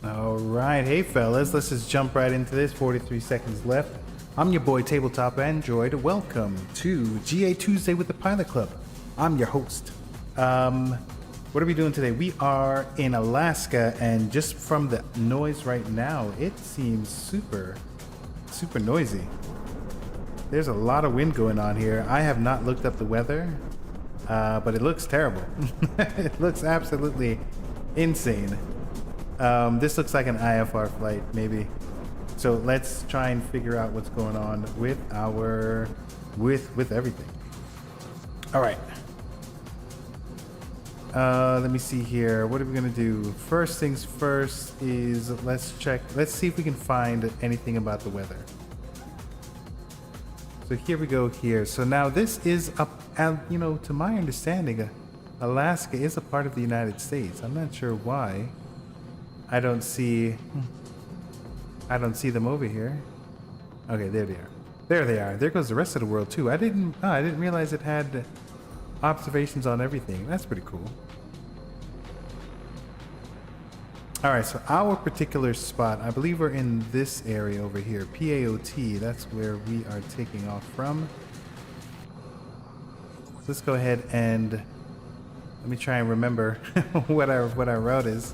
All right, hey fellas, let's just jump right into this. 43 seconds left. I'm your boy Tabletop Android. Welcome to GA Tuesday with the Pilot Club. I'm your host. What are we doing today? We are in Alaska, and just from the noise right now, it seems super noisy. There's a lot of wind going on here. I have not looked up the weather, but it looks terrible. It looks absolutely insane. This looks like an IFR flight, maybe. So let's try and figure out what's going on with our with everything. All right. Let me see here. What are we gonna do? First things first is let's see if we can find anything about the weather. So here we go here. So now this is to my understanding, Alaska is a part of the United States. I'm not sure why. I don't see them over here. Okay, there they are. There they are. There goes the rest of the world too. I didn't realize it had observations on everything. That's pretty cool. All right, so our particular spot, I believe we're in this area over here, PAOT. That's where we are taking off from. So let's go ahead and let me try and remember what our route is.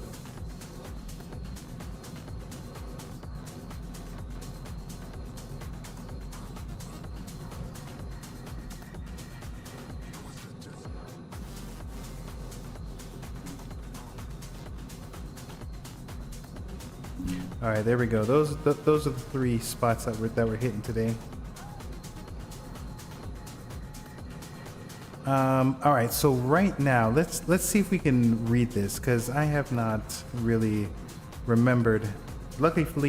All right, there we go. Those are the three spots that we're hitting today. All right, so right now let's see if we can read this, because I have not really remembered. Luckily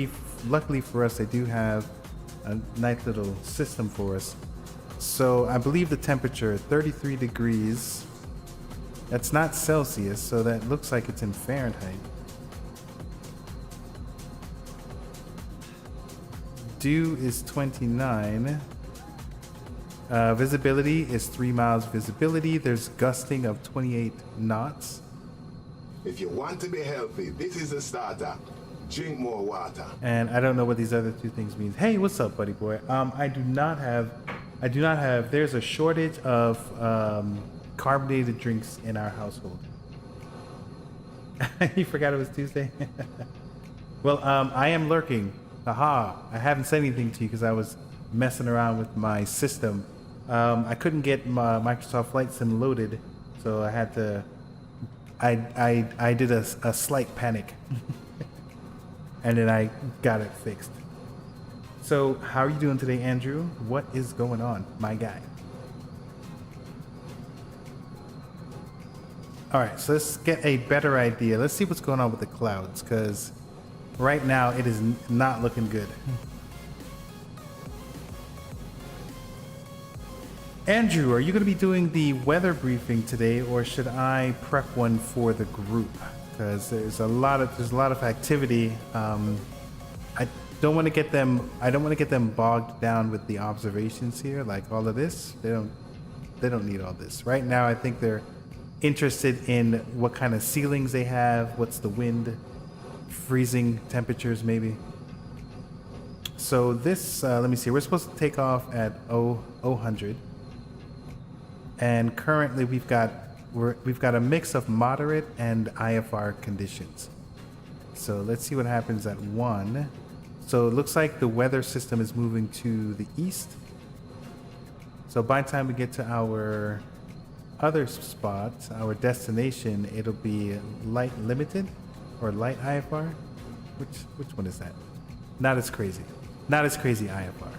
for us, they do have a nice little system for us. So I believe the temperature 33 degrees. That's not Celsius, so that looks like it's in Fahrenheit. Dew is 29. Visibility is 3 miles visibility. There's gusting of 28 knots. If you want to be healthy, this is a starter. Drink more water. And I don't know what these other two things mean. Hey, what's up, buddy boy? I do not have, there's a shortage of carbonated drinks in our household. You forgot it was Tuesday? Well, I am lurking. Haha, I haven't said anything to you because I was messing around with my system. I couldn't get my Microsoft Flight Sim loaded, so I had to, I did a slight panic. And then I got it fixed. So how are you doing today, Andrew? What is going on, my guy? All right, so let's get a better idea. Let's see what's going on with the clouds, because right now it is not looking good. Andrew, are you going to be doing the weather briefing today, or should I prep one for the group? Because there's a lot of activity. I don't want to get them bogged down with the observations here, like all of this. They don't need all this right now. I think they're interested in what kind of ceilings they have, what's the wind, freezing temperatures maybe. So this, let me see, we're supposed to take off at 0000, and currently we've got a mix of moderate and IFR conditions. So let's see what happens at 1. So it looks like the weather system is moving to the east. So by the time we get to our other spot, our destination, it'll be light limited or light IFR. Which one is that? Not as crazy IFR.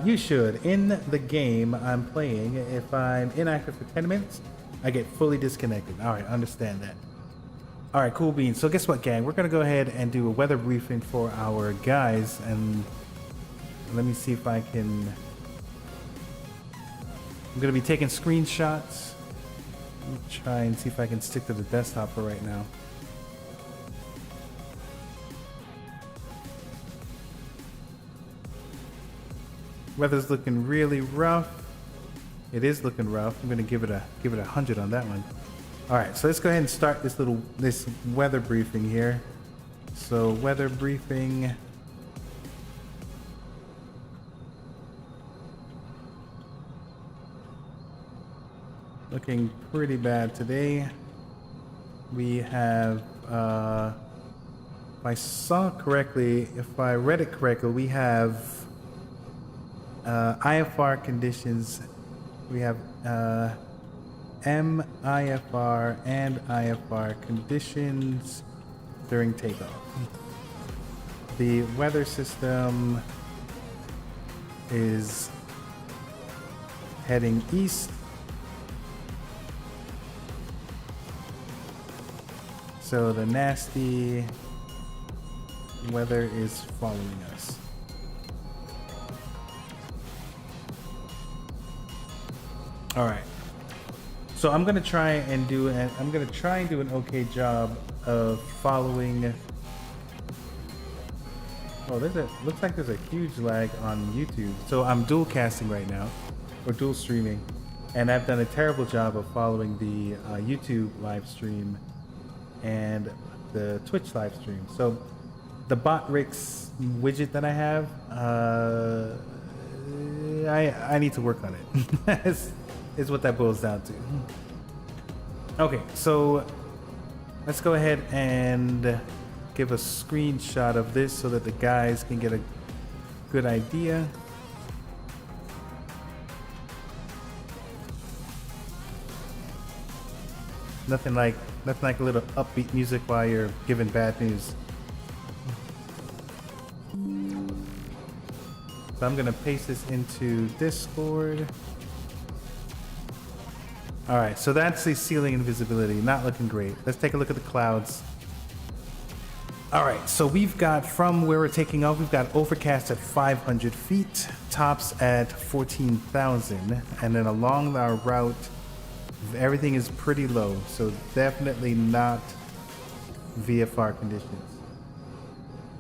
You should. In the game I'm playing, if I'm inactive for 10 minutes, I get fully disconnected. All right, understand that. All right, cool beans. So guess what, gang? We're going to go ahead and do a weather briefing for our guys. And let me see if I can... I'm going to be taking screenshots. Let me try and see if I can stick to the desktop for right now. Weather's looking really rough. It is looking rough. I'm gonna give it a 100 on that one. All right, so let's go ahead and start this weather briefing here. So weather briefing. Looking pretty bad today. We have, if I saw correctly, if I read it correctly, we have IFR conditions. We have MIFR and IFR conditions during takeoff. The weather system is heading east. So the nasty weather is following us. All right. So I'm gonna try and do an okay job of following. Oh, looks like there's a huge lag on YouTube. So I'm dual casting right now, or dual streaming, and I've done a terrible job of following the YouTube live stream and the Twitch live stream. So the BotRix widget that I have, I need to work on it. is what that boils down to. Okay, so let's go ahead and give a screenshot of this so that the guys can get a good idea. Nothing like a little upbeat music while you're giving bad news. So I'm gonna paste this into Discord. All right, so that's the ceiling invisibility, not looking great. Let's take a look at the clouds. All right, so we've got, from where we're taking off, we've got overcast at 500 feet, tops at 14,000, and then along our route, everything is pretty low, so definitely not VFR conditions.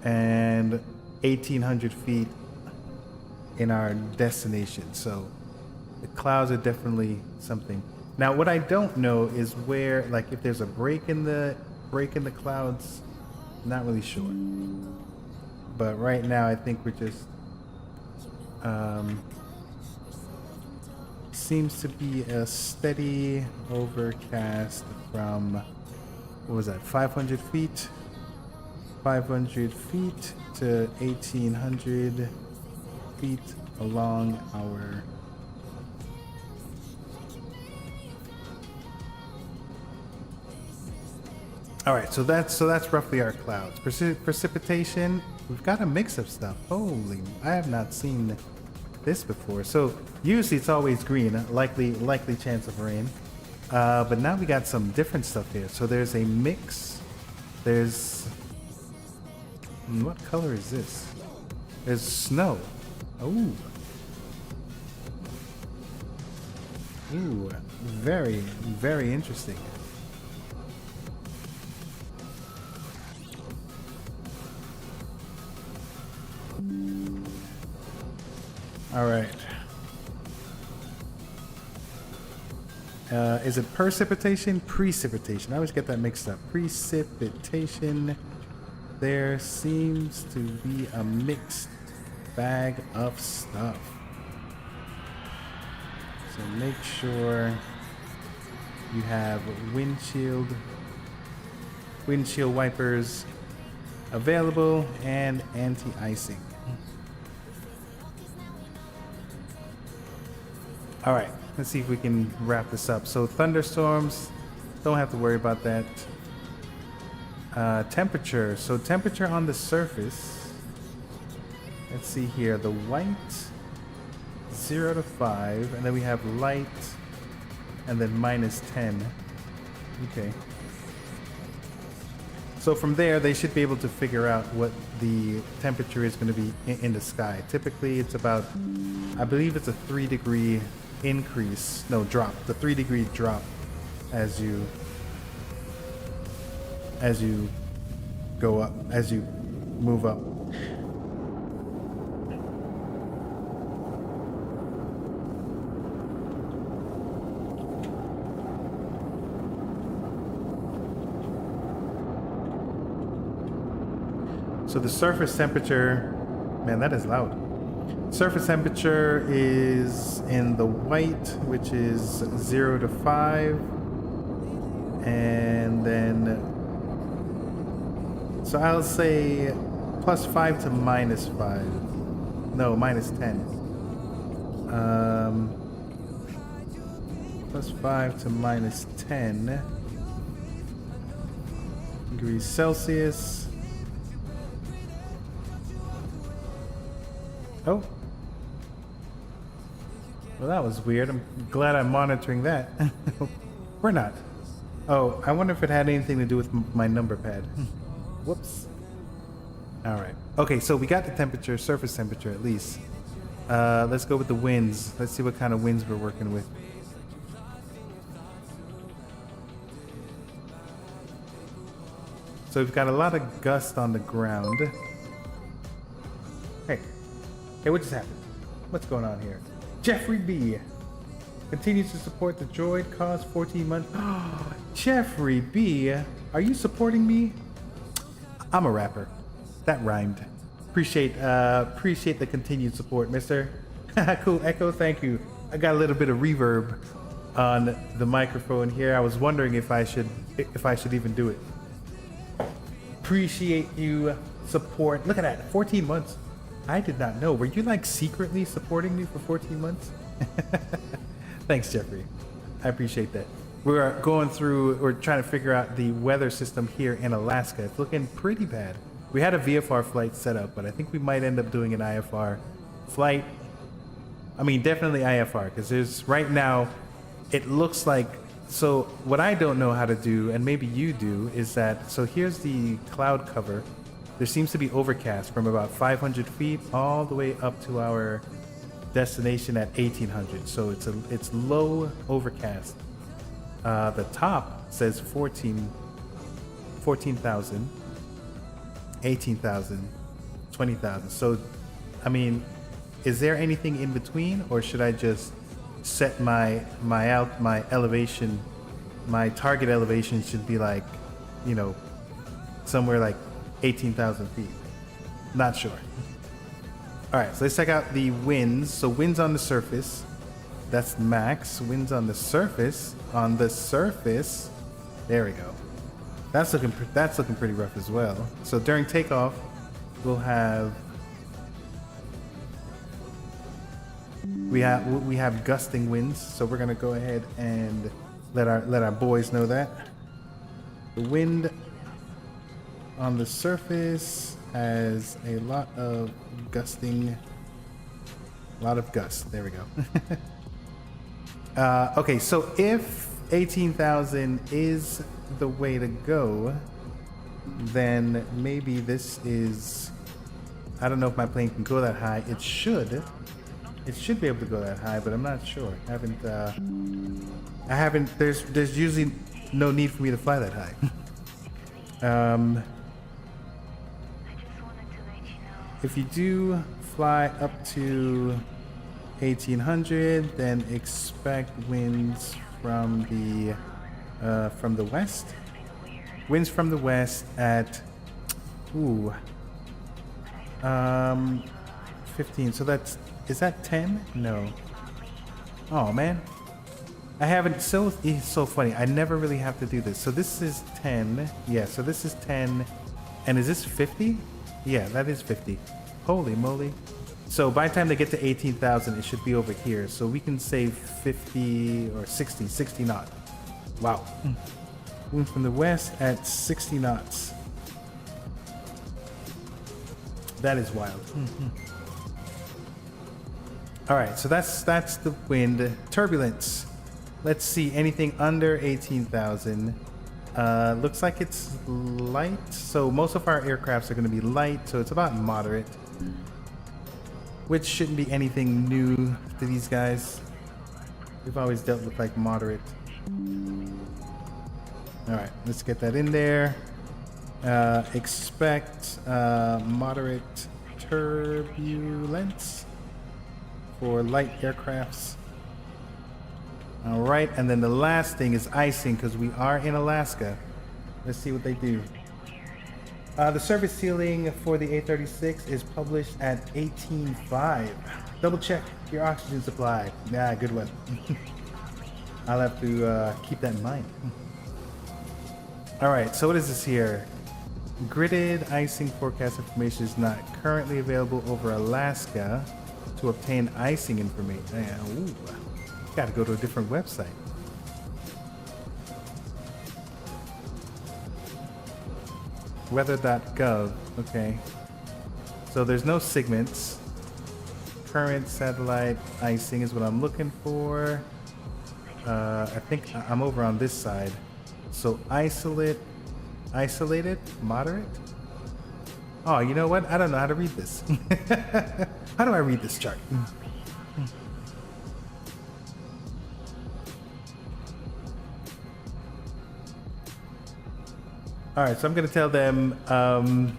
And 1,800 feet in our destination, so the clouds are definitely something. Now, what I don't know is where, like, if there's a break in the clouds. Not really sure. But right now, I think we're just seems to be a steady overcast from, what was that, 500 feet? 500 feet to 1,800 feet along our. All right, so that's roughly our clouds. Precipitation, we've got a mix of stuff. Holy, I have not seen this before. So usually it's always green, likely chance of rain. But now we got some different stuff here. So there's a mix. There's, what color is this? There's snow. Ooh. Ooh, very, very interesting. All right. Is it precipitation? Precipitation. I always get that mixed up. Precipitation. There seems to be a mixed bag of stuff. So make sure you have windshield wipers available and anti-icing. All right, let's see if we can wrap this up. So thunderstorms, don't have to worry about that. Temperature, so temperature on the surface. Let's see here, the white, 0 to 5, and then we have light, and then -10. Okay. So from there, they should be able to figure out what the temperature is going to be in the sky. Typically, it's about, I believe it's a 3-degree increase, no, drop, the 3-degree drop as you go up, as you move up. So the surface temperature, man, that is loud. Surface temperature is in the white, which is 0 to 5. And then, so I'll say +5 to -5. No, -10. +5 to -10 degrees Celsius. Oh. Well, that was weird. I'm glad I'm monitoring that. We're not. Oh, I wonder if it had anything to do with my number pad. Whoops. All right. Okay, so we got the temperature, surface temperature at least. Let's go with the winds. Let's see what kind of winds we're working with. So we've got a lot of gust on the ground. Hey. Hey, what just happened? What's going on here? Jeffrey B. continues to support the droid cause 14 months. Jeffrey B. Are you supporting me? I'm a rapper. That rhymed. Appreciate the continued support, mister. Cool, Echo, thank you. I got a little bit of reverb on the microphone here. I was wondering if I should even do it. Appreciate you support. Look at that, 14 months. I did not know. Were you like secretly supporting me for 14 months? Thanks, Jeffrey. I appreciate that. We're trying to figure out the weather system here in Alaska. It's looking pretty bad. We had a VFR flight set up, but I think we might end up doing an IFR flight. I mean, definitely IFR, because there's right now, it looks like, so what I don't know how to do, and maybe you do, is that, so here's the cloud cover. There seems to be overcast from about 500 feet all the way up to our destination at 1800. So it's low overcast. The top says 14,000, 18,000, 20,000. So, I mean, is there anything in between, or should I just set my elevation, my target elevation should be like, you know, somewhere like 18,000 feet? Not sure. All right, so let's check out the winds. So winds on the surface, that's max. Winds on the surface. There we go. That's looking pretty rough as well. So during takeoff, we'll have we have gusting winds. So we're gonna go ahead and let our boys know that the wind on the surface has a lot of gusting, a lot of gust. There we go. Okay, so if 18,000 is the way to go, then maybe this is, I don't know if my plane can go that high. It should be able to go that high, but I'm not sure. I haven't, there's usually no need for me to fly that high. If you do fly up to 1800, then expect winds from the west. Winds from the west at 15. So is that 10? No. Oh man, I haven't. So it's so funny. I never really have to do this. So this is 10. Yeah. So this is 10. And is this 50? Yeah, that is 50. Holy moly. So by the time they get to 18,000, it should be over here. So we can say 50 or 60 knots. Wow. Wind from the west at 60 knots. That is wild. All right, so that's the wind. Turbulence. Let's see, anything under 18,000. Looks like it's light. So most of our aircrafts are going to be light, so it's about moderate, which shouldn't be anything new to these guys. We've always dealt with like moderate. All right, let's get that in there. Expect moderate turbulence for light aircrafts. All right, and then the last thing is icing, because we are in Alaska. Let's see what they do. The service ceiling for the A36 is published at 18.5. Double check your oxygen supply. Yeah, good one. I'll have to keep that in mind. All right, so what is this here? Gridded icing forecast information is not currently available over Alaska. To obtain icing information, ooh, gotta go to a different website. Weather.gov. Okay. So there's no segments. Current satellite icing is what I'm looking for. I think I'm over on this side. So isolated, moderate. Oh, you know what? I don't know how to read this. How do I read this chart? All right, so I'm gonna tell them I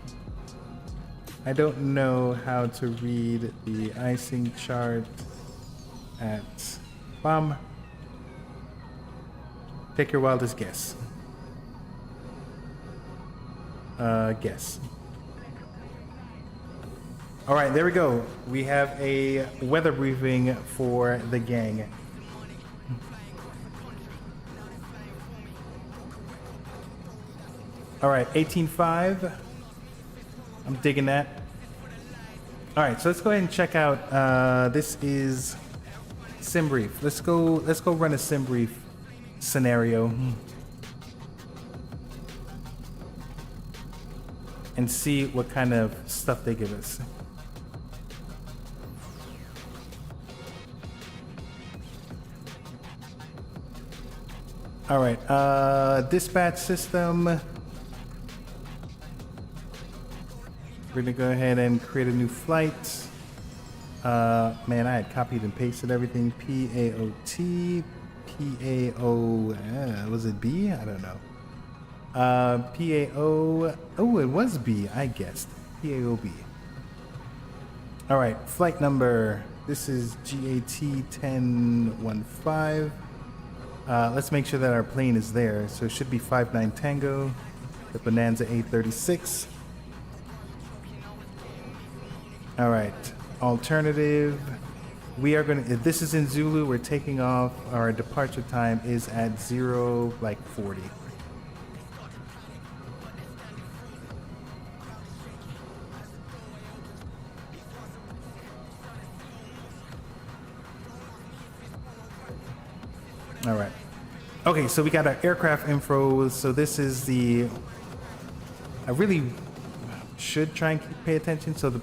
don't know how to read the icing chart at BOM. Take your wildest guess. Guess. All right, there we go. We have a weather briefing for the gang. All right, 18.5. I'm digging that. All right, so let's go ahead and check out. This is sim brief. Let's go run a sim brief scenario and see what kind of stuff they give us. All right, dispatch system. We're gonna go ahead and create a new flight. Man, I had copied and pasted everything. PAOT, PAO, was it B? I don't know. PAO, oh, it was B, I guessed. PAOB. All right, flight number. This is GAT 1015. Let's make sure that our plane is there. So it should be 59 Tango, the Bonanza A36. All right, alternative. We are gonna, if this is in Zulu, we're taking off. Our departure time is at 0:40. All right. Okay, so we got our aircraft info. So this is the, I really should try and pay attention. So the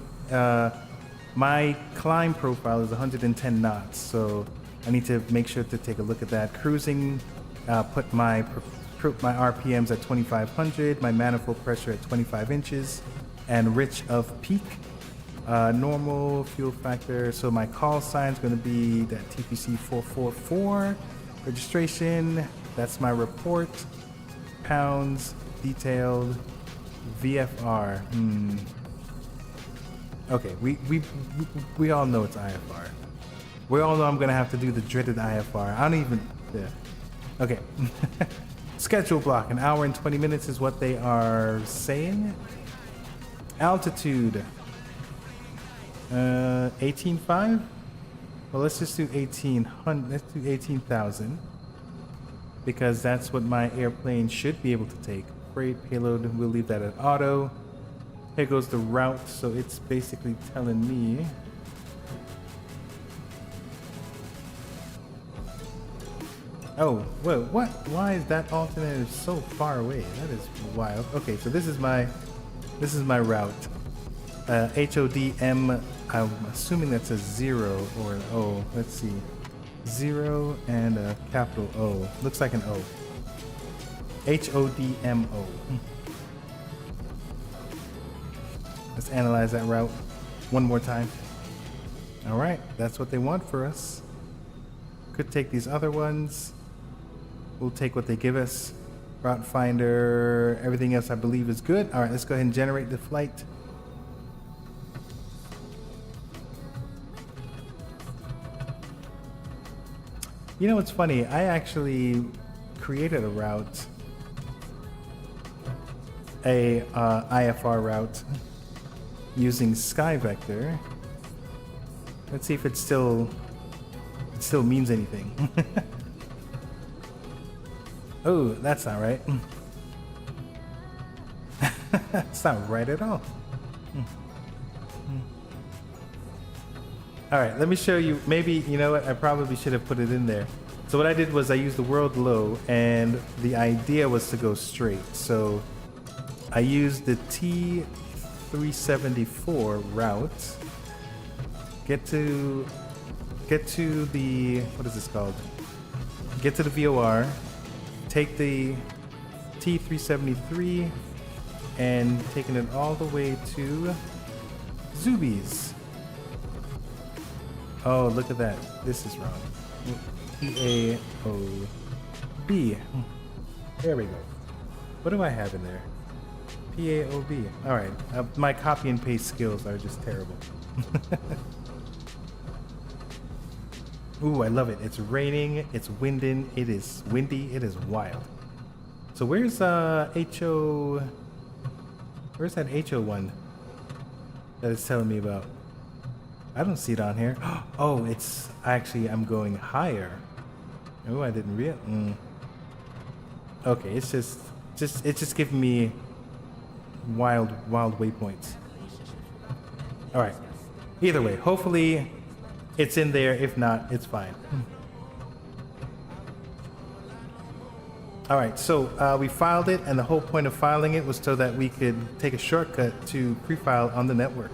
my climb profile is 110 knots, so I need to make sure to take a look at that. Cruising, put my RPMs at 2500, my manifold pressure at 25 inches, and rich of peak. Normal fuel factor, so my call sign is going to be that TPC 444. Registration, that's my report. Pounds, detailed, VFR. Okay, we all know it's IFR. We all know I'm gonna have to do the dreaded IFR. I don't even, yeah. Okay. Schedule block, 1 hour and 20 minutes is what they are saying. Altitude, 18.5? Well, let's just do 1800, let's do 18,000. Because that's what my airplane should be able to take. Freight payload, we'll leave that at auto. Here goes the route, so it's basically telling me. Oh, whoa, what? Why is that alternative so far away? That is wild. Okay, so this is my route. HODM, I'm assuming that's a 0 or an O. Let's see. 0 and a capital O. Looks like an O. HODMO. Let's analyze that route one more time. All right, that's what they want for us. Could take these other ones. We'll take what they give us. Route finder, everything else I believe is good. All right, let's go ahead and generate the flight. You know what's funny? I actually created a route a IFR route using Sky Vector. Let's see if it still means anything. Oh, that's not right. That's not right at all. All right, let me show you. Maybe, you know what? I probably should have put it in there. So what I did was I used the world low, and the idea was to go straight. So I used the T374 route. Get to the, what is this called? Get to the VOR, take the T373 and taking it all the way to Zubies. Oh, look at that. This is wrong. PAOB. There we go. What do I have in there? PAOB. All right. My copy and paste skills are just terrible. Ooh, I love it. It's raining. It's winding. It is windy. It is wild. So where's HO? Where's that HO one that it's telling me about? I don't see it on here. Oh, it's actually, I'm going higher. Oh, I didn't realize. Okay, it's just giving me wild waypoints. All right. Either way, hopefully it's in there. If not, it's fine. All right, so we filed it, and the whole point of filing it was so that we could take a shortcut to pre-file on the network.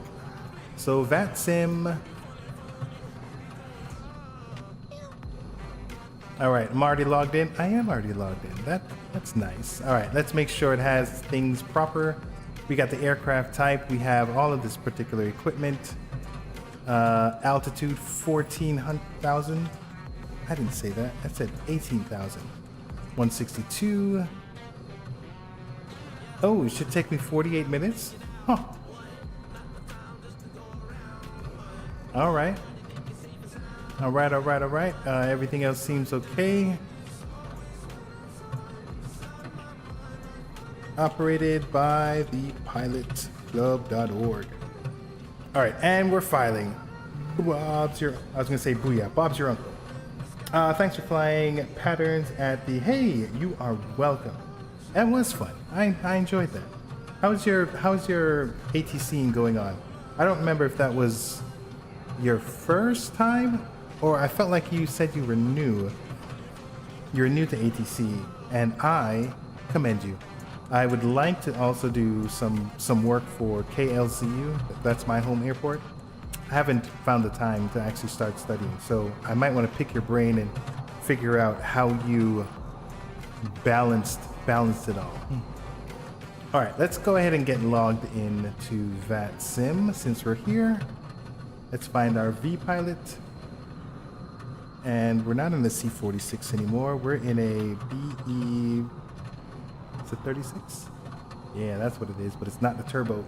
So VATSIM. All right, I'm already logged in. I am already logged in. That's nice. All right, let's make sure it has things proper. We got the aircraft type. We have all of this particular equipment. Altitude 14,000. I didn't say that. I said 18,000. 162. Oh, it should take me 48 minutes. Huh. All right. All right. Everything else seems okay. Operated by the pilotclub.org. All right, and we're filing. Bob's your, I was gonna say booyah. Bob's your uncle. Thanks for flying patterns at the, hey, you are welcome. That was fun. I enjoyed that. How's your ATC going on? I don't remember if that was your first time, or I felt like you said you were new. You're new to ATC, and I commend you. I would like to also do some work for KLCU. That's my home airport. I haven't found the time to actually start studying, so I might want to pick your brain and figure out how you balanced it all. All right, let's go ahead and get logged in to VATSIM since we're here. Let's find our V-pilot. And we're not in the C-46 anymore. We're in a BE... Is it 36? Yeah, that's what it is, but it's not the turbo.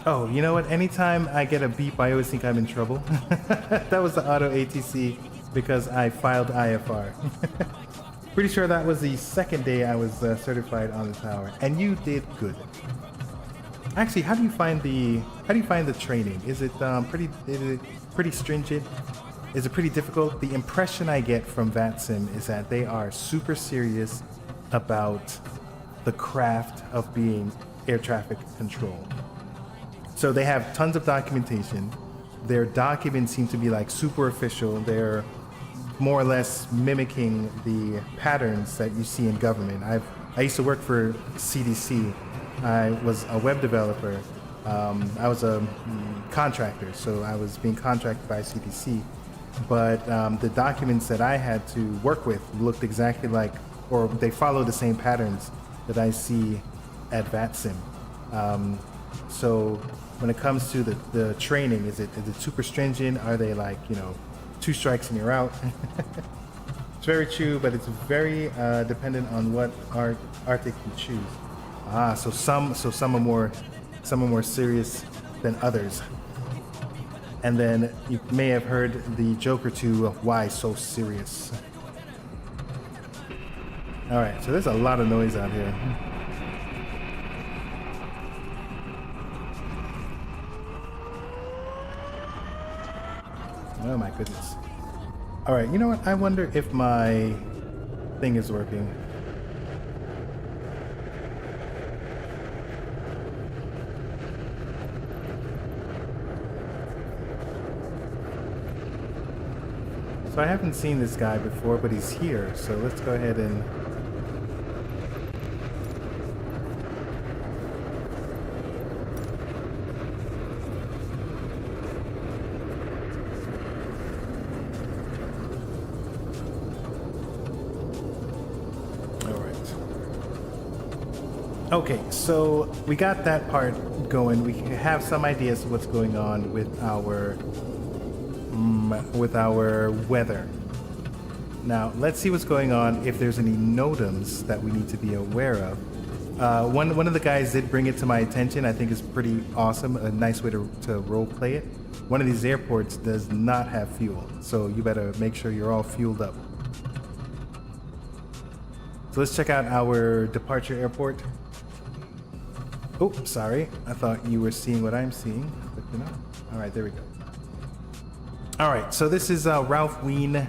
Oh, you know what? Anytime I get a beep, I always think I'm in trouble. That was the auto ATC because I filed IFR. Pretty sure that was the second day I was certified on the tower, and you did good. Actually, how do you find the training? Is it pretty stringent? Is it pretty difficult? The impression I get from VATSIM is that they are super serious about the craft of being air traffic control. So they have tons of documentation. Their documents seem to be like super official. They're more or less mimicking the patterns that you see in government. I used to work for CDC. I was a web developer. I was a contractor, so I was being contracted by CDC. But the documents that I had to work with looked exactly like, or they follow the same patterns that I see at VATSIM. So when it comes to the training, is it super stringent? Are they like, 2 strikes and you're out? It's very true, but it's very dependent on what Arctic you choose. So some are more serious than others. And then you may have heard the joke or two of why so serious. All right, so there's a lot of noise out here. Oh my goodness. All right, you know what? I wonder if my thing is working. So I haven't seen this guy before, but he's here. So let's go ahead and... Okay, so we got that part going. We have some ideas of what's going on with our weather. Now, let's see what's going on. If there's any NOTAMs that we need to be aware of. One of the guys did bring it to my attention. I think is pretty awesome. A nice way to role play it. One of these airports does not have fuel, so you better make sure you're all fueled up. So let's check out our departure airport. Oh, sorry. I thought you were seeing what I'm seeing, but you're not. All right, there we go. All right, so this is Ralph Wien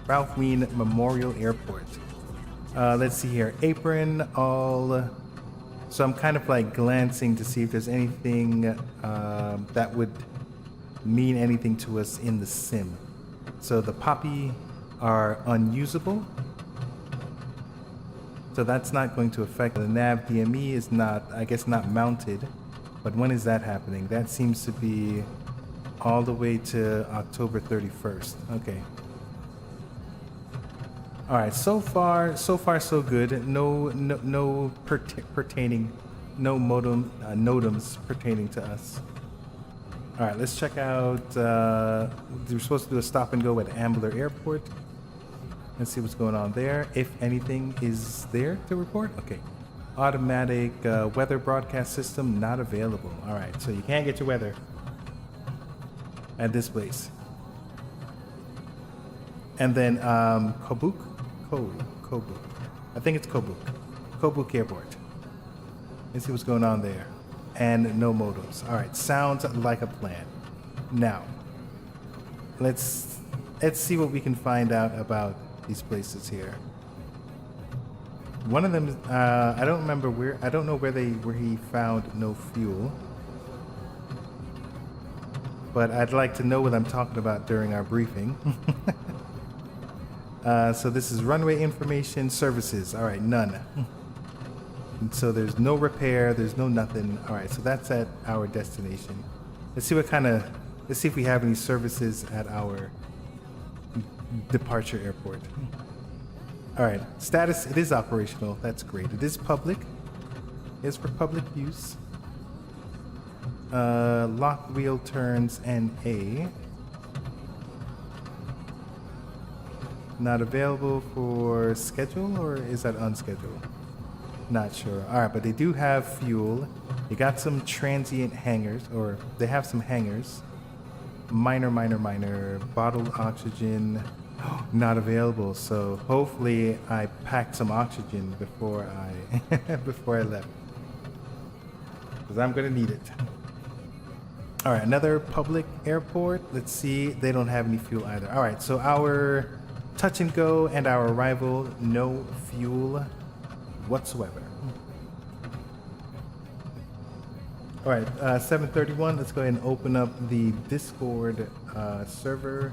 Memorial Airport. Let's see here. Apron, all. So I'm kind of like glancing to see if there's anything that would mean anything to us in the sim. So the Poppy are unusable. So that's not going to affect the nav. DME is not, I guess, not mounted. But when is that happening? That seems to be all the way to October 31st. Okay. All right. So far so good. No NOTAMs pertaining to us. All right. Let's check out. We're supposed to do a stop and go at Ambler Airport. Let's see what's going on there. If anything is there to report. Okay. Automatic weather broadcast system not available. All right. So you can't get your weather at this place. And then Kobuk. I think it's Kobuk. Kobuk Airport. Let's see what's going on there. And no modems. All right. Sounds like a plan. Now, let's see what we can find out about these places here. One of them, I don't remember where. I don't know where he found no fuel. But I'd like to know what I'm talking about during our briefing. So this is runway information services. All right, none. And so there's no repair. There's no nothing. All right, so that's at our destination. Let's see if we have any services at our departure airport. All right, status, it is operational. That's great. It is public. It's for public use. Lock wheel turns NA. Not available for schedule, or is that unscheduled? Not sure. All right, but they do have fuel. They got some transient hangars, or they have some hangars. Minor. Bottled oxygen. Not available. So hopefully I packed some oxygen before I left, because I'm gonna need it. All right, another public airport. Let's see. They don't have any fuel either. All right, so our touch and go and our arrival, no fuel whatsoever. All right, 7:31. Let's go ahead and open up the Discord server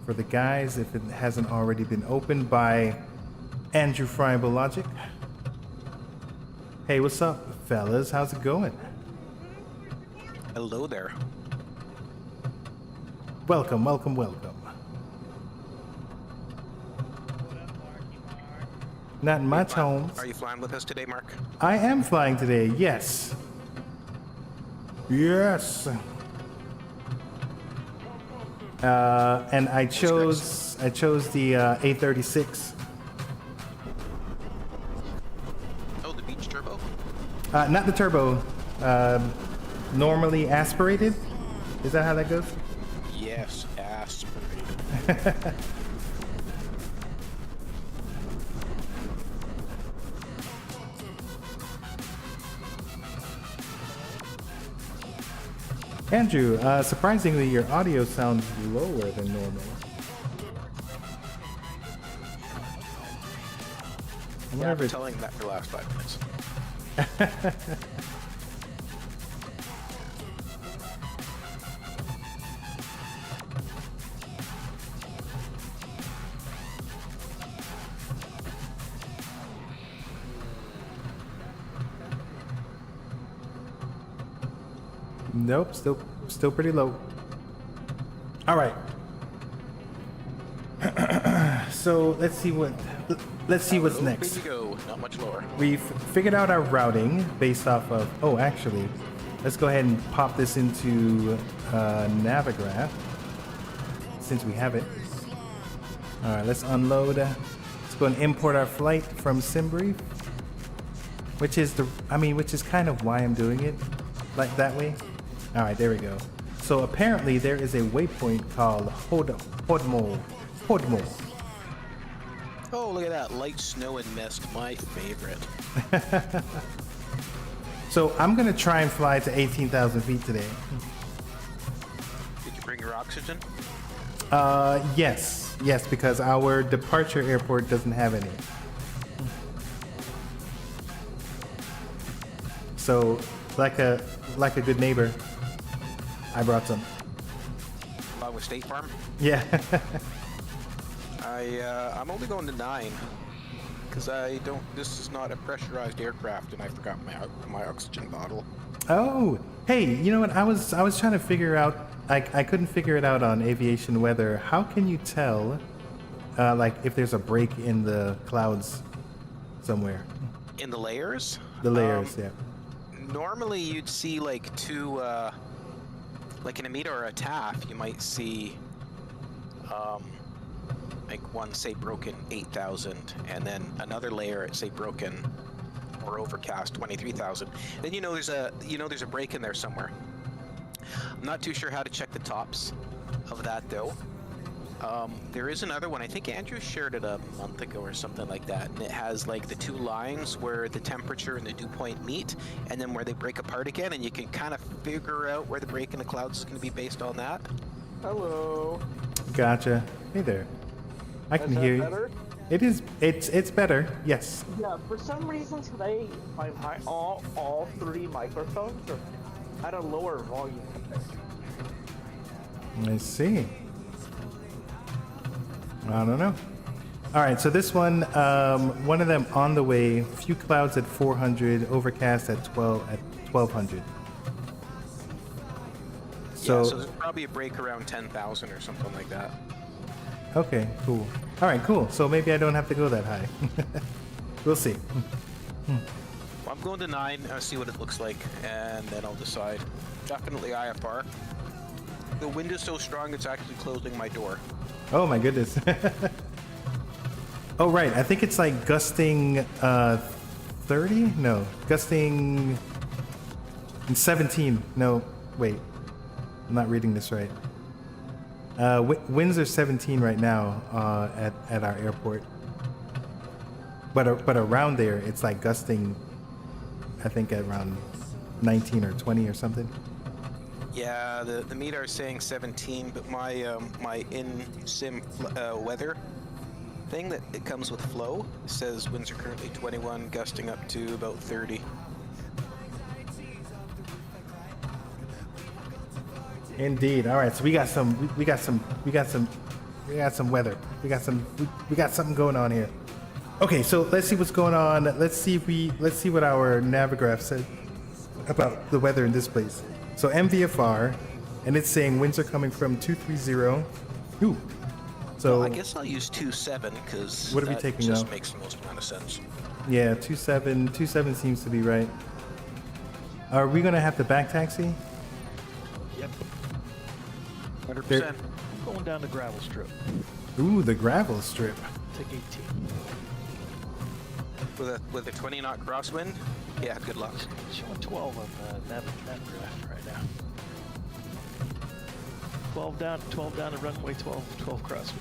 for the guys, if it hasn't already been opened by Andrew Friable Logic. Hey, what's up, fellas? How's it going? Hello there. Welcome. Not much, Holmes. Are you flying with us today, Mark? I am flying today, yes. Yes. And I chose the A36. Oh, the beach turbo? Not the turbo. Normally aspirated. Is that how that goes? Yes, aspirated. Andrew, surprisingly, your audio sounds lower than normal. I wonder Yeah, if I've been it- telling that for the last 5 minutes. Nope, still pretty low. All right. So let's see what's Low next. you go, not much lower. We've figured out our routing based off of. Oh, actually, let's go ahead and pop this into Navigraph since we have it. All right, let's unload. Let's go and import our flight from SimBrief, which is kind of why I'm doing it like that way. All right, there we go. So apparently there is a waypoint called Hodmo. Oh, look at that. Light snow and mist. My favorite. So I'm gonna try and fly to 18,000 feet today. Did you bring your oxygen? Yes, because our departure airport doesn't have any. So, like a good neighbor, I brought some. Along with State Farm? Yeah. I'm only going to 9. Because I don't... This is not a pressurized aircraft, and I forgot my oxygen bottle. Oh, hey, you know what? I was trying to figure out. I couldn't figure it out on aviation weather. How can you tell, like, if there's a break in the clouds somewhere? In the layers? The layers, yeah. Normally, you'd see, like, two... like in a META or a TAF, you might see... like one, say, broken 8,000, and then another layer at, say, broken or overcast 23,000. Then there's a break in there somewhere. I'm not too sure how to check the tops of that though. There is another one. I think Andrew shared it a month ago or something like that, and it has like the two lines where the temperature and the dew point meet, and then where they break apart again, and you can kind of figure out where the break in the clouds is going to be based on that. Hello. Gotcha. Hey there. I can Is that hear you. better? It is. It's better. Yes. Yeah, for some reason today, all three microphones are at a lower volume. I see. I don't know. All right. So this one of them on the way. Few clouds at 400. Overcast at 1200. So there's probably a break around 10,000 or something like that. Okay, cool. All right, cool. So maybe I don't have to go that high. We'll see. Well, I'm going to 9. I'll see what it looks like, and then I'll decide. Definitely IFR. The wind is so strong, it's actually closing my door. Oh my goodness. Oh right, I think it's like gusting 30? No, gusting 17. No, wait. I'm not reading this right. Winds are 17 right now at our airport, but around there it's like gusting, I think at around 19 or 20 or something. Yeah, the META are saying 17, but my my in-sim weather thing that it comes with flow says winds are currently 21, gusting up to about 30. Indeed. All right, so we got some weather. We got something going on here. Okay, so let's see what's going on. Let's see what our Navigraph said about the weather in this place. So MVFR, and it's saying winds are coming from 230. Ooh. So Well, I guess I'll use 27 because What are we that taking just now? makes the most amount of sense. yeah, 27 seems to be right. Are we gonna have to back taxi? Yep. 100%. Going down the gravel strip. Ooh, the gravel strip. Take 18. With a 20 knot crosswind, yeah, good luck. Showing 12 on the Navigraph right now. 12 down to runway 12 crosswind.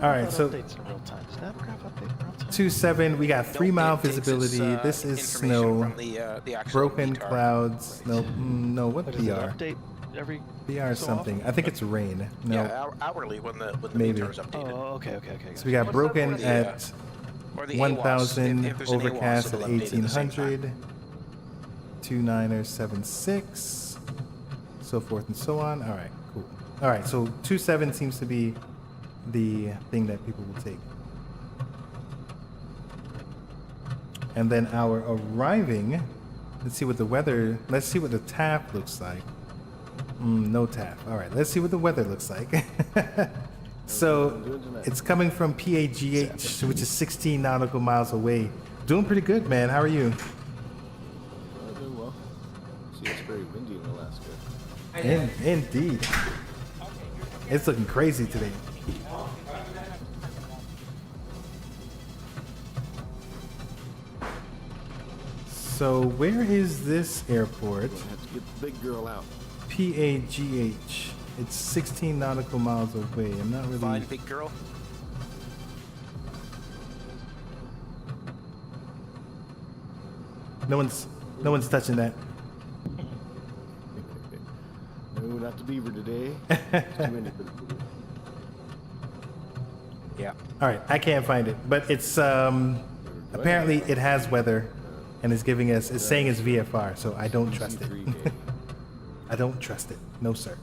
All right, so updates in real time. Does Snapcraft update in real time? 2-7. We got 3 mile Nope, it takes its, visibility. This is information snow. from the actual Broken VTAR. clouds. No, no. What But does it VR? update every VR so something. often? I think it's rain. No. Yeah, hourly when the Maybe. VTAR is updated. Oh, okay. So we got What's broken that for at Or the AWOS, 1,000, if there's an AWOS, overcast at it'll update at the same time. 1,800, 2976, so forth and so on. All right, cool. All right, so 2-7 seems to be the thing that people will take. And then our arriving, let's see what the weather, let's see what the TAF looks like. No TAF. All right, let's see what the weather looks like. So it's coming from PAGH, which is 16 nautical miles away. Doing pretty good, man. How are you? Doing well. See, it's very windy in Alaska. Indeed. It's looking crazy today. So where is this airport? We're gonna have to get the big girl out. PAGH. It's 16 nautical miles away. I'm not really. Fine, big girl. No one's touching that. No, not the beaver today. It's too windy for the beaver. Yeah. All right, I can't find it, but it's apparently it has weather, and it's giving us. It's saying it's VFR, so I don't trust it. C3K. I don't trust it. No, sir.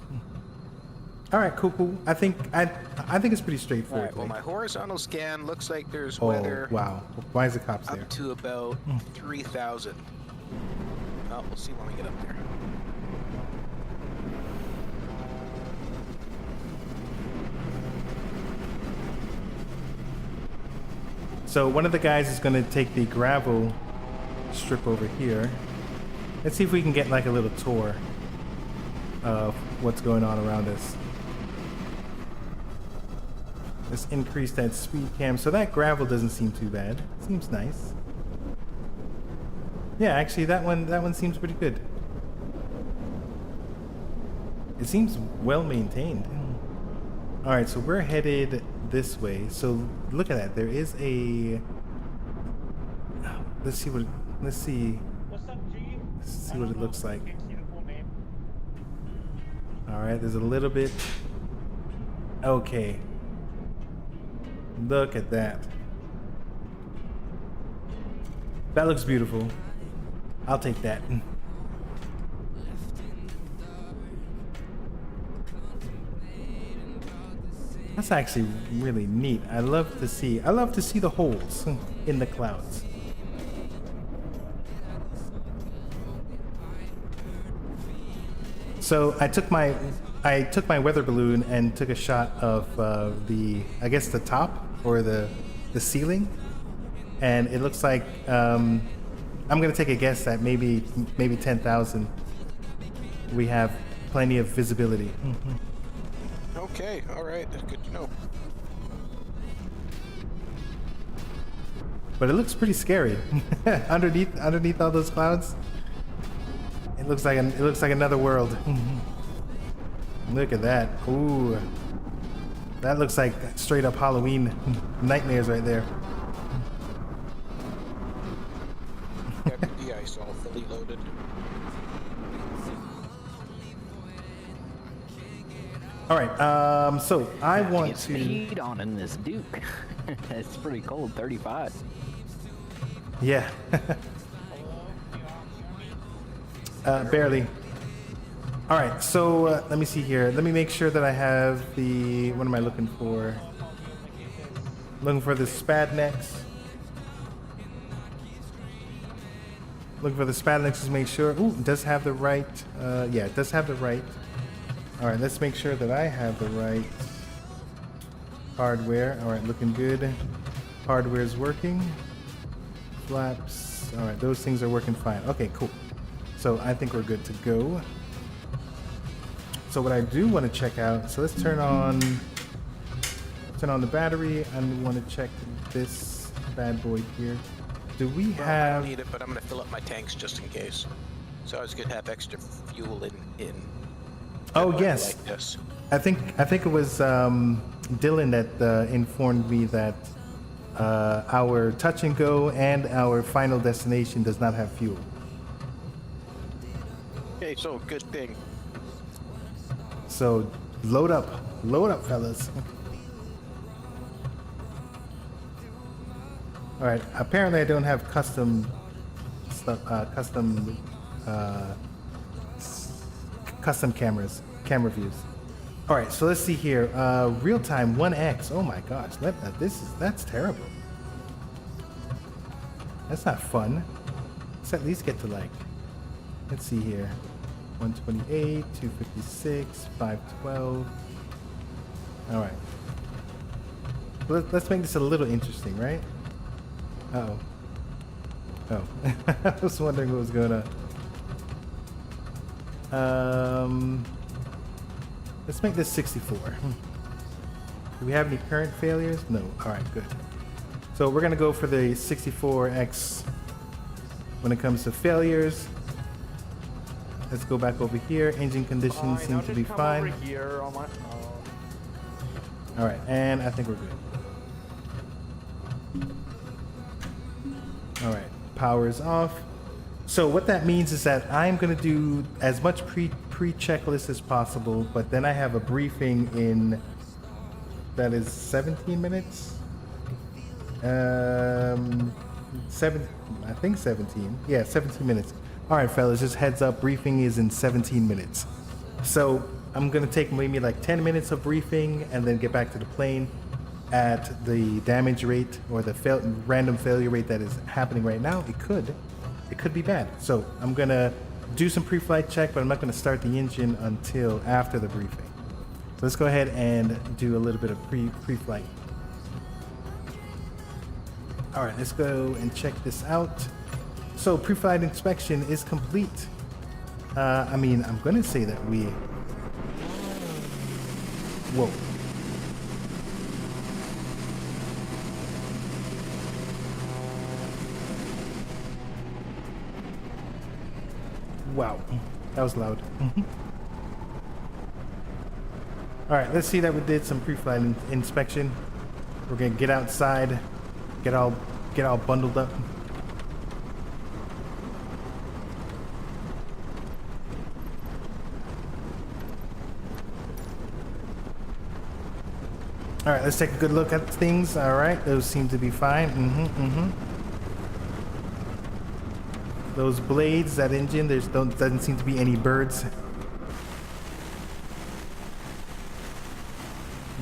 All right, cool. I think it's pretty All straightforward. right. Well, my horizontal scan looks like there's Oh weather wow! Why is the cops there? up to about 3,000. Oh, we'll see when we get up there. So one of the guys is going to take the gravel strip over here. Let's see if we can get like a little tour of what's going on around us. Let's increase that speed cam. So that gravel doesn't seem too bad. Seems nice. Yeah, actually that one seems pretty good. It seems well maintained. All right, so we're headed this way. So look at that. There is a. Let's see. What's up, G? Let's see what it looks like. All right, there's a little bit. Okay. Look at that. That looks beautiful. I'll take that. That's actually really neat. I love to see the holes in the clouds. So I took my weather balloon and took a shot of I guess the top or the ceiling, and it looks like I'm gonna take a guess that maybe 10,000. We have plenty of visibility. Okay. All right. That's good to know. But it looks pretty scary underneath all those clouds. It looks like another world. Look at that. Ooh. That looks like straight up Halloween nightmares right there. Got the de-ice all fully loaded. All right. So I want Get some to. heat on in this Duke. It's pretty cold, 35. Yeah. Barely. All right. So let me see here. Let me make sure that I have the. What am I looking for? Looking for the Spadnex. Looking for the Spadnex to make sure. Ooh, it does have the right. Yeah, it does have the right. All right, let's make sure that I have the right hardware. All right, looking good. Hardware is working. Flaps. All right, those things are working fine. Okay, cool. So I think we're good to go. So what I do want to check out. So let's turn on the battery. I want to check this bad boy here. Do we Well, I have? don't need it, but I'm gonna fill up my tanks just in case. So it's good to have extra fuel in. Oh a weather yes. Like this. I think it was Dylan that informed me that our touch and go and our final destination does not have fuel. Okay, so good thing. So load up, fellas. All right. Apparently, I don't have custom stuff, custom camera views. All right. So let's see here. Real time 1x. Oh my gosh. That's terrible. That's not fun. Let's at least get to like. Let's see here. 128, 256, 512. All right. Let's make this a little interesting, right? Uh-oh. Oh. I was wondering what was going on. Let's make this 64. Do we have any current failures? No. All right, good. So we're going to go for the 64X when it comes to failures. Let's go back over here. Engine conditions seem to be fine. Over here on my phone. All right, and I think we're good. All right, power is off. So what that means is that I'm going to do as much pre-checklist as possible, but then I have a briefing in, that is 17 minutes? I think 17. Yeah, 17 minutes. All right, fellas, just heads up, briefing is in 17 minutes. So I'm gonna take maybe like 10 minutes of briefing and then get back to the plane at the damage rate or the random failure rate that is happening right now. It could be bad. So I'm gonna do some pre-flight check, but I'm not gonna start the engine until after the briefing. So let's go ahead and do a little bit of pre-flight. All right, let's go and check this out. So pre-flight inspection is complete. I mean, I'm gonna say that we... Whoa. Wow, that was loud. All right, let's see that we did some pre-flight inspection. We're gonna get outside, get all bundled up. All right, let's take a good look at things. All right, those seem to be fine. Those blades, that engine, doesn't seem to be any birds.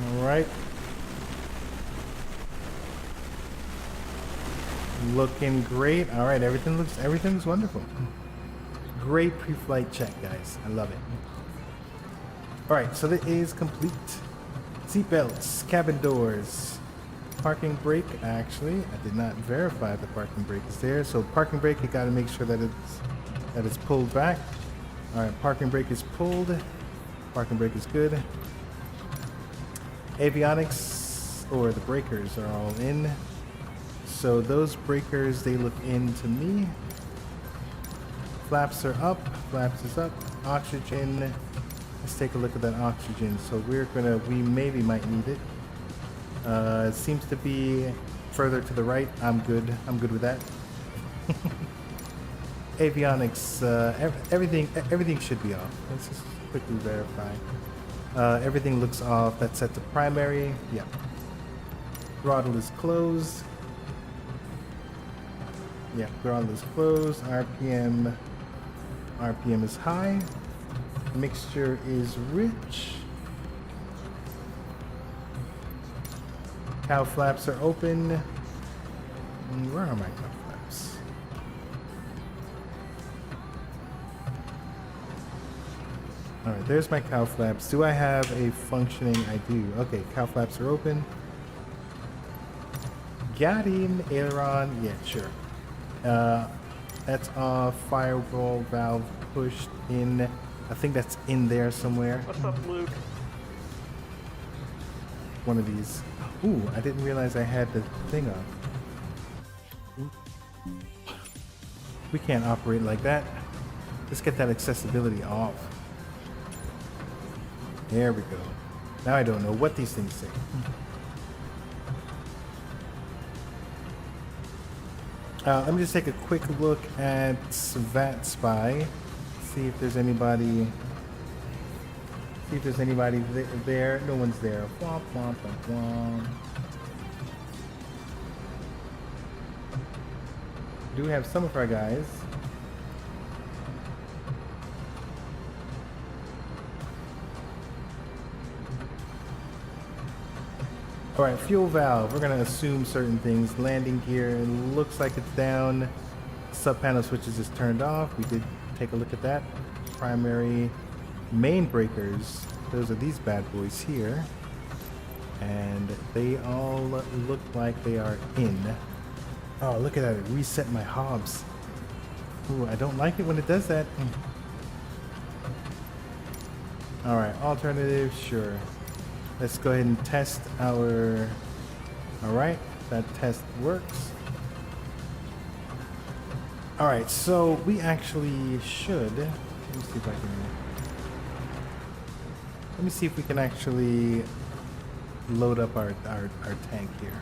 All right. Looking great. All right, everything's wonderful. Great pre-flight check, guys. I love it. All right, so that is complete. Seatbelts, cabin doors, parking brake. Actually, I did not verify the parking brake is there. So parking brake, you got to make sure that it's pulled back. All right, parking brake is pulled. Parking brake is good. Avionics or the breakers are all in. So those breakers, they look in to me. Flaps are up. Flaps is up. Oxygen. Let's take a look at that oxygen. So we maybe might need it. It seems to be further to the right. I'm good with that. Avionics, everything should be off. Let's just quickly verify. Everything looks off. That's set to primary. Yeah. Throttle is closed. Yeah, throttle is closed. RPM is high. Mixture is rich. Cow flaps are open. Where are my cow flaps? All right, there's my cow flaps. Do I have a functioning? I do. Okay, cow flaps are open. Got him. Aileron. Yeah, sure. That's off. Firewall valve pushed in. I think that's in there somewhere. What's up, Luke? One of these. Ooh, I didn't realize I had the thing on. We can't operate like that. Let's get that accessibility off. There we go. Now I don't know what these things say. Let me just take a quick look at VAT Spy. See if there's anybody. See if there's anybody there. No one's there. Womp, womp, womp, womp. Do have some of our guys. All right, fuel valve. We're gonna assume certain things. Landing gear looks like it's down. Sub panel switches is turned off. We did take a look at that. Primary main breakers. Those are these bad boys here, and they all look like they are in. Oh, look at that! It reset my hobs. Ooh, I don't like it when it does that. All right, alternative, sure. Let's go ahead and test our... Alright, that test works. Alright, so we actually should... Let me see if I can... Let me see if we can actually load up our tank here.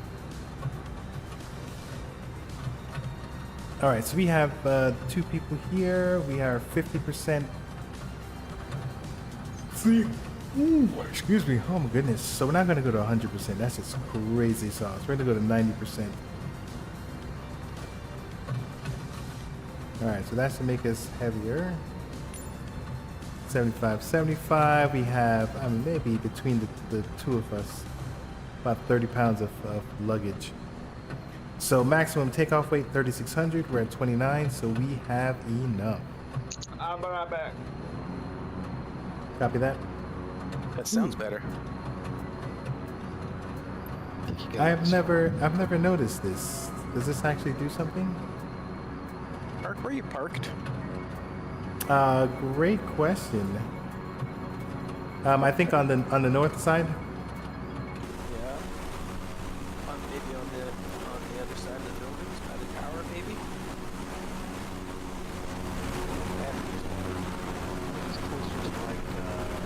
Alright, so we have 2 people here. We are 50%... See? Ooh, excuse me. Oh my goodness. So we're not going to go to 100%. That's just crazy sauce. We're going to go to 90%. Alright, so that's to make us heavier. 75, 75. We have, I mean, maybe between the two of us, about 30 pounds of luggage. So maximum takeoff weight, 3,600. We're at 29, so we have enough. I'll be right back. Copy that. That sounds better. I've never noticed this. Does this actually do something? Park where you parked. Great question. I think on the north side. Yeah. Maybe on the other side of the buildings, by the tower, maybe. It's closer to like 29.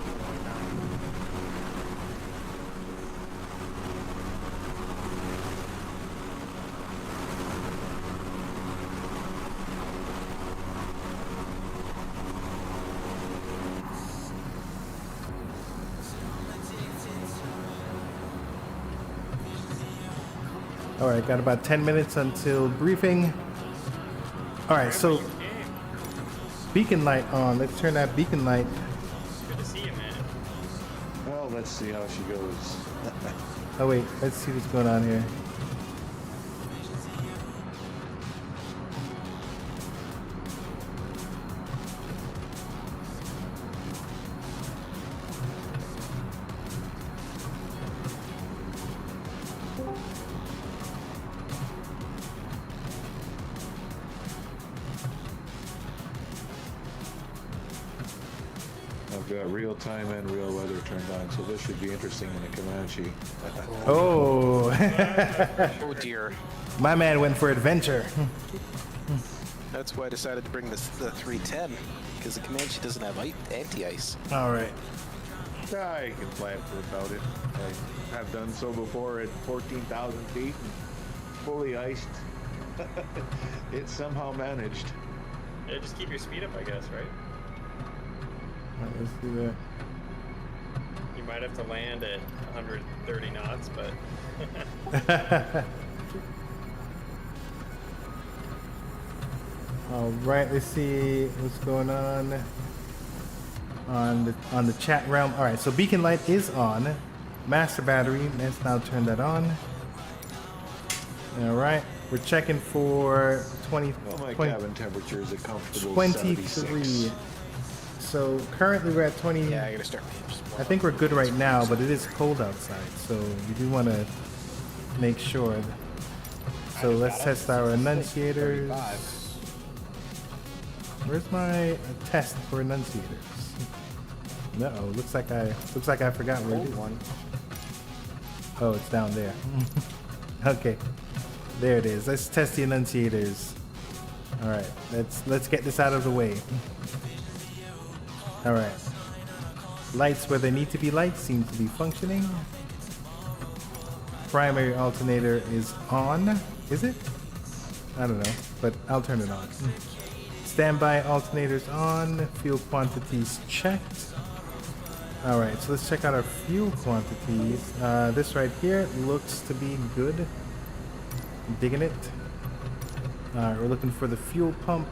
All right, got about 10 minutes until briefing. All right, so beacon light on. Let's turn that beacon light. Good to see you, man. Well, let's see how she goes. Oh wait, let's see what's going on here. I've got real time and real weather turned on, so this should be interesting in a Comanche. Oh, Oh dear. my man went for adventure. That's why I decided to bring the 310, because the Comanche doesn't have anti-ice. All right. I can fly up to about it. I have done so before at 14,000 feet and fully iced. It's somehow managed. Yeah, just keep your speed up, I guess, right? All right, let's do that. You might have to land at 130 knots, but All right, let's see what's going on the chat realm. All right, so beacon light is on. Master battery. Let's now turn that on. All right, we're checking for 20. Well, my 20 cabin temperature is a comfortable 23. 76. So currently we're at 20. Yeah, I gotta start. I think we're good right now, but it is cold outside, so you do want to make sure. So let's test our enunciators. Where's my test for enunciators? Uh-oh, looks like I forgot where it is. Oh, it's down there. Okay, there it is. Let's test the enunciators. All right, let's get this out of the way. All right. Lights where they need to be lights seem to be functioning. Primary alternator is on. Is it? I don't know, but I'll turn it on. Standby alternators on. Fuel quantities checked. All right, so let's check out our fuel quantities. This right here looks to be good. I'm digging it. All right, we're looking for the fuel pump.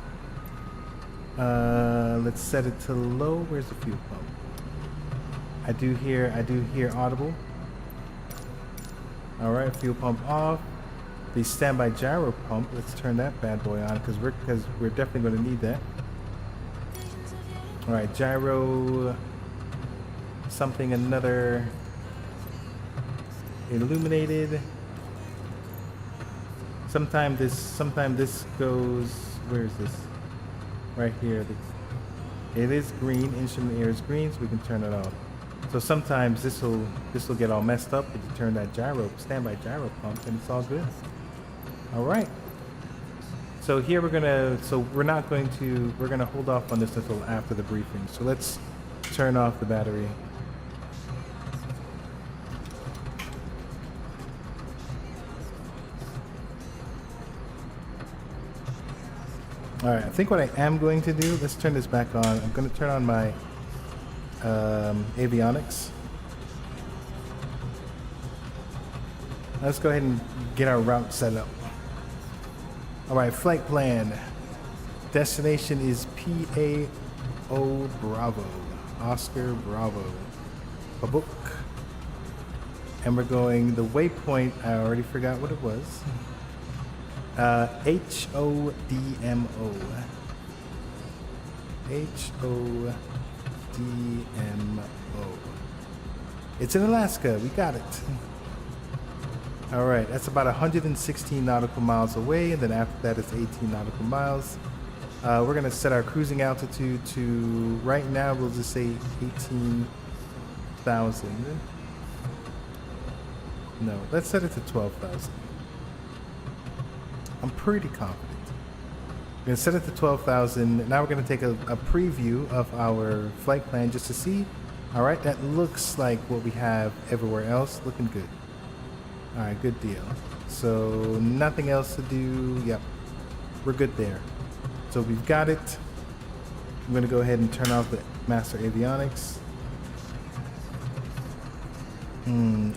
Let's set it to low. Where's the fuel pump? I do hear audible. All right, fuel pump off. The standby gyro pump. Let's turn that bad boy on because we're definitely going to need that. All right, gyro. Something another. Illuminated. Sometime this goes. Where is this? Right here. It is green. Instrument air is green, so we can turn it off. So sometimes this will get all messed up if you turn that standby gyro pump, and it's all good. All right. So here we're gonna hold off on this until after the briefing. So let's turn off the battery. All right, I think what I am going to do, let's turn this back on. I'm going to turn on my avionics. Let's go ahead and get our route set up. All right, flight plan. Destination is PAO Bravo, Oscar Bravo, a book. And we're going, the waypoint, I already forgot what it was. HODMO. HODMO. It's in Alaska. We got it. All right. That's about 116 nautical miles away. And then after that, it's 18 nautical miles. We're going to set our cruising altitude to, right now, we'll just say 18,000. No, let's set it to 12,000. I'm pretty confident. We're going to set it to 12,000. Now we're going to take a preview of our flight plan just to see. All right, that looks like what we have everywhere else. Looking good. All right, good deal. So nothing else to do. Yep, we're good there. So we've got it. I'm going to go ahead and turn off the master avionics.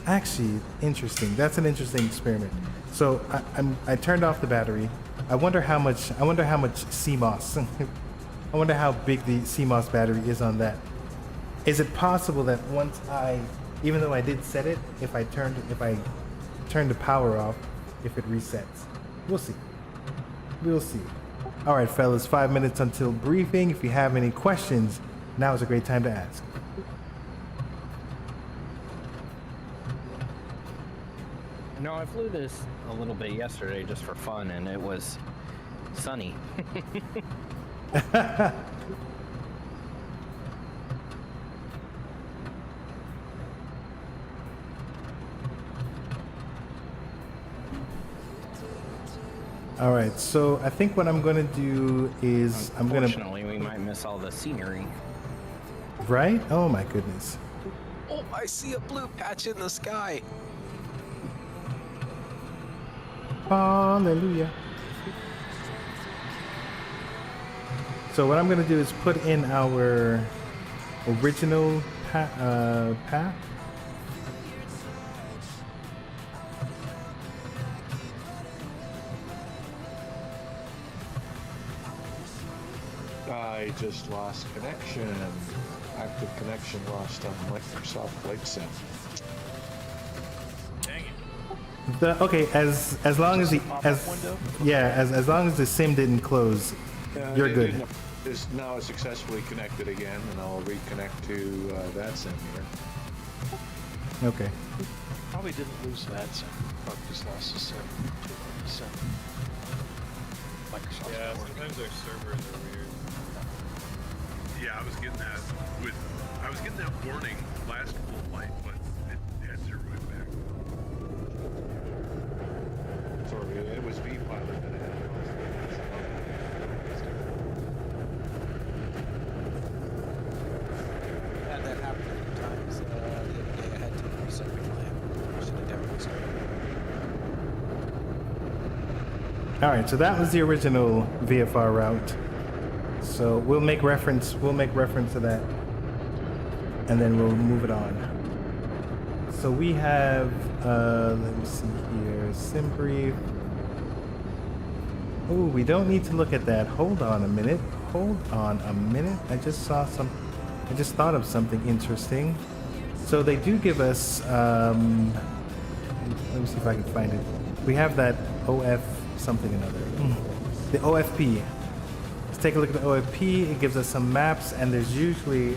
Actually, interesting. That's an interesting experiment. So I turned off the battery. I wonder how much CMOS. I wonder how big the CMOS battery is on that. Is it possible that once even though I did set it, if I turn the power off, if it resets? We'll see. We'll see. All right, fellas, 5 minutes until briefing. If you have any questions, now is a great time to ask. No, I flew this a little bit yesterday just for fun, and it was sunny. All right, so I think what I'm going to do is Unfortunately, we might miss all the scenery. Right? Oh my goodness. Oh, I see a blue patch in the sky. Hallelujah. So what I'm going to do is put in our original path. I just lost connection. Active connection lost on Microsoft Flight Sim. Dang it. Okay, as long as as long as the sim didn't close, you're good. It's now successfully connected again, and I'll reconnect to that sim here. Okay. Probably didn't lose that sim. Probably just lost the sim. Microsoft. Yeah, sometimes their servers are weird. Yeah, I was getting that warning last full flight, but it had zero impact. Sorry, it was V-Pilot that had Had that happen All right, so that was the original VFR route. So we'll make reference to that, and then we'll move it on. So we have, let me see here, Simbrief. Oh, we don't need to look at that. Hold on a minute. I just thought of something interesting. So they do give us, let me see if I can find it. We have that OF something another. The OFP. Let's take a look at the OFP. It gives us some maps, and there's usually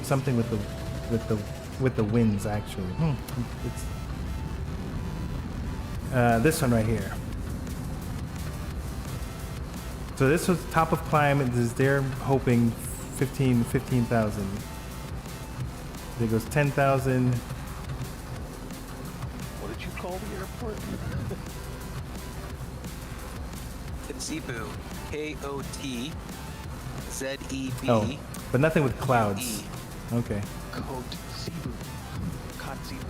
something with the winds actually. It's this one right here. So this was top of climb. They're hoping 15,000. There goes 10,000. What did you call the airport? It's Zebu. KOT ZEB. Oh, but nothing with clouds. Okay. Cote Zebu. Cot Zebu.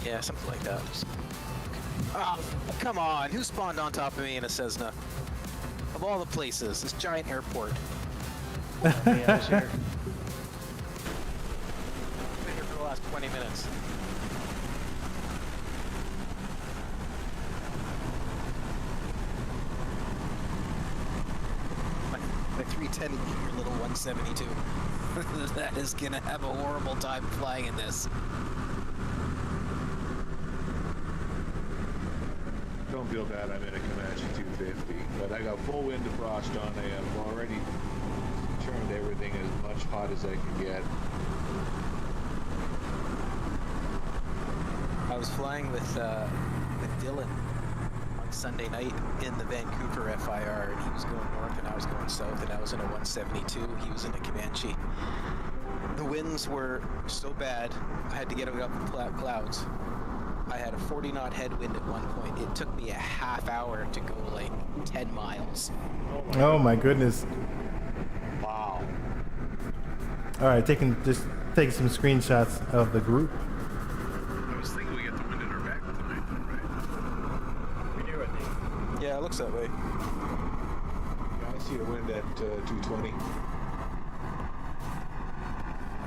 Yeah, something like that. Oh, come on. Who spawned on top of me in a Cessna? Of all the places, this giant airport. Yeah, sure. Been here for the last 20 minutes. My 310 your little 172. That is gonna have a horrible time flying in this. Don't feel bad, I'm in a Comanche 250, but I got full wind defrost on. I have already turned everything as much hot as I can get. I was flying with Dylan on Sunday night in the Vancouver FIR, and he was going north and I was going south, and I was in a 172. He was in a Comanche. The winds were so bad, I had to get up in clouds. I had a 40 knot headwind at one point. It took me a half hour to go like 10 miles. Oh my goodness. Wow. All right, taking some screenshots of the group. I was thinking we got the wind in our back tonight, though, right? We do, I think. Yeah, it looks that way. I see the wind at 220.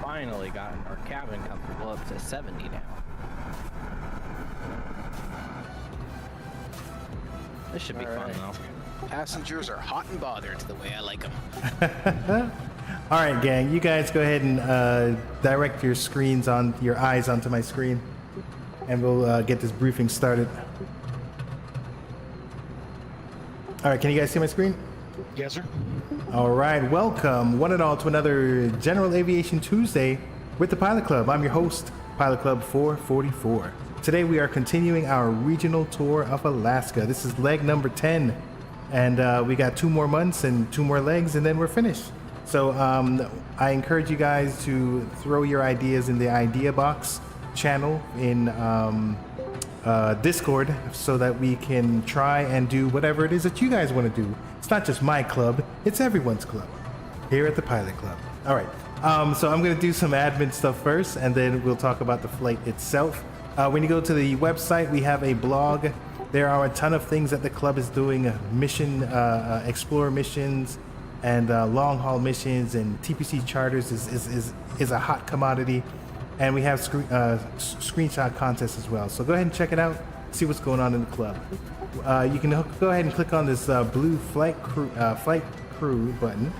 Finally gotten our cabin comfortable up to 70 now. This should be fun though. Passengers are hot and bothered the way I like them. All right, gang, you guys go ahead and direct your eyes onto my screen, and we'll get this briefing started. All right, can you guys see my screen? Yes, sir. All right, welcome one and all to another General Aviation Tuesday with the Pilot Club. I'm your host, Pilot Club 444. Today we are continuing our regional tour of Alaska. This is leg number 10, and we got 2 more months and 2 more legs, and then we're finished. So I encourage you guys to throw your ideas in the idea box channel in Discord, so that we can try and do whatever it is that you guys want to do. It's not just my club, it's everyone's club here at the Pilot Club. All right, so I'm going to do some admin stuff first, and then we'll talk about the flight itself. When you go to the website, we have a blog. There are a ton of things that the club is doing, explore missions and long haul missions, and TPC charters is a hot commodity. And we have screenshot contests as well. So go ahead and check it out, see what's going on in the club. You can go ahead and click on this blue flight crew button.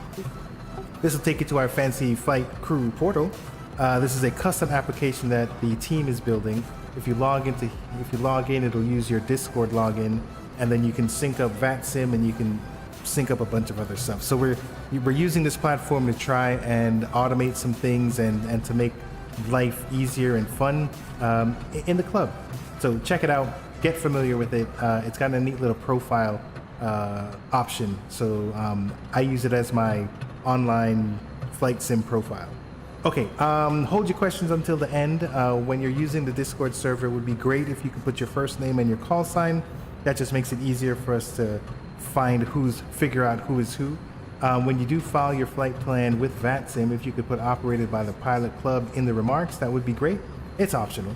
This will take you to our fancy flight crew portal. This is a custom application that the team is building. If you log in, it'll use your Discord login, and then you can sync up VATSIM, and you can sync up a bunch of other stuff. So we're using this platform to try and automate some things and to make life easier and fun in the club. So check it out, get familiar with it. It's got a neat little profile option. So I use it as my online flight sim profile. Okay, hold your questions until the end. When you're using the Discord server, it would be great if you could put your first name and your call sign. That just makes it easier for us to figure out who is who. When you do file your flight plan with VATSIM, if you could put operated by the Pilot Club in the remarks, that would be great. It's optional.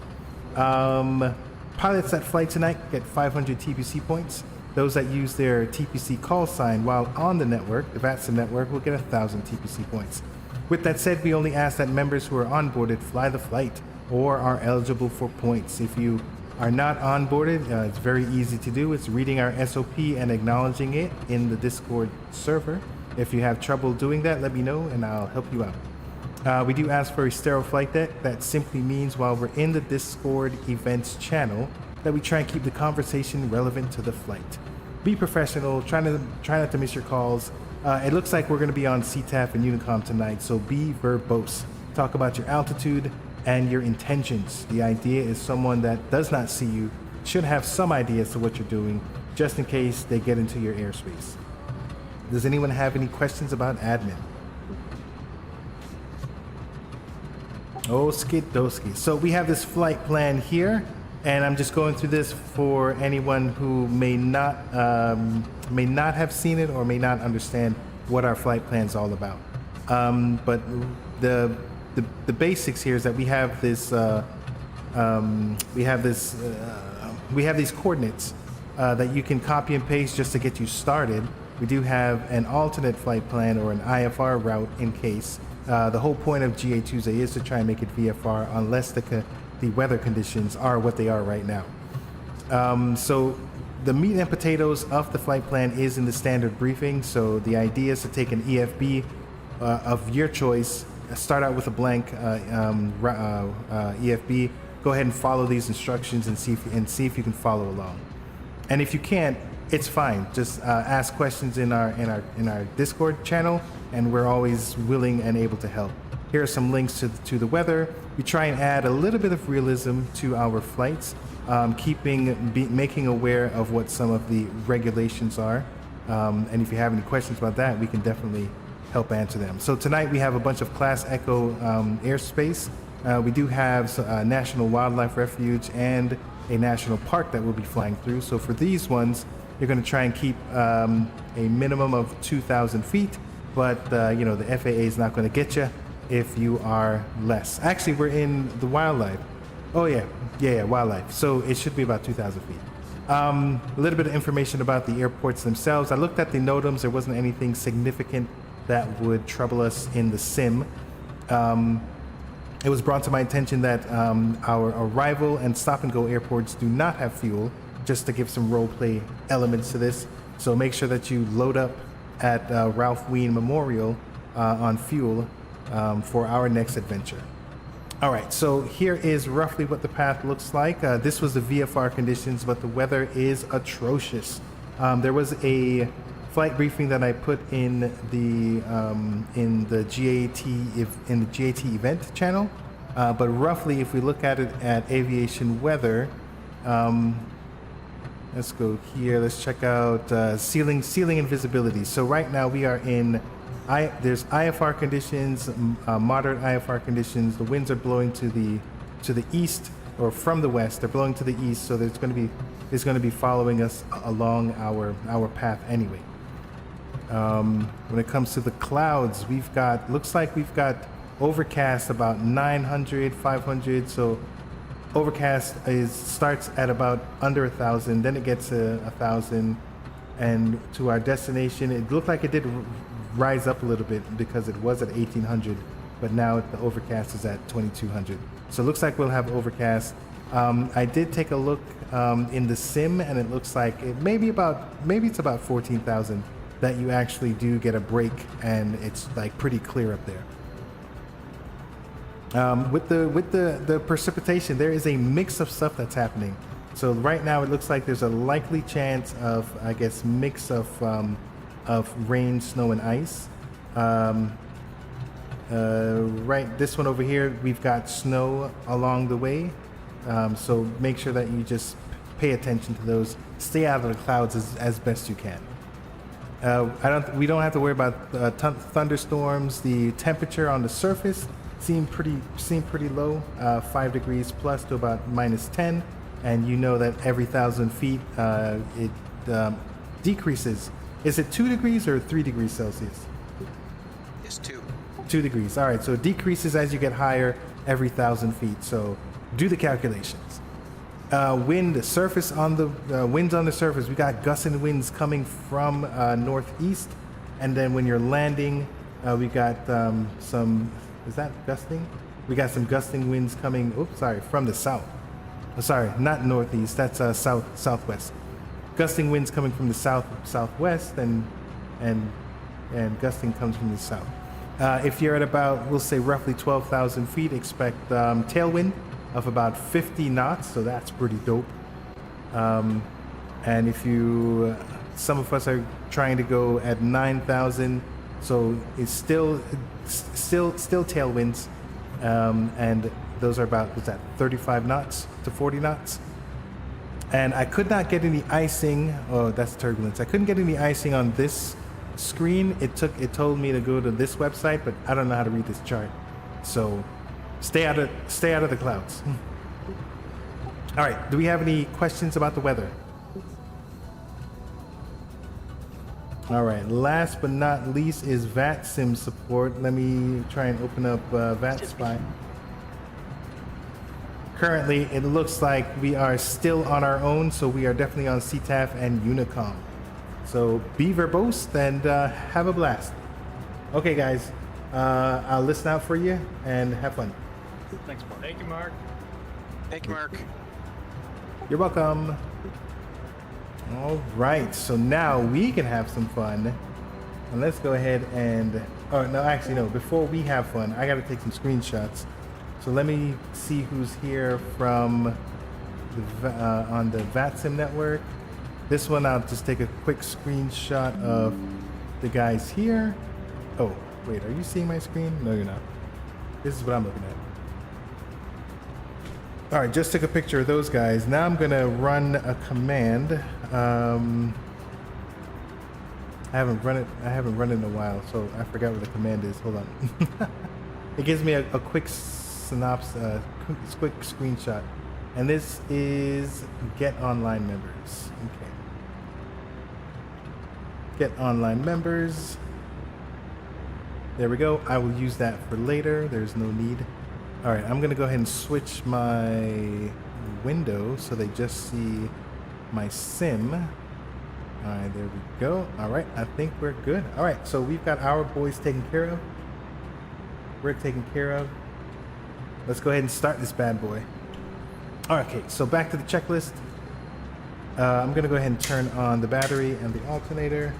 Pilots that fly tonight get 500 TPC points. Those that use their TPC call sign while on the network, the VATSIM network, will get 1,000 TPC points. With that said, we only ask that members who are onboarded fly the flight or are eligible for points. If you are not onboarded, it's very easy to do. It's reading our SOP and acknowledging it in the Discord server. If you have trouble doing that, let me know and I'll help you out. We do ask for a sterile flight deck. That simply means while we're in the Discord events channel, that we try and keep the conversation relevant to the flight. Be professional, try not to miss your calls. It looks like we're going to be on CTAF and Unicom tonight, so be verbose. Talk about your altitude and your intentions. The idea is someone that does not see you should have some idea as to what you're doing, just in case they get into your airspace. Does anyone have any questions about admin? Oh, skidosky. So we have this flight plan here, and I'm just going through this for anyone who may not have seen it or may not understand what our flight plan is all about. But the basics here is that we have this we have these coordinates that you can copy and paste just to get you started. We do have an alternate flight plan or an IFR route in case. The whole point of GA Tuesday is to try and make it VFR unless the weather conditions are what they are right now. So the meat and potatoes of the flight plan is in the standard briefing. So the idea is to take an EFB of your choice, start out with a blank EFB, go ahead and follow these instructions and see if you can follow along. And if you can't, it's fine. Just ask questions in our Discord channel, and we're always willing and able to help. Here are some links to the weather. We try and add a little bit of realism to our flights, making aware of what some of the regulations are. And if you have any questions about that, we can definitely help answer them. So tonight we have a bunch of Class Echo airspace. We do have a National Wildlife Refuge and a national park that we'll be flying through. So for these ones, you're going to try and keep a minimum of 2,000 feet, but you know, the FAA is not going to get you if you are less. Actually, we're in the wildlife. Oh yeah, wildlife. So it should be about 2,000 feet. A little bit of information about the airports themselves. I looked at the NOTAMs. There wasn't anything significant that would trouble us in the sim. It was brought to my attention that our arrival and stop and go airports do not have fuel, just to give some role play elements to this. So make sure that you load up at Ralph Ween Memorial on fuel for our next adventure. All right, so here is roughly what the path looks like. This was the VFR conditions, but the weather is atrocious. There was a flight briefing that I put in the GAT event channel, but roughly, if we look at it at aviation weather, let's go here. Let's check out ceiling and visibility. So right now we are in. There's IFR conditions, moderate IFR conditions. The winds are blowing to the east or from the west. They're blowing to the east, so it's going to be following us along our path anyway. When it comes to the clouds, looks like we've got overcast about 900, 500. So overcast starts at about under 1,000, then it gets to 1,000, and to our destination, it looked like it did rise up a little bit because it was at 1,800, but now the overcast is at 2,200. So it looks like we'll have overcast. I did take a look in the sim, and it looks like maybe it's about 14,000 that you actually do get a break, and it's like pretty clear up there. With the precipitation, there is a mix of stuff that's happening. So right now it looks like there's a likely chance of, I guess, mix of rain, snow, and ice. Right, this one over here, we've got snow along the way. So make sure that you just pay attention to those. Stay out of the clouds as best you can. We don't have to worry about thunderstorms. The temperature on the surface seemed pretty low, 5 degrees plus to about -10, and you know that every 1,000 feet it decreases. Is it 2 degrees or 3 degrees Celsius? It's 2. 2 degrees. All right, so it decreases as you get higher every 1,000 feet. So do the calculations. Wind surface on the winds on the surface. We got gusting winds coming from northeast, and then when you're landing, we got some. Is that gusting? We got some gusting winds coming. Oops, sorry, from the south. Oh, sorry, not northeast. That's southwest. Gusting winds coming from the southwest, and gusting comes from the south. If you're at about, we'll say roughly 12,000 feet, expect tailwind of about 50 knots, so that's pretty dope. And if you, some of us are trying to go at 9,000, so it's still tailwinds, and those are about, what's that, 35 knots to 40 knots. And I could not get any icing. Oh, that's turbulence. I couldn't get any icing on this screen. It told me to go to this website, but I don't know how to read this chart. So stay out of the clouds. All right. Do we have any questions about the weather? All right. Last but not least is VATSIM support. Let me try and open up VATSpy. Currently, it looks like we are still on our own, so we are definitely on CTAF and Unicom. So be verbose and have a blast. Okay, guys, I'll listen out for you and have fun. Thanks, Mark. Thank you, Mark. Thank you, Mark. You're welcome. All right, so now we can have some fun. And let's go ahead and, oh, no, actually, no, before we have fun, I got to take some screenshots. So let me see who's here from on the VATSIM network. This one, I'll just take a quick screenshot of the guys here. Oh, wait, are you seeing my screen? No, you're not. This is what I'm looking at. All right, just took a picture of those guys. Now I'm gonna run a command. I haven't run it in a while, so I forgot what the command is. Hold on. It gives me a quick synopsis, quick screenshot, and this is get online members. Okay, get online members. There we go. I will use that for later. There's no need. All right, I'm gonna go ahead and switch my window so they just see my sim. All right, there we go. All right, I think we're good. All right, so we've got our boys taken care of. We're taken care of. Let's go ahead and start this bad boy. Okay, so back to the checklist. I'm gonna go ahead and turn on the battery and the alternator.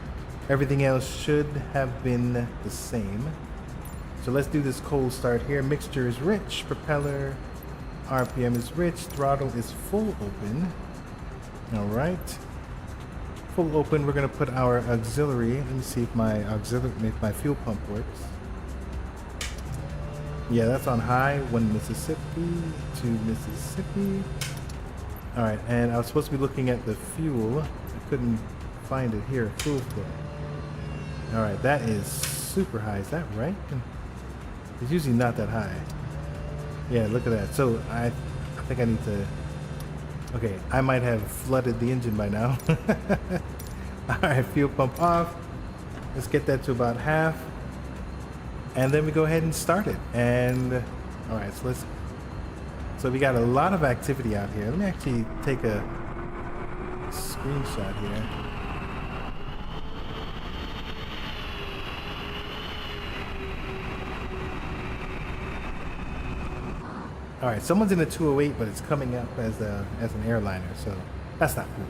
Everything else should have been the same. So let's do this cold start here. Mixture is rich, propeller RPM is rich, throttle is full open. All right, full open. We're gonna put our auxiliary. Let me see if my fuel pump works. Yeah, that's on high. 1 Mississippi, 2 Mississippi. All right, and I was supposed to be looking at the fuel. I couldn't find it here. Fuel flow. All right, that is super high. Is that right? It's usually not that high. Yeah, look at that. So I think I need to. Okay, I might have flooded the engine by now. All right, fuel pump off. Let's get that to about half. And then we go ahead and start it. And all right, so we got a lot of activity out here. Let me actually take a screenshot here. All right, someone's in a 208, but it's coming up as an airliner, so that's not cool.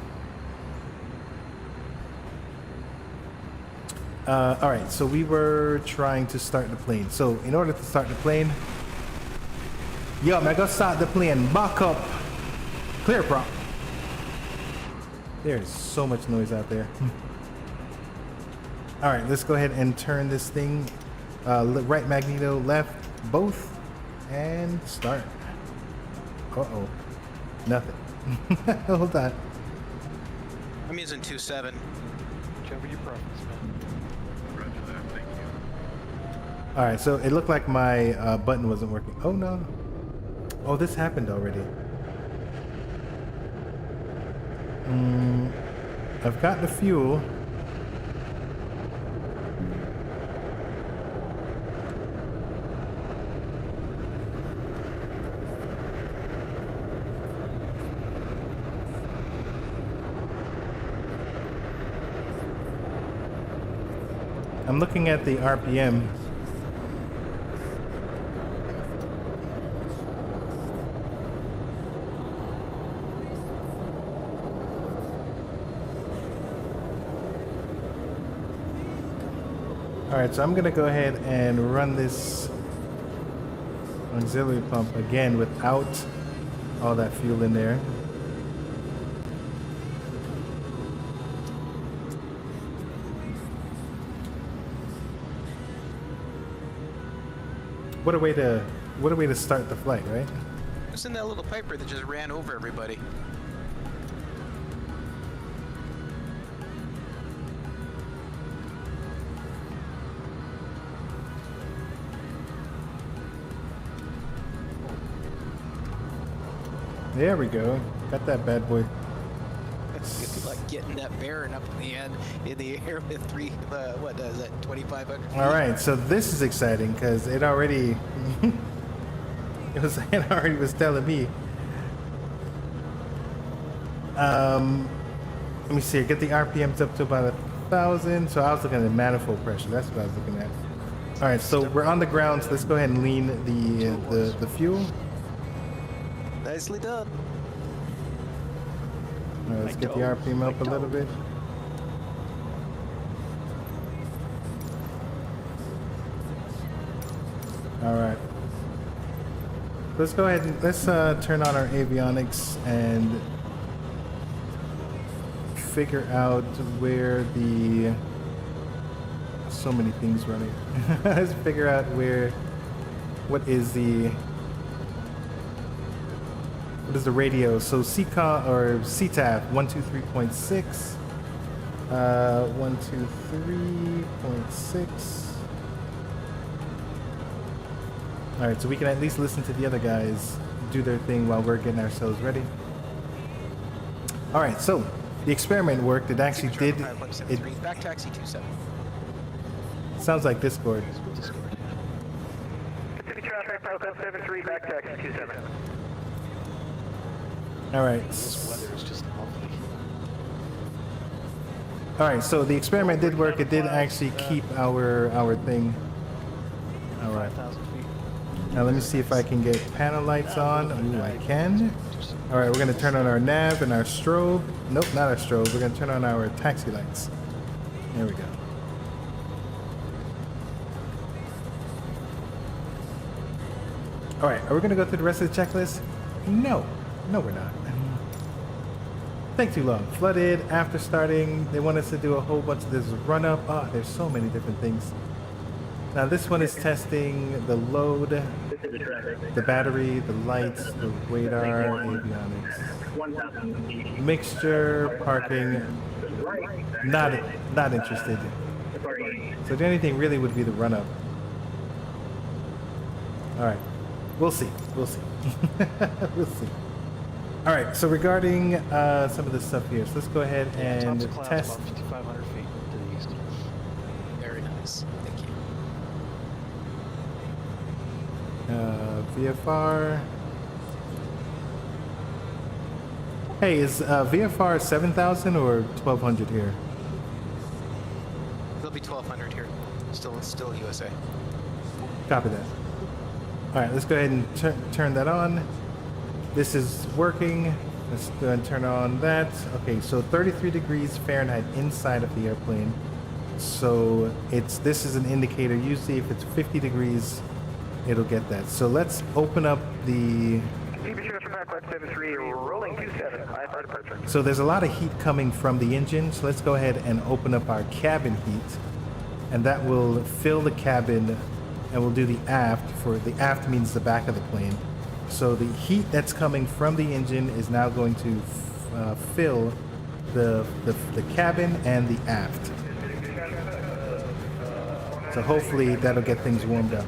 All right, so we were trying to start the plane. So in order to start the plane, yo, I'm gonna start the plane. Back up. Clear prop. There's so much noise out there. All right, let's go ahead and turn this thing. Right magneto, left, both, and start. Uh-oh. Nothing. Hold on. I'm using 2.7. Whichever you preference, man. Roger that. Thank you. All right, so it looked like my button wasn't working. Oh no. Oh, this happened already. I've got the fuel. I'm looking at the RPM. All right, so I'm gonna go ahead and run this auxiliary pump again without all that fuel in there. What a way to start the flight, right? It's in that little piper that just ran over everybody. There we go. Got that bad boy. It's like getting that Baron up in the air with what is that, 2,500 feet? All right, so this is exciting because it already it already was telling me. Let me see. Get the RPMs up to about 1,000. So I was looking at manifold pressure. That's what I was looking at. All right, so we're on the ground. So let's go ahead and lean the fuel. Nicely done. All right, let's get the RPM up a little bit. All right. Let's go ahead and let's turn on our avionics and figure out where the so many things running. Let's figure out what is the radio? So CCOM or CTAF 123.6, 123.6. All right, so we can at least listen to the other guys do their thing while we're getting ourselves ready. All right, so the experiment worked. It actually did. It back taxi 27. sounds like Discord. City traffic, Falcon 73, back taxi 27. All right. This weather is just lovely. All right, so the experiment did work. It did actually keep our thing. All right. 5,000 feet. Now let me see if I can get panel lights on. Ooh, I can. All right, we're gonna turn on our nav and our strobe. Nope, not our strobe. We're gonna turn on our taxi lights. There we go. All right, are we gonna go through the rest of the checklist? No, we're not. Take too long. Flooded after starting. They want us to do a whole bunch of this run up. Oh, there's so many different things. Now this one is testing the load, the battery, the lights, the radar, avionics, mixture, parking. Not interested. So the only thing really would be the run up. All right, we'll see. We'll see. We'll see. All right. So regarding some of this stuff here, so let's go ahead and Tops of clouds test. about 5,500 feet to the east. Very nice. Thank you. VFR. Hey, is VFR 7,000 or 1,200 here? It'll be 1,200 here. Still USA. Copy that. All right, let's go ahead and turn that on. This is working. Let's go ahead and turn on that. Okay, so 33 degrees Fahrenheit inside of the airplane. So this is an indicator. Usually if it's 50 degrees, it'll get that. So let's open up the... So there's a lot of heat coming from the engine. So let's go ahead and open up our cabin heat. And that will fill the cabin, and we'll do the aft. For the aft means the back of the plane. So the heat that's coming from the engine is now going to fill the cabin and the aft. So hopefully that'll get things warmed up.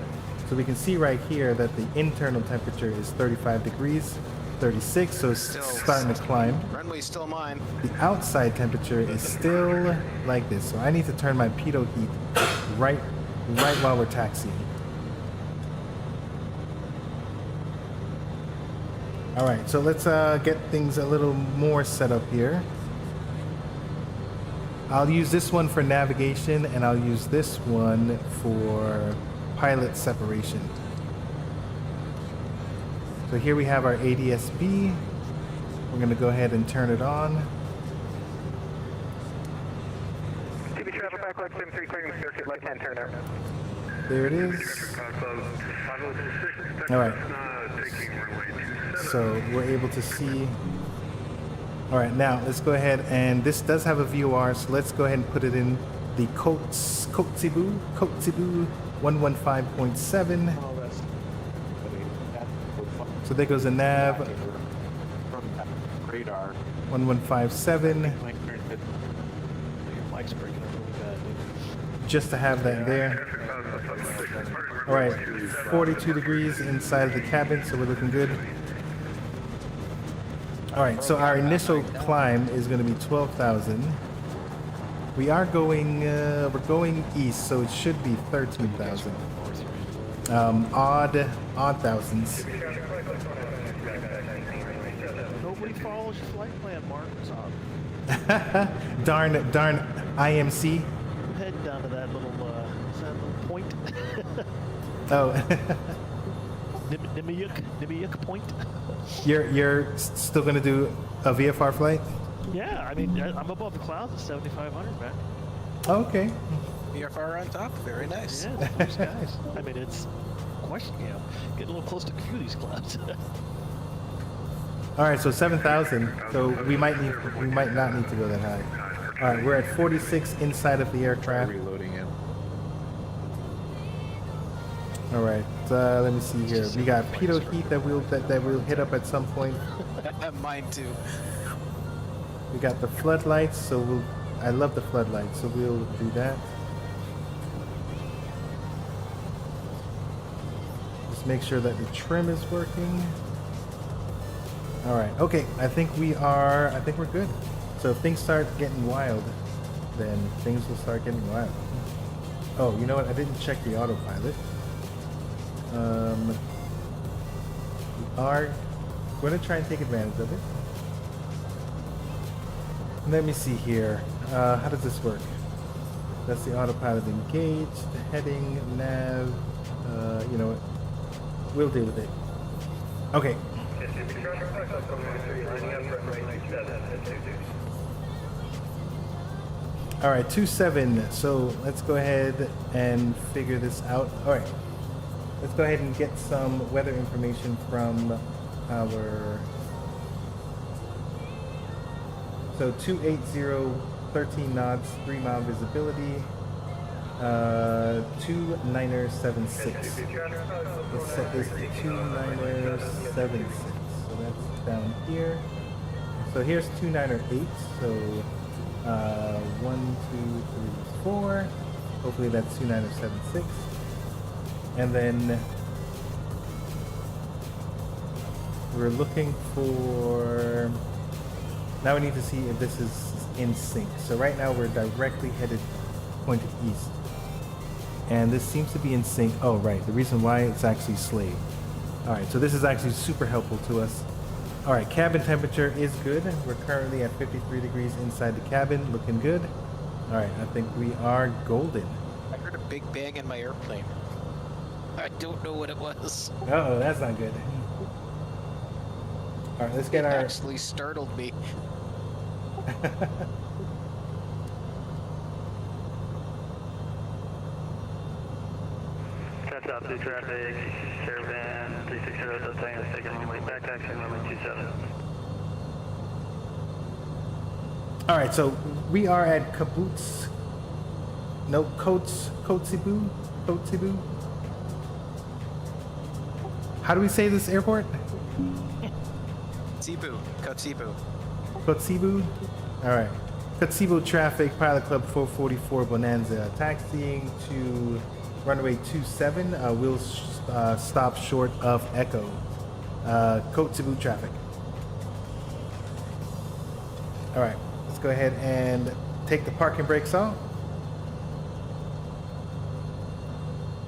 So we can see right here that the internal temperature is 35 degrees, 36, so it's starting to climb. Runway's still mine. The outside temperature is still like this, so I need to turn my pitot heat right while we're taxiing. All right, so let's get things a little more set up here. I'll use this one for navigation, and I'll use this one for pilot separation. So here we have our ADS-B. We're going to go ahead and turn it on. TV travel back left, 73 clearing circuit, left-hand turn out. There it is. All right. So we're able to see. All right, now let's go ahead, and this does have a VOR, so let's go ahead and put it in the Kotzebue 115.7. So there goes the nav. Radar. 1157. Your mic's breaking up really bad, dude. Just to have that there. All right, 42 degrees inside of the cabin, so we're looking good. All right, so our initial climb is going to be 12,000. We are going, we're going east, so it should be 13,000. Odd thousands. Nobody follows your flight plan, Mark. What's up? darn IMC. I'm heading down to that little point. Oh. Nimiuk point. You're still gonna do a VFR flight? Yeah, I mean, I'm above the clouds at 7,500, man. Okay. VFR on top, very nice. Yeah, the blue skies. I mean, it's question, you know, getting a little close to a few of these clouds. All right, so 7,000. So we might not need to go that high. All right, we're at 46 inside of the aircraft. Reloading it. All right, let me see here. We got pitot heat that we'll hit up at some point. Mine too. We got the floodlights, so I love the floodlights, so we'll do that. Just make sure that the trim is working. All right, okay, I think we're good. So if things start getting wild, then things will start getting wild. Oh, you know what? I didn't check the autopilot. We are going to try and take advantage of it. Let me see here. How does this work? That's the autopilot engaged, the heading, nav. You know what? We'll deal with it. Okay. All right, 27. So let's go ahead and figure this out. All right. Let's go ahead and get some weather information from our... So 280, 13 knots, 3 mile visibility, 2976. Let's set this to 2976. So that's down here. So here's 2908. So 1, 2, 3, 4. Hopefully that's 2976. And then we're looking for, now we need to see if this is in sync. So right now we're directly headed pointed east. And this seems to be in sync. Oh, right. The reason why it's actually slave. All right. So this is actually super helpful to us. All right. Cabin temperature is good. We're currently at 53 degrees inside the cabin. Looking good. All right. I think we are golden. I heard a big bang in my airplane. I don't know what it was. Uh-oh, that's not good. All right, let's get It our... actually startled me. That's out through traffic, Caravan 360, Delta Tango, taking runway back, taxi runway 27. All right, so we are at Kotzebue. How do we say this airport? Kotzebue. Kotzebue? All right. Kotzebue traffic, Pilot Club 444 Bonanza. Taxiing to runway 27. We'll stop short of Echo. Kotzebue traffic. All right. Let's go ahead and take the parking brakes off.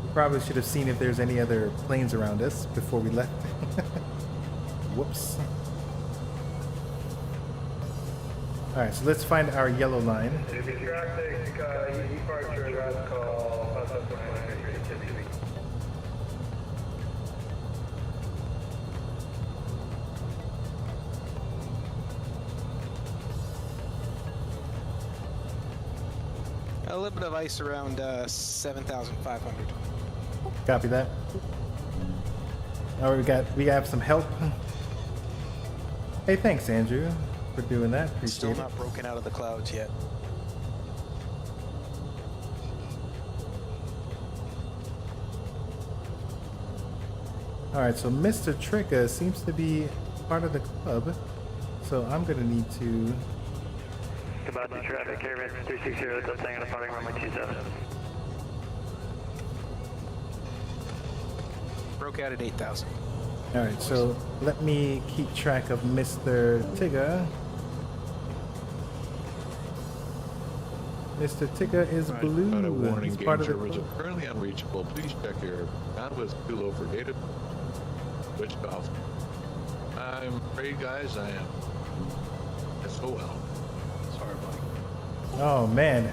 We probably should have seen if there's any other planes around us before we left. Whoops. All right, so let's find our yellow line. If you traffic, departure, last call, A little bit of ice around 7,500. Copy that. All right, we have some help. Hey, thanks, Andrew, for doing that. Appreciate Still it. not broken out of the clouds yet. All right, so Mr. Trigger seems to be part of the club, so I'm gonna need to. About the traffic, Caravan 360, that's staying on departing runway 27. Broke out at 8,000. All right, so let me keep track of Mr. Tigger. Mr. Tigger is blue. Got a warning, He's game part of the servers club. are currently unreachable. Please check your bandwidth too low for data. Switched off. I'm afraid, guys, I am SOL. Sorry, buddy. Oh man,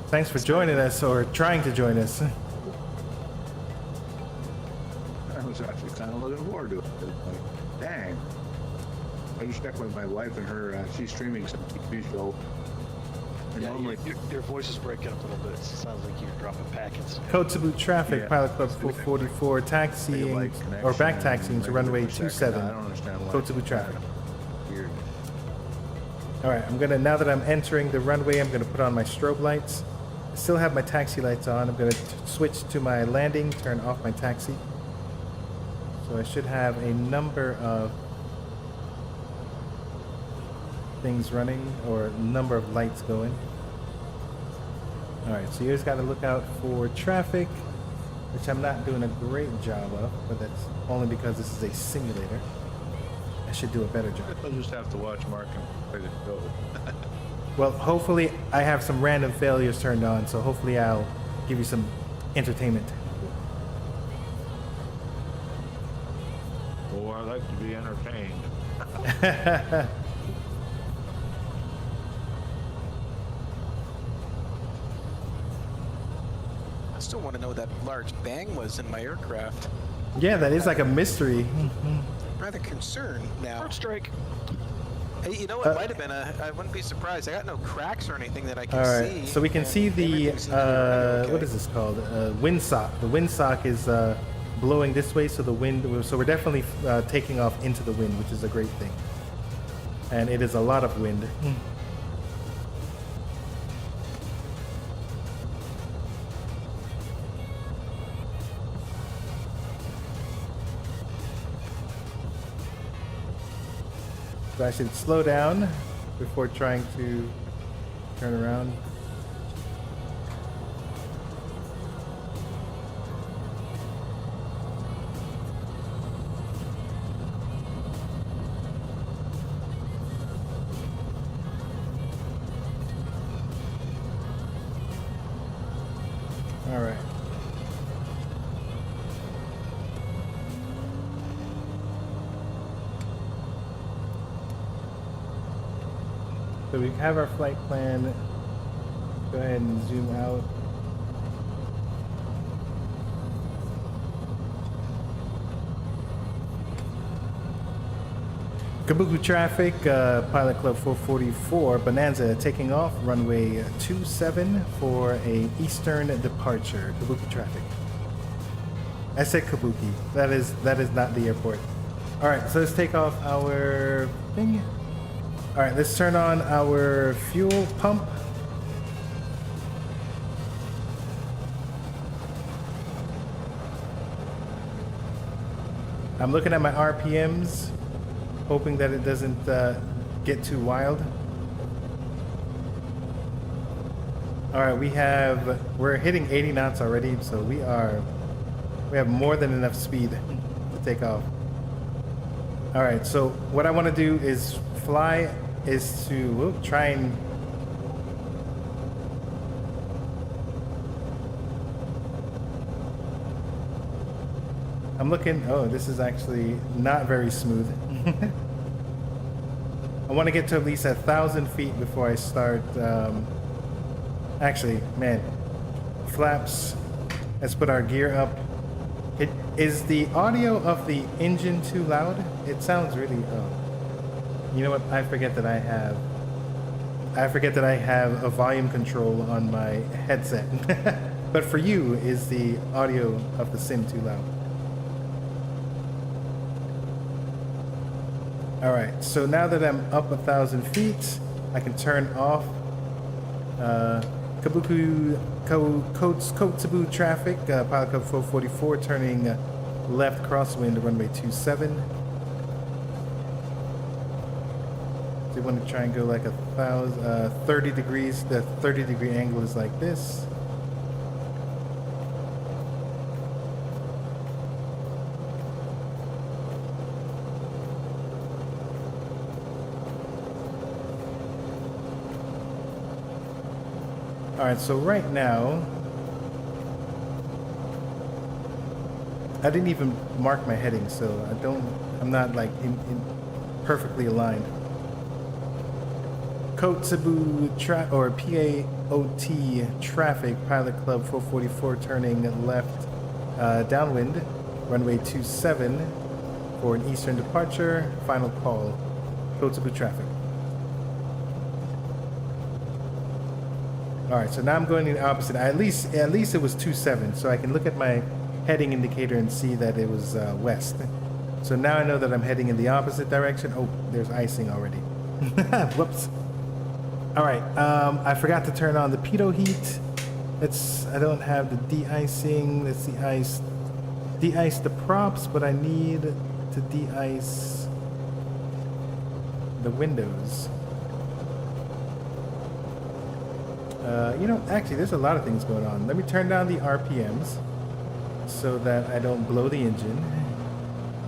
thanks for joining us or trying to join us. I was actually kind of looking forward to it. Like, dang. I just checked with my wife and her, she's streaming some TV show. And Yeah, normally, your voice is breaking up a little bit. It sounds like you're dropping packets. Code to boot traffic, Yeah. Pilot Club 444, taxiing or back taxiing to runway 27. I don't understand why. Code to boot traffic. Weird. All right, now that I'm entering the runway, I'm gonna put on my strobe lights. I still have my taxi lights on. I'm gonna switch to my landing, turn off my taxi. So I should have a number of things running or number of lights going. All right, so you just got to look out for traffic, which I'm not doing a great job of, but that's only because this is a simulator. I should do a better job. I'll just have to watch Mark and play the show. Well, hopefully I have some random failures turned on, so hopefully I'll give you some entertainment. Oh, I like to be entertained. I still want to know what that large bang was in my aircraft. Yeah, that is like a mystery. Rather concerned now. First strike. Hey, you know what? Might have been I wouldn't be surprised. I got no cracks or anything that I can All see. right, so we can and see the everything seems to be running okay. what is this called? Windsock. The windsock is blowing this way, so the wind. So we're definitely taking off into the wind, which is a great thing. And it is a lot of wind. So I should slow down before trying to turn around. All right. So we have our flight plan. Go ahead and zoom out. Kabuki traffic, Pilot Club 444, Bonanza taking off, runway 27 for a eastern departure. Kabuki traffic. I said Kabuki. That is not the airport. All right, so let's take off our thing. All right, let's turn on our fuel pump. I'm looking at my RPMs, hoping that it doesn't get too wild. All right, we're hitting 80 knots already, so we have more than enough speed to take off. All right, so what I want to do is try and I'm looking. Oh, this is actually not very smooth. I want to get to at least 1,000 feet before I start. Actually, man, flaps. Let's put our gear up. Is the audio of the engine too loud? It sounds really. Oh, you know what? I forget that I have a volume control on my headset. But for you, is the audio of the sim too loud? All right, so now that I'm up 1,000 feet, I can turn off Kotzebue traffic, pilot code 444, turning left crosswind, runway 27. So you want to try and go like 30 degrees. The 30-degree angle is like this. All right, so right now, I didn't even mark my heading, so I'm not like in perfectly aligned. Kotzebue or PAOT traffic, pilot club 444 turning left downwind, runway 27 for an eastern departure, final call, Kotzebue traffic. All right, so now I'm going in the opposite. At least it was 27, so I can look at my heading indicator and see that it was west. So now I know that I'm heading in the opposite direction. Oh, there's icing already. Whoops. All right, I forgot to turn on the pitot heat. I don't have the de-icing. Let's de-ice the props, but I need to de-ice the windows. You know, actually, there's a lot of things going on. Let me turn down the RPMs so that I don't blow the engine.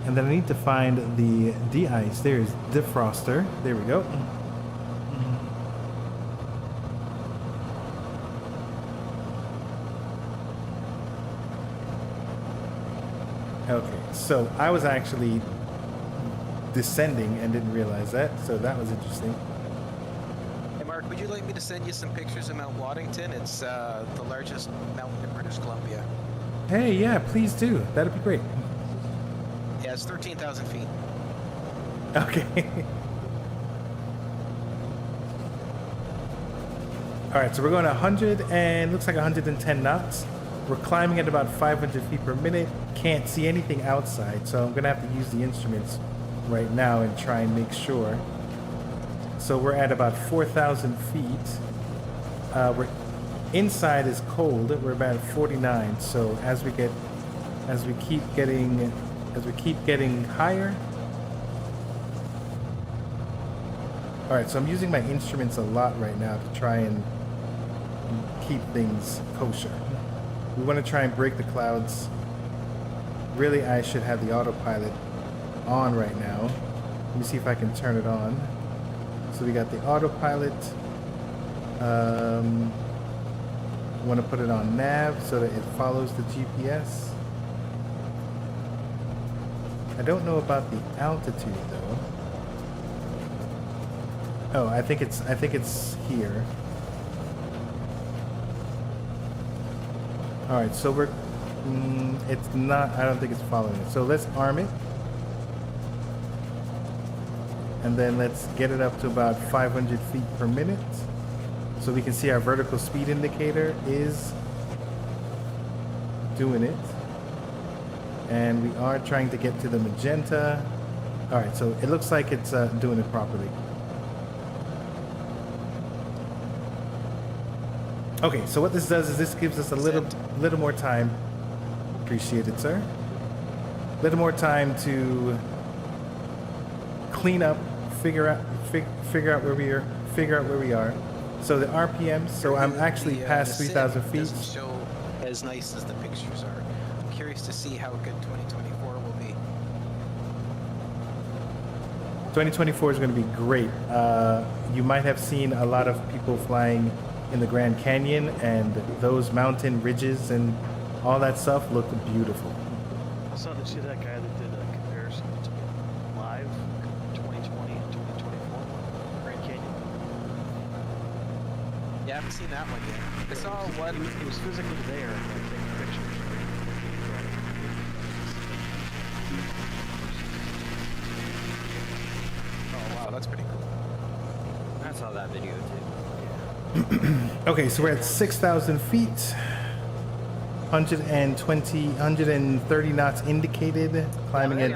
And then I need to find the de-ice. There's defroster. There we go. Okay, so I was actually descending and didn't realize that, so that was interesting. Mark, would you like me to send you some pictures of Mount Waddington? It's the largest mountain in British Columbia. Hey, yeah, please do. That'd be great. Yeah, it's 13,000 feet. Okay. All right, so we're going 100 and looks like 110 knots. We're climbing at about 500 feet per minute. Can't see anything outside, so I'm gonna have to use the instruments right now and try and make sure. So we're at about 4,000 feet. We're inside is cold. We're about 49. So as we keep getting higher. All right, so I'm using my instruments a lot right now to try and keep things kosher. We want to try and break the clouds. Really, I should have the autopilot on right now. Let me see if I can turn it on. So we got the autopilot. Want to put it on nav so that it follows the GPS. I don't know about the altitude though. Oh, I think it's here. All right, so we're it's not. I don't think it's following it. So let's arm it. And then let's get it up to about 500 feet per minute. So we can see our vertical speed indicator is doing it. And we are trying to get to the magenta. All right, so it looks like it's doing it properly. Okay, so what this does is this gives us a little more time. Appreciate it, sir. A little more time to clean up, figure out where we are. So the RPMs. So I'm actually past 3,000 feet. Doesn't show as nice as the pictures are. I'm curious to see how good 2024 will be. 2024 is going to be great. You might have seen a lot of people flying in the Grand Canyon, and those mountain ridges and all that stuff looked beautiful. I saw that see that guy that did a comparison between live 2020 and 2024. Yeah, I haven't seen that one yet. I saw one. It was physically there. I think pictures. Oh wow, that's pretty cool. I saw that video too. Okay, so we're at 6,000 feet. 130 knots indicated. Climbing at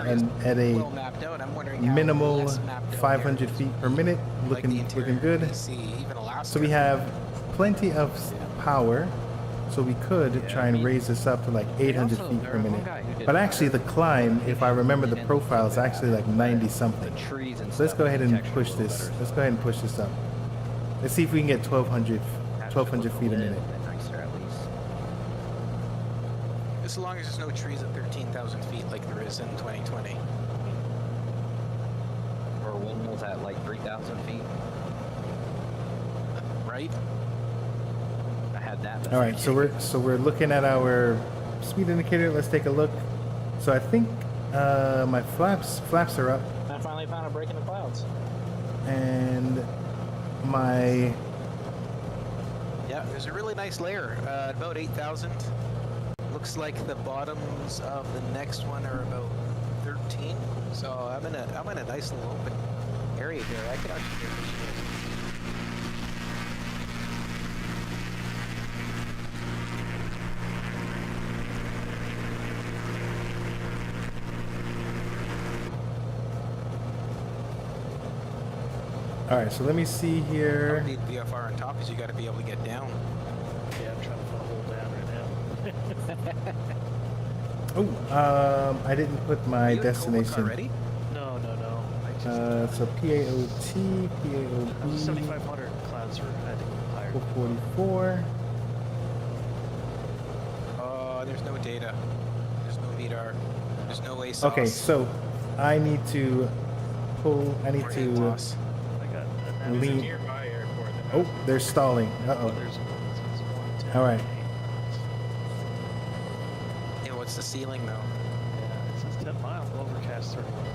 a Well mapped out. I'm wondering how minimal less mapped out 500 there is. feet per minute. Like the Looking interior good. BC, even Alaska. So we have plenty of power. So we could try and raise this up to like 800 also- feet there per was one minute. guy who did But actually the climb, if I remember the and profile, is actually like 90 the something. trees and So let's stuff go ahead and texture push a little this. better. Let's go ahead and push this up. Let's see if we can get 1,200 feet a minute. Nicer at least. As long as there's no trees at 13,000 feet like there is in 2020. Or windmills at like 3,000 feet. Right? I had that. All right, so we're looking at our speed indicator. Let's take a look. So I think my flaps are up, I finally found a break in the clouds. and my Yeah, there's a really nice layer, about 8,000. Looks like the bottoms of the next one are about 13. So I'm in a nice little open area here. I could actually hear this. all right. So let me see here. Need VFR on top, is you got to be able to get down. Yeah, I'm trying to put a hole down right now. Oh, I didn't put my Are you in Kobuk destination. already? No. I just, So PAOT, I was PAOB, 7,500 clouds are heading higher. 444. Oh, there's no data. There's no VDAR. There's no ASOS. Okay, so I need to pull. I need or to ATOS. I got There's a lean. nearby airport that Oh, they're stalling. Uh oh. There's 110. All right. Yeah, what's the ceiling though? Yeah, it says 10 miles, overcast 31 there.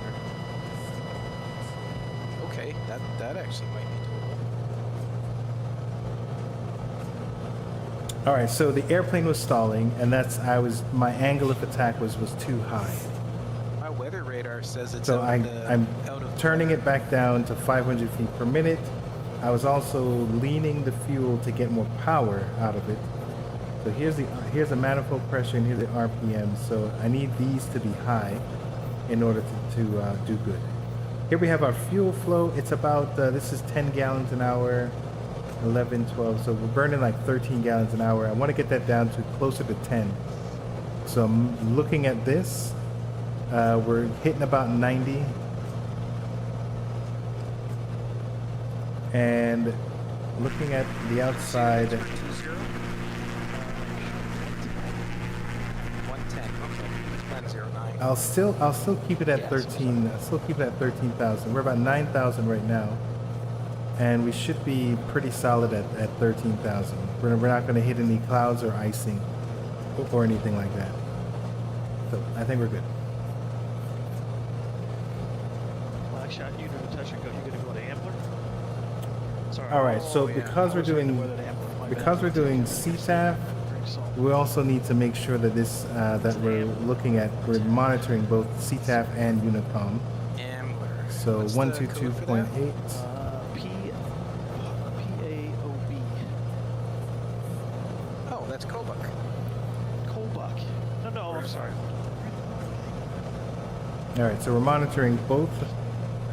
Okay, that actually might be doable. All right. So the airplane was stalling, and my angle of attack was too high. My weather radar says it's So I'm out of turning it back down to 500 feet per minute. I was also leaning the fuel to get more power out of it. So here's the manifold pressure and here's the RPM. So I need these to be high in order to do good. Here we have our fuel flow. It's about this is 10 gallons an hour, 11, 12. So we're burning like 13 gallons an hour. I want to get that down to closer to 10. So I'm looking at this. We're hitting about 90. And looking at the outside, 110. Okay. Plan 09. I'll still keep it at 13. I'll still keep it at 13,000. We're about 9,000 right now, and we should be pretty solid at 13,000. We're not going to hit any clouds or icing or anything like that. So I think we're good. Well, actually, you do the touch and go. You're gonna go to Ambler. Sorry. All right. So yeah. because I we're was thinking doing whether to Ambler, my because bad. we're doing CTAF, we also need to make sure that we're looking at we're monitoring both CTAF and Unicom. Ambler. So What's the code for that? 122.8. PAOB. Oh, that's Kobuk. Kolbach. No, I'm sorry. All right, so we're monitoring both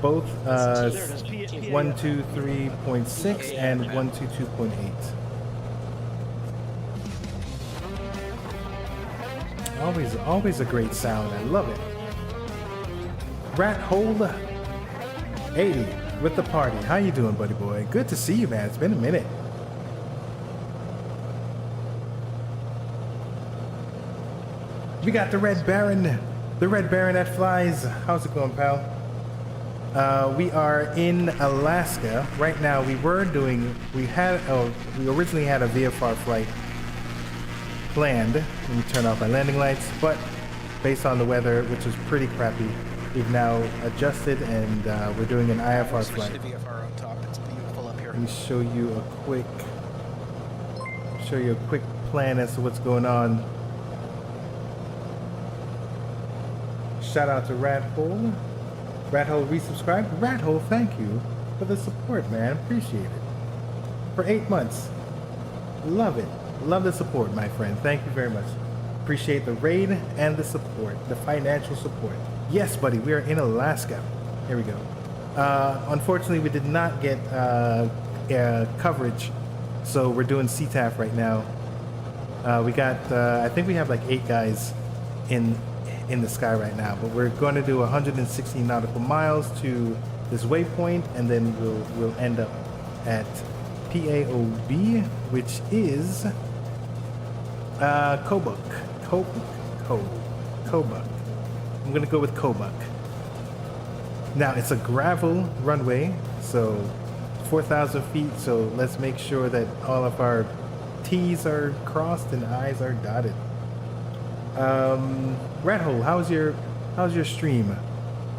There it is. 123.6 and 122.8. Always a great sound. I love it. Rat Hole 80 with the party. How you doing, buddy boy? Good to see you, man. It's been a minute. We got the Red Baron that flies. How's it going, pal? We are in Alaska right now. We originally had a VFR flight planned. Let me turn off my landing lights, but based on the weather, which was pretty crappy, we've now adjusted and we're doing an IFR Switch flight. to VFR on top. It's beautiful up here. Let me show you a quick show you a quick plan as to what's going on. Shout out to Rathole. Rathole resubscribed. Rathole, thank you for the support, man. Appreciate it. For 8 months. Love it. Love the support, my friend. Thank you very much. Appreciate the raid and the support, the financial support. Yes, buddy, we are in Alaska. Here we go. Unfortunately, we did not get coverage, so we're doing CTAF right now. We got, I think we have like 8 guys in the sky right now, but we're going to do 160 nautical miles to this waypoint, and then we'll end up at PAOB, which is Kobuk. Kobuk. I'm gonna go with Kobuk. Now it's a gravel runway, so 4,000 feet. So let's make sure that all of our T's are crossed and I's are dotted. Rathole, how's your stream?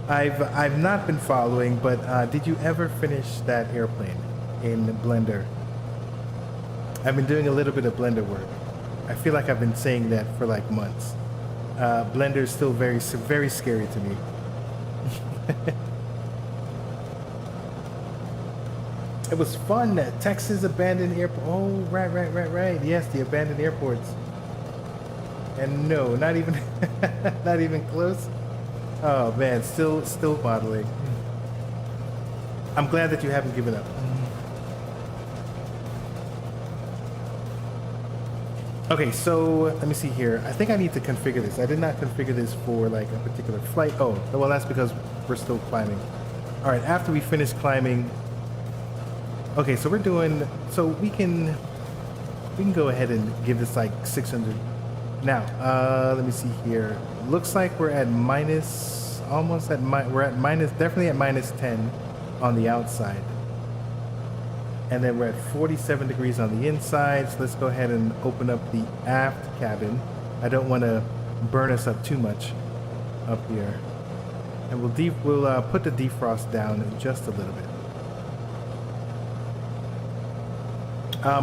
I've not been following, but did you ever finish that airplane in Blender? I've been doing a little bit of Blender work. I feel like I've been saying that for like months. Blender is still very scary to me. It was fun. Texas abandoned airport. Oh, right. Yes, the abandoned airports. And no, not even, not even close. Oh man, still modeling. I'm glad that you haven't given up. Okay, so let me see here. I think I need to configure this. I did not configure this for like a particular flight. Oh, well, that's because we're still climbing. All right, after we finish climbing. Okay, so we're doing, so we can go ahead and give this like 600. Now, let me see here. Looks like we're at minus, almost at we're at minus, definitely at minus 10 on the outside. And then we're at 47 degrees on the inside. So let's go ahead and open up the aft cabin. I don't want to burn us up too much up here. And we'll put the defrost down just a little bit.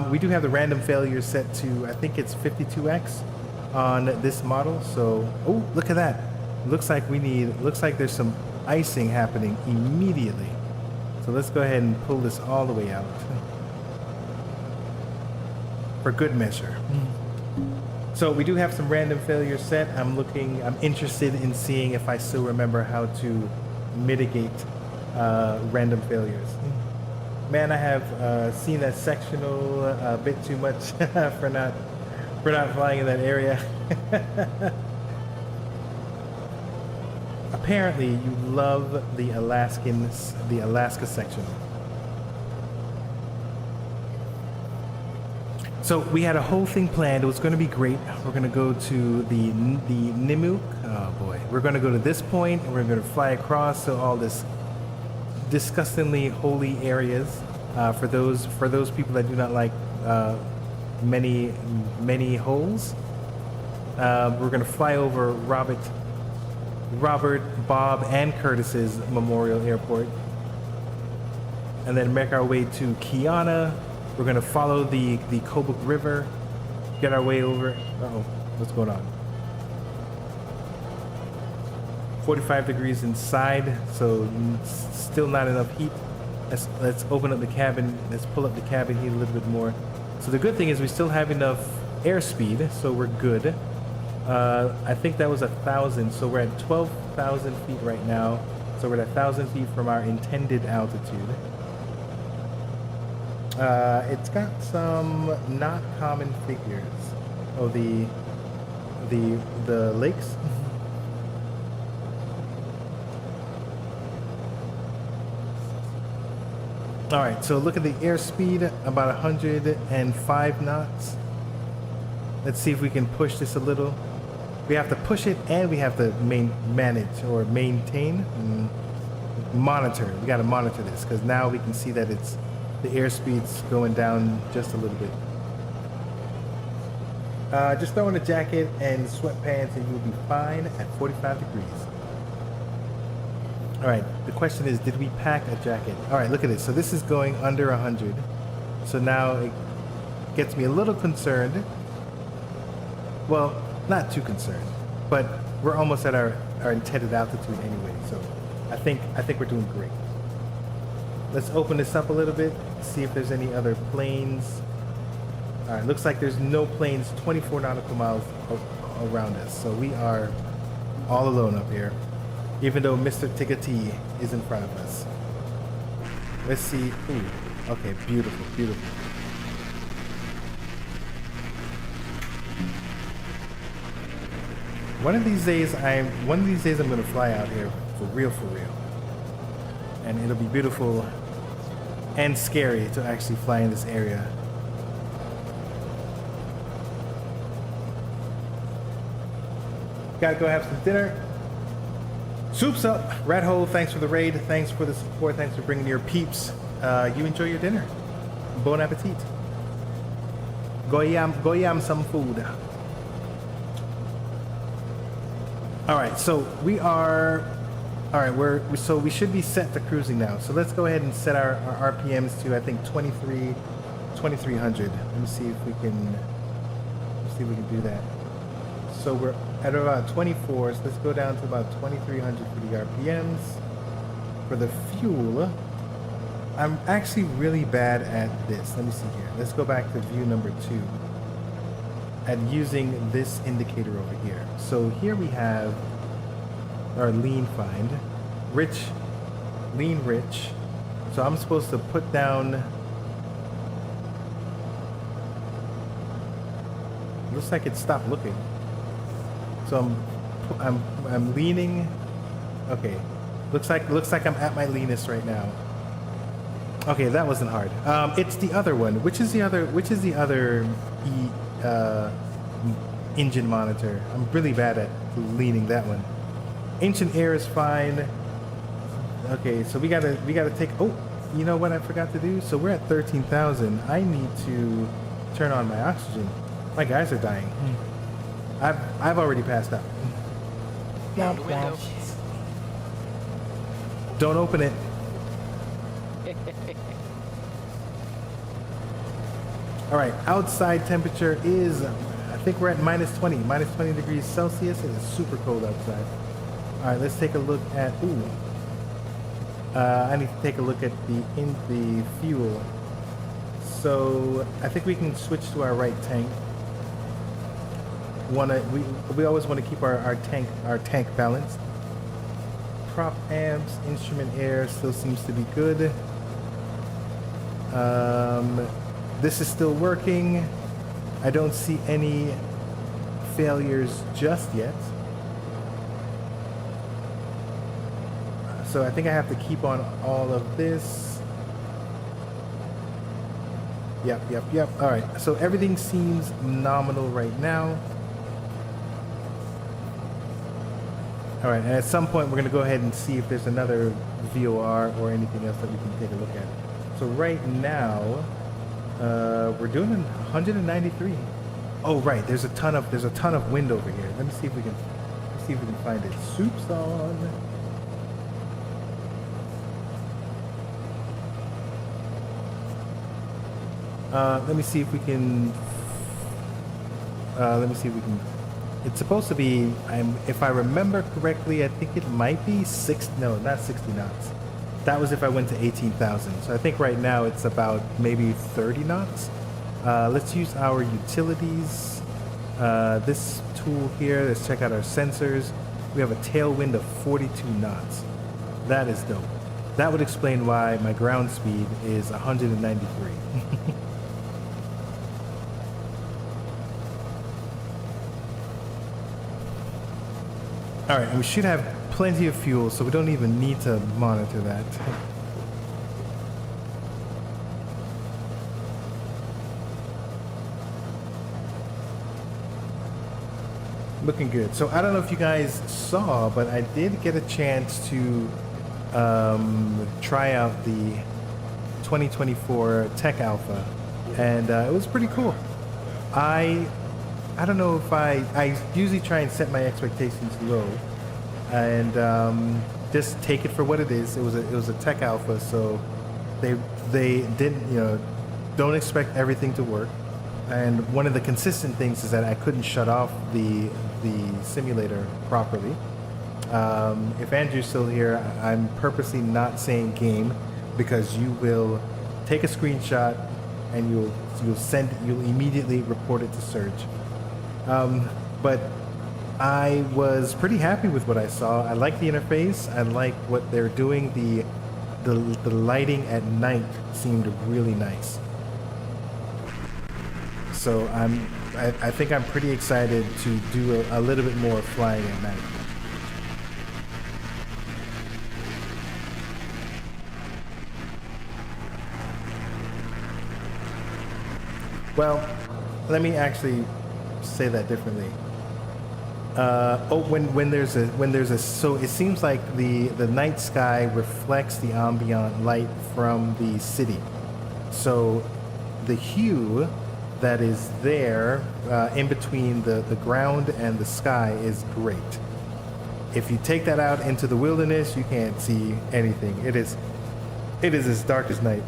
We do have the random failure set to, I think it's 52x on this model. So, oh, look at that. Looks like there's some icing happening immediately. So let's go ahead and pull this all the way out for good measure. So we do have some random failures set. I'm interested in seeing if I still remember how to mitigate random failures. Man, I have seen that sectional a bit too much for not flying in that area. Apparently, you love the Alaska section. So we had a whole thing planned. It was going to be great. We're going to go to the Nimook. Oh boy, we're going to go to this point, and we're going to fly across to all this disgustingly holy areas for those people that do not like many holes. We're going to fly over Robert, Bob, and Curtis's Memorial Airport, and then make our way to Kiana. We're gonna follow the Kobuk River, get our way over. Uh-oh, what's going on? 45 degrees inside, so still not enough heat. Let's open up the cabin. Let's pull up the cabin heat a little bit more. So the good thing is we still have enough airspeed, so we're good. I think that was 1,000, so we're at 12,000 feet right now. So we're at 1,000 feet from our intended altitude. It's got some not common figures. Oh, the lakes. All right, so look at the airspeed, about 105 knots. Let's see if we can push this a little. We have to push it, and we have to manage or maintain and monitor. We got to monitor this because now we can see that the airspeed's going down just a little bit. Just throw in a jacket and sweatpants, and you'll be fine at 45 degrees. All right, the question is, did we pack a jacket? All right, look at this. So this is going under 100. So now gets me a little concerned. Well, not too concerned, but we're almost at our intended altitude anyway, so I think we're doing great. Let's open this up a little bit, see if there's any other planes. All right, looks like there's no planes 24 nautical miles around us, so we are all alone up here, even though Mr. Tickety is in front of us. Let's see. Ooh, okay, beautiful, beautiful. One of these days I'm gonna fly out here for real, and it'll be beautiful and scary to actually fly in this area. Gotta go have some dinner. Soup's up. Rat Hole, thanks for the raid. Thanks for the support. Thanks for bringing your peeps. You enjoy your dinner. Bon appetit. Go yam some food. All right, so we are. All right, we should be set to cruising now. So let's go ahead and set our RPMs to I think 2300. Let me see if we can do that. So we're at about 24, so let's go down to about 2300 for the RPMs. For the fuel, I'm actually really bad at this. Let me see here. Let's go back to view number 2 and using this indicator over here. So here we have our lean find, lean rich. So I'm supposed to put down, looks like it stopped looking. So I'm leaning. Okay, looks like I'm at my leanest right now. Okay, that wasn't hard. It's the other one. Which is the other engine monitor? I'm really bad at leaning that one. Ancient Air is fine. Okay, so we gotta take. Oh, you know what I forgot to do? So we're at 13,000. I need to turn on my oxygen. My guys are dying. I've already passed out. Down the window. Don't open it. All right, outside temperature is, I think we're at minus 20 degrees Celsius. It is super cold outside. All right, let's take a look at, I need to take a look at the fuel. So I think we can switch to our right tank. We always want to keep our tank balanced. Prop amps, instrument air still seems to be good. This is still working. I don't see any failures just yet. So I think I have to keep on all of this. Yep. All right, so everything seems nominal right now. All right, and at some point we're gonna go ahead and see if there's another VOR or anything else that we can take a look at. So right now, we're doing 193. Oh right, there's a ton of wind over here. Let me see if we can find it. Soup's on. Let me see if we can. It's supposed to be. If I remember correctly, I think it might be not 60 knots. That was if I went to 18,000. So I think right now it's about maybe 30 knots. Let's use our utilities. This tool here. Let's check out our sensors. We have a tailwind of 42 knots. That is dope. That would explain why my ground speed is 193. All right, and we should have plenty of fuel, so we don't even need to monitor that. Looking good. So I don't know if you guys saw, but I did get a chance to try out the 2024 Tech Alpha, and it was pretty cool. I don't know if I usually try and set my expectations low, and just take it for what it is. It was a Tech Alpha, so they didn't, don't expect everything to work. And one of the consistent things is that I couldn't shut off the simulator properly. If Andrew's still here, I'm purposely not saying game because you will take a screenshot and you'll immediately report it to Surge. But I was pretty happy with what I saw. I like the interface. I like what they're doing. The lighting at night seemed really nice. So I think I'm pretty excited to do a little bit more flying at night. Well, let me actually say that differently. When there's a so it seems like the night sky reflects the ambient light from the city. So the hue that is there in between the ground and the sky is great. If you take that out into the wilderness, you can't see anything. It is as dark as night.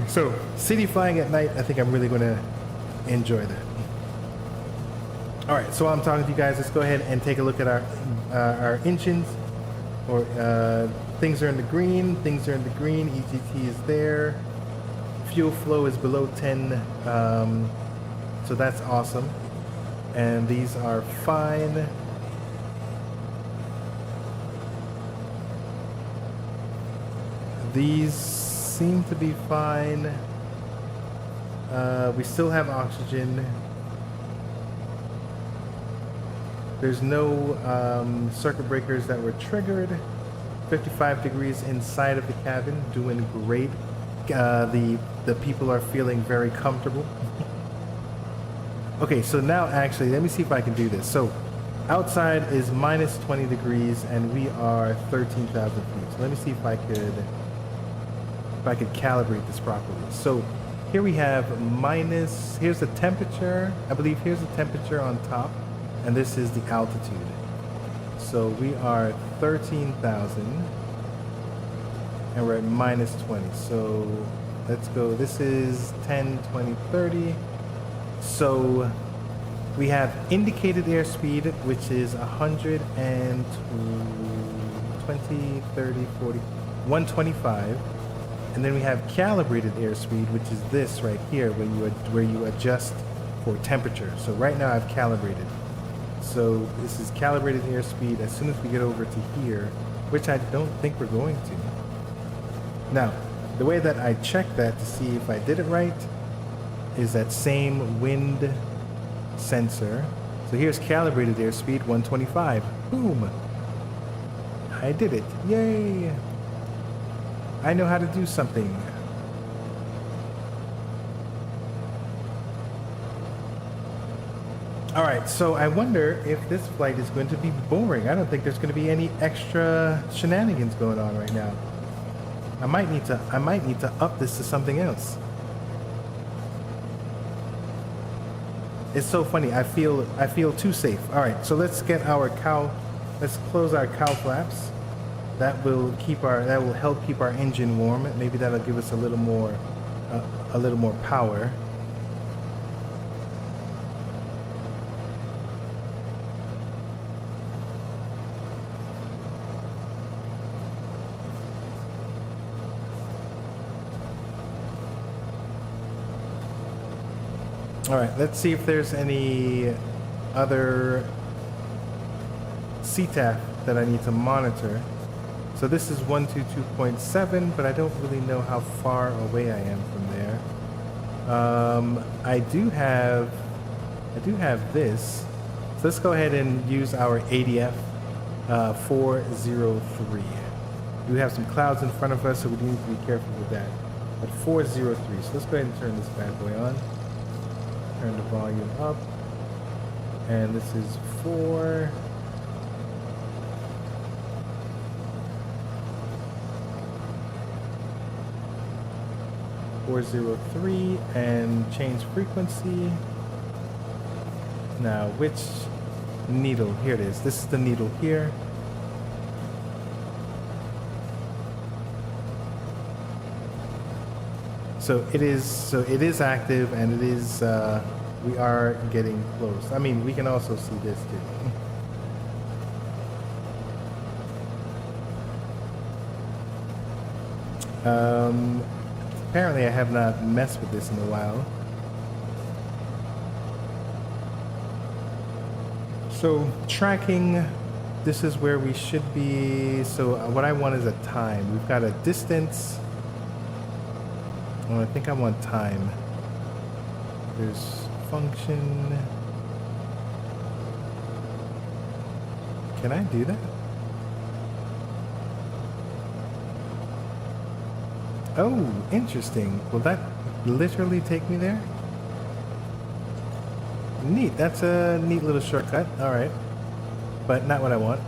So city flying at night, I think I'm really going to enjoy that. All right, so while I'm talking to you guys, let's go ahead and take a look at our engines. Or things are in the green. Things are in the green. ETT is there. Fuel flow is below 10, so that's awesome. And these are fine. These seem to be fine. We still have oxygen. There's no circuit breakers that were triggered. 55 degrees inside of the cabin, doing great. The people are feeling very comfortable. Okay, so now actually, let me see if I can do this. So outside is minus 20 degrees and we are 13,000 feet. So let me see if I could calibrate this properly. So here we have here's the temperature. I believe here's the temperature on top and this is the altitude. So we are 13,000 and we're at minus 20. So let's go. This is 10, 20, 30. So we have indicated airspeed, which is 120, 30, 40, 125. And then we have calibrated airspeed, which is this right here, where you adjust for temperature. So right now I've calibrated. So this is calibrated airspeed. As soon as we get over to here, which I don't think we're going to. Now, the way that I check that to see if I did it right is that same wind sensor. So here's calibrated airspeed 125. Boom. I did it. Yay. I know how to do something. All right, so I wonder if this flight is going to be boring. I don't think there's going to be any extra shenanigans going on right now. I might need to up this to something else. It's so funny. I feel too safe. All right, so let's get our let's close our cow flaps. That will help keep our engine warm. Maybe that'll give us a little more power. All right, let's see if there's any other CTAF that I need to monitor. So this is 122.7, but I don't really know how far away I am from there. I do have this. So let's go ahead and use our ADF 403. We have some clouds in front of us, so we need to be careful with that. But 403. So let's go ahead and turn this bad boy on. Turn the volume up. And this is 4. .403 and change frequency. Now, which needle? Here it is. This is the needle here. So it is active, and it is we are getting close. I mean, we can also see this too. Apparently I have not messed with this in a while. So tracking, this is where we should be. So what I want is a time. We've got a distance. Oh, I think I want time. There's function. Can I do that? Oh, interesting. Will that literally take me there? Neat. That's a neat little shortcut. All right. But not what I want.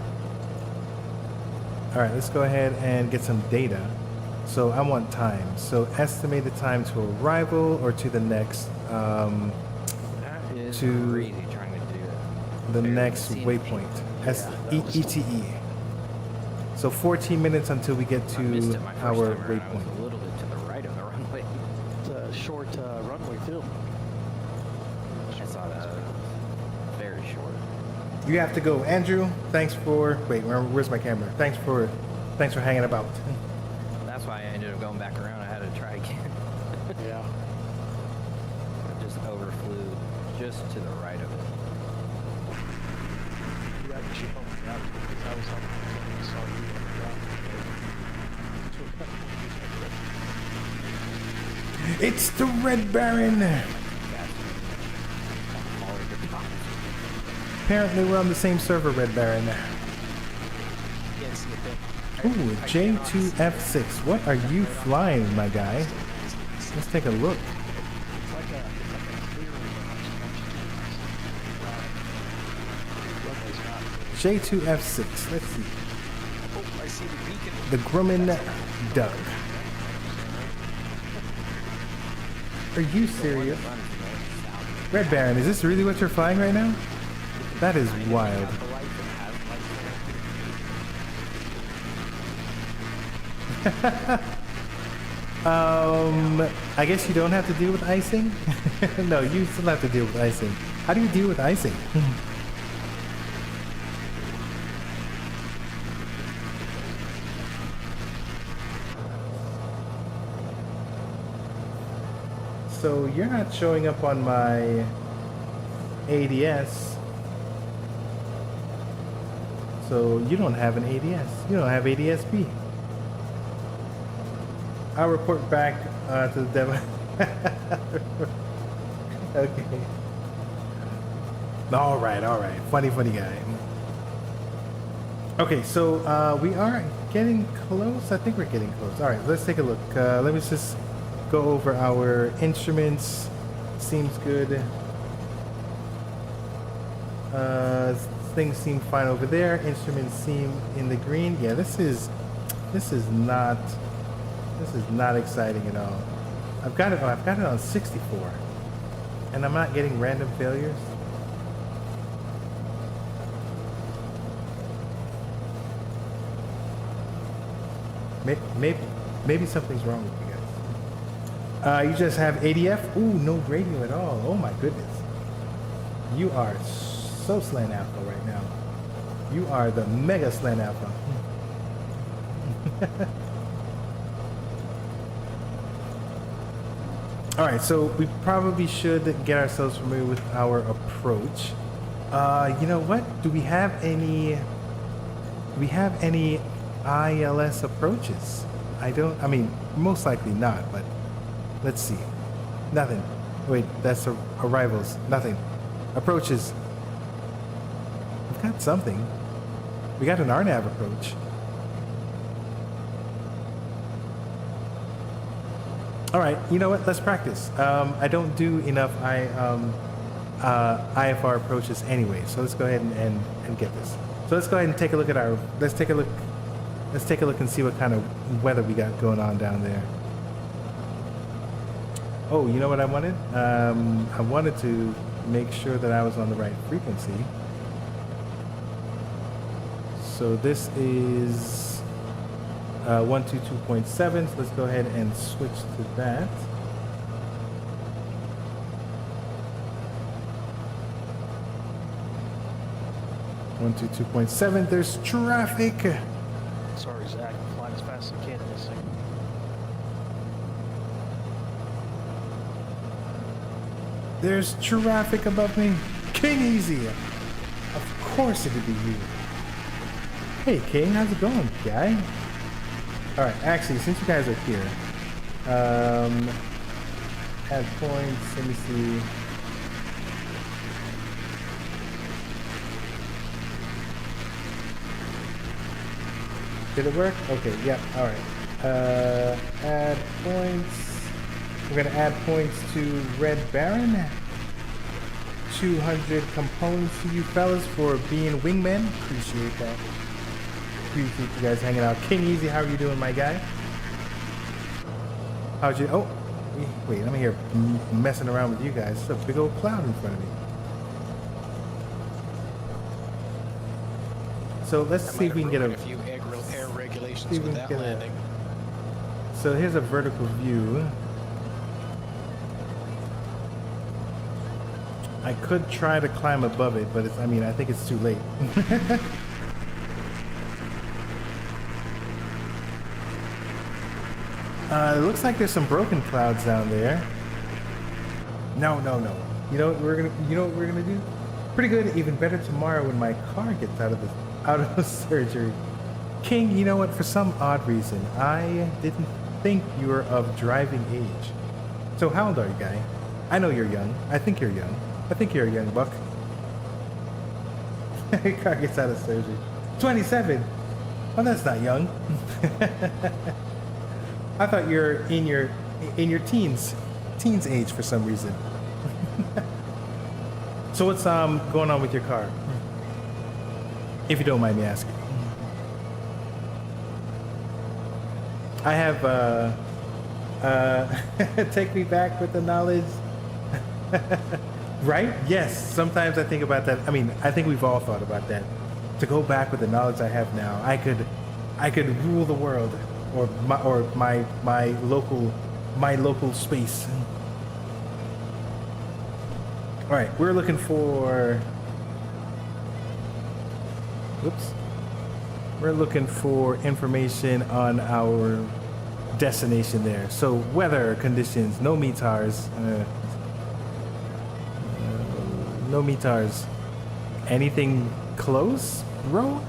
All right, let's go ahead and get some data. So I want time. So estimate the time to arrival or to the next, That is to crazy trying to do that. the Barely next seen waypoint. anything. ETE. So 14 minutes until we get I missed to it my first our time around. I was waypoint. a little bit to the right of the runway. It's a short runway too. I saw that. Very short. You have to go, Andrew. Thanks for where's my camera? Thanks for hanging about. That's why I ended up going back around. I had to try again. Yeah. I just overflew just to the right of it. Yeah, you should help me out because I was on the phone and saw you on the ground. It's the Red Baron. Apparently we're on the same server, Red Baron. Can't see a thing. Ooh, J2F6. What are you flying, my guy? Let's take a look. It's like a clear J2F6. Let's see. Oh, I see the beacon. The Grumman Doug. Are you serious? Red Baron, is this really what you're flying right now? That is wild. I guess you don't have to deal with icing? No, you still have to deal with icing. How do you deal with icing? So you're not showing up on my ADS. So you don't have an ADS. You don't have ADS-B. I'll report back to the demo. Okay. All right. Funny guy. Okay, so we are getting close. I think we're getting close. All right, let's take a look. Let me just go over our instruments. Seems good. Things seem fine over there. Instruments seem in the green. Yeah, this is not exciting at all. I've got it on 64, and I'm not getting random failures. Maybe something's wrong with you guys. You just have ADF. Ooh, no radio at all. Oh my goodness. You are so slant alpha right now. You are the mega slant alpha. All right, so we probably should get ourselves familiar with our approach. You know what? Do we have any ILS approaches? I mean, most likely not, but let's see. Nothing. Wait, that's arrivals. Nothing. Approaches. We've got something. We got an RNAV approach. All right, you know what? Let's practice. I don't do enough IFR approaches anyway, so let's go ahead and get this. So let's go ahead and take a look at let's take a look and see what kind of weather we got going on down there. Oh, you know what I wanted? I wanted to make sure that I was on the right frequency. So this is 122.7, so let's go ahead and switch to that. 122.7. There's traffic. Sorry, Zach. I'm flying as fast as I can in this thing. There's traffic above me. King Easy. Of course it'd be you. Hey King, how's it going, guy? Alright, actually, since you guys are here, add points, let me see. Did it work? Okay, yeah, alright. Add points. We're gonna add points to Red Baron. 200 components to you fellas for being wingmen. Appreciate that. Appreciate you guys hanging out. King Easy, how are you doing, my guy? How'd you? Oh, wait, I'm here messing around with you guys. It's a big old cloud in front of me. So let's see if we can get a few air regulations with that landing. So here's a vertical view. I could try to climb above it, but it's, I mean, I think it's too late. It looks like there's some broken clouds down there. No. You know what we're gonna do? Pretty good, even better tomorrow when my car gets out of the surgery. King, you know what? For some odd reason, I didn't think you were of driving age. So how old are you, guy? I know you're young. I think you're young. I think you're a young buck. Your car gets out of surgery. 27. Oh, that's not young. I thought you're in your teens age for some reason. So what's going on with your car? If you don't mind me asking. I have take me back with the knowledge. Right? Yes. Sometimes I think about that. I mean, I think we've all thought about that. To go back with the knowledge I have now, I could rule the world, or my local space. All right, we're looking for. Oops. We're looking for information on our destination there. So weather conditions, no METARs. No METARs. Anything close, bro?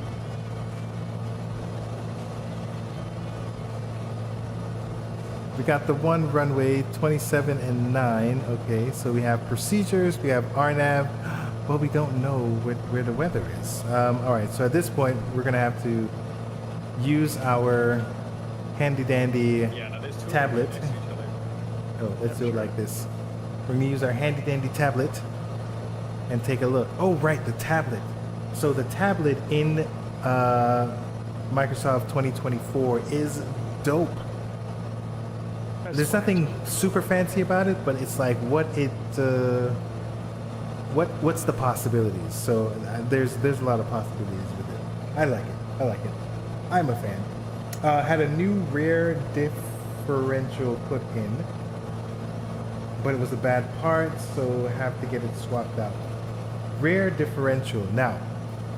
We got the one runway, 27 and 9. Okay, so we have procedures, we have RNAV, but we don't know where the weather is. All right, so at this point, we're gonna have to use our handy dandy tablet. Oh, let's do it like this. We're gonna use our handy dandy tablet and take a look. Oh, right, the tablet. So the tablet in Microsoft 2024 is dope. There's nothing super fancy about it, but it's like what's the possibilities? So there's a lot of possibilities with it. I like it. I'm a fan. Had a new rear differential put in, but it was a bad part, so I have to get it swapped out. Rear differential. Now,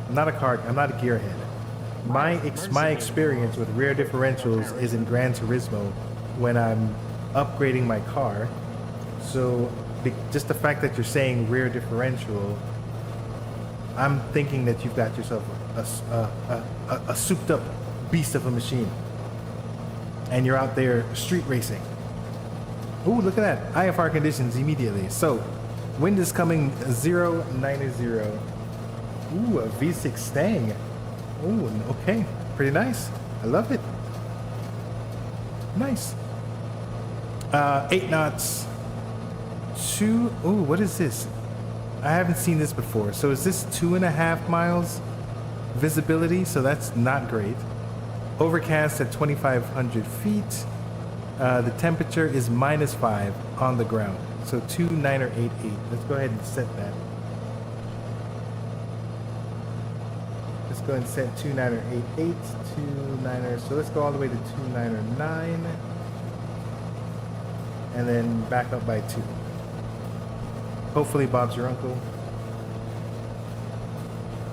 I'm not a gearhead. My experience with rear differentials is in Gran Turismo when I'm upgrading my car. So just the fact that you're saying rear differential, I'm thinking that you've got yourself a souped up beast of a machine, and you're out there street racing. Ooh, look at that. IFR conditions immediately. So wind is coming 090. Ooh, a V6 Stang. Ooh, okay. Pretty nice. I love it. Nice. 8 knots. Ooh, what is this? I haven't seen this before. So is this 2.5 miles visibility? So that's not great. Overcast at 2,500 feet. The temperature is -5 on the ground. So 29088. Let's go ahead and set that. Let's go ahead and set 29088, 29er. So let's go all the way to 299. And then back up by 2. Hopefully Bob's your uncle.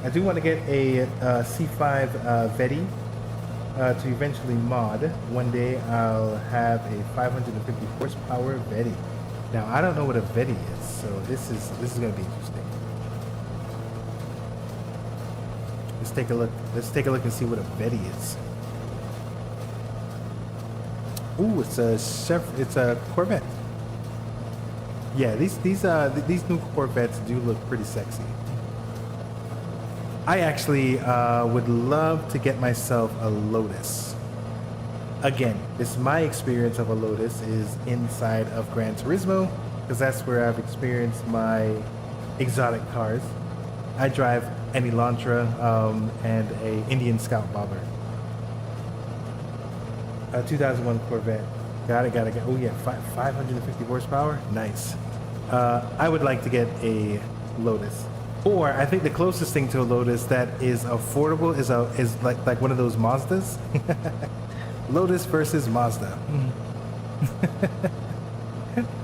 I do want to get a C5 Veti to eventually mod. One day I'll have a 550 horsepower Veti. Now I don't know what a Veti is, so this is going to be interesting. Let's take a look. Let's take a look and see what a Veti is. Ooh, it's a Corvette. Yeah, these new Corvettes do look pretty sexy. I actually would love to get myself a Lotus. Again, my experience of a Lotus is inside of Gran Turismo, because that's where I've experienced my exotic cars. I drive an Elantra and a Indian Scout Bobber. 2001 Corvette. Got it. Oh yeah, 550 horsepower. Nice. I would like to get a Lotus. Or I think the closest thing to a Lotus that is affordable is like one of those Mazdas. Lotus versus Mazda.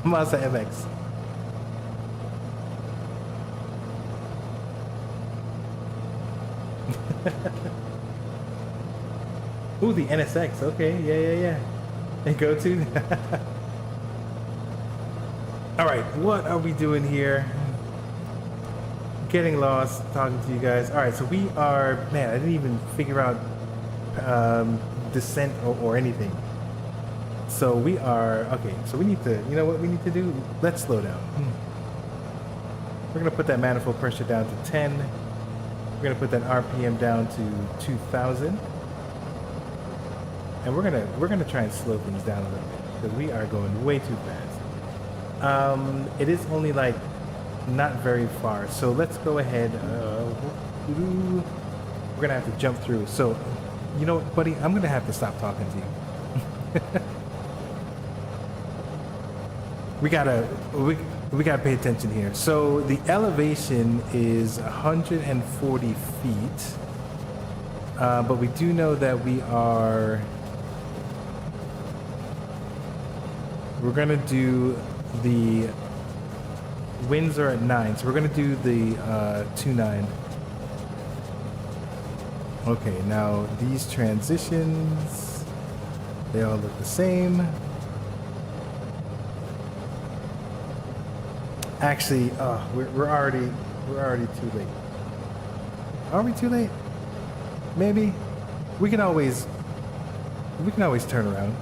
Mazda MX. Ooh, the NSX. Okay, yeah. And go to. All right, what are we doing here? Getting lost, talking to you guys. All right, so we are, man, I didn't even figure out descent or anything. So we are, okay, so we need to, you know what we need to do? Let's slow down. We're gonna put that manifold pressure down to 10. We're gonna put that RPM down to 2,000. And we're gonna try and slow things down a little bit because we are going way too fast. It is only like not very far, so let's go ahead. We're gonna have to jump through. So, you know what, buddy? I'm gonna have to stop talking to you. we gotta pay attention here. So the elevation is 140 feet, but we do know that we're gonna do the winds are at 9, so we're gonna do the 2.9. Okay, now these transitions, they all look the same. Actually, we're already too late. Are we too late? Maybe. We can always turn around.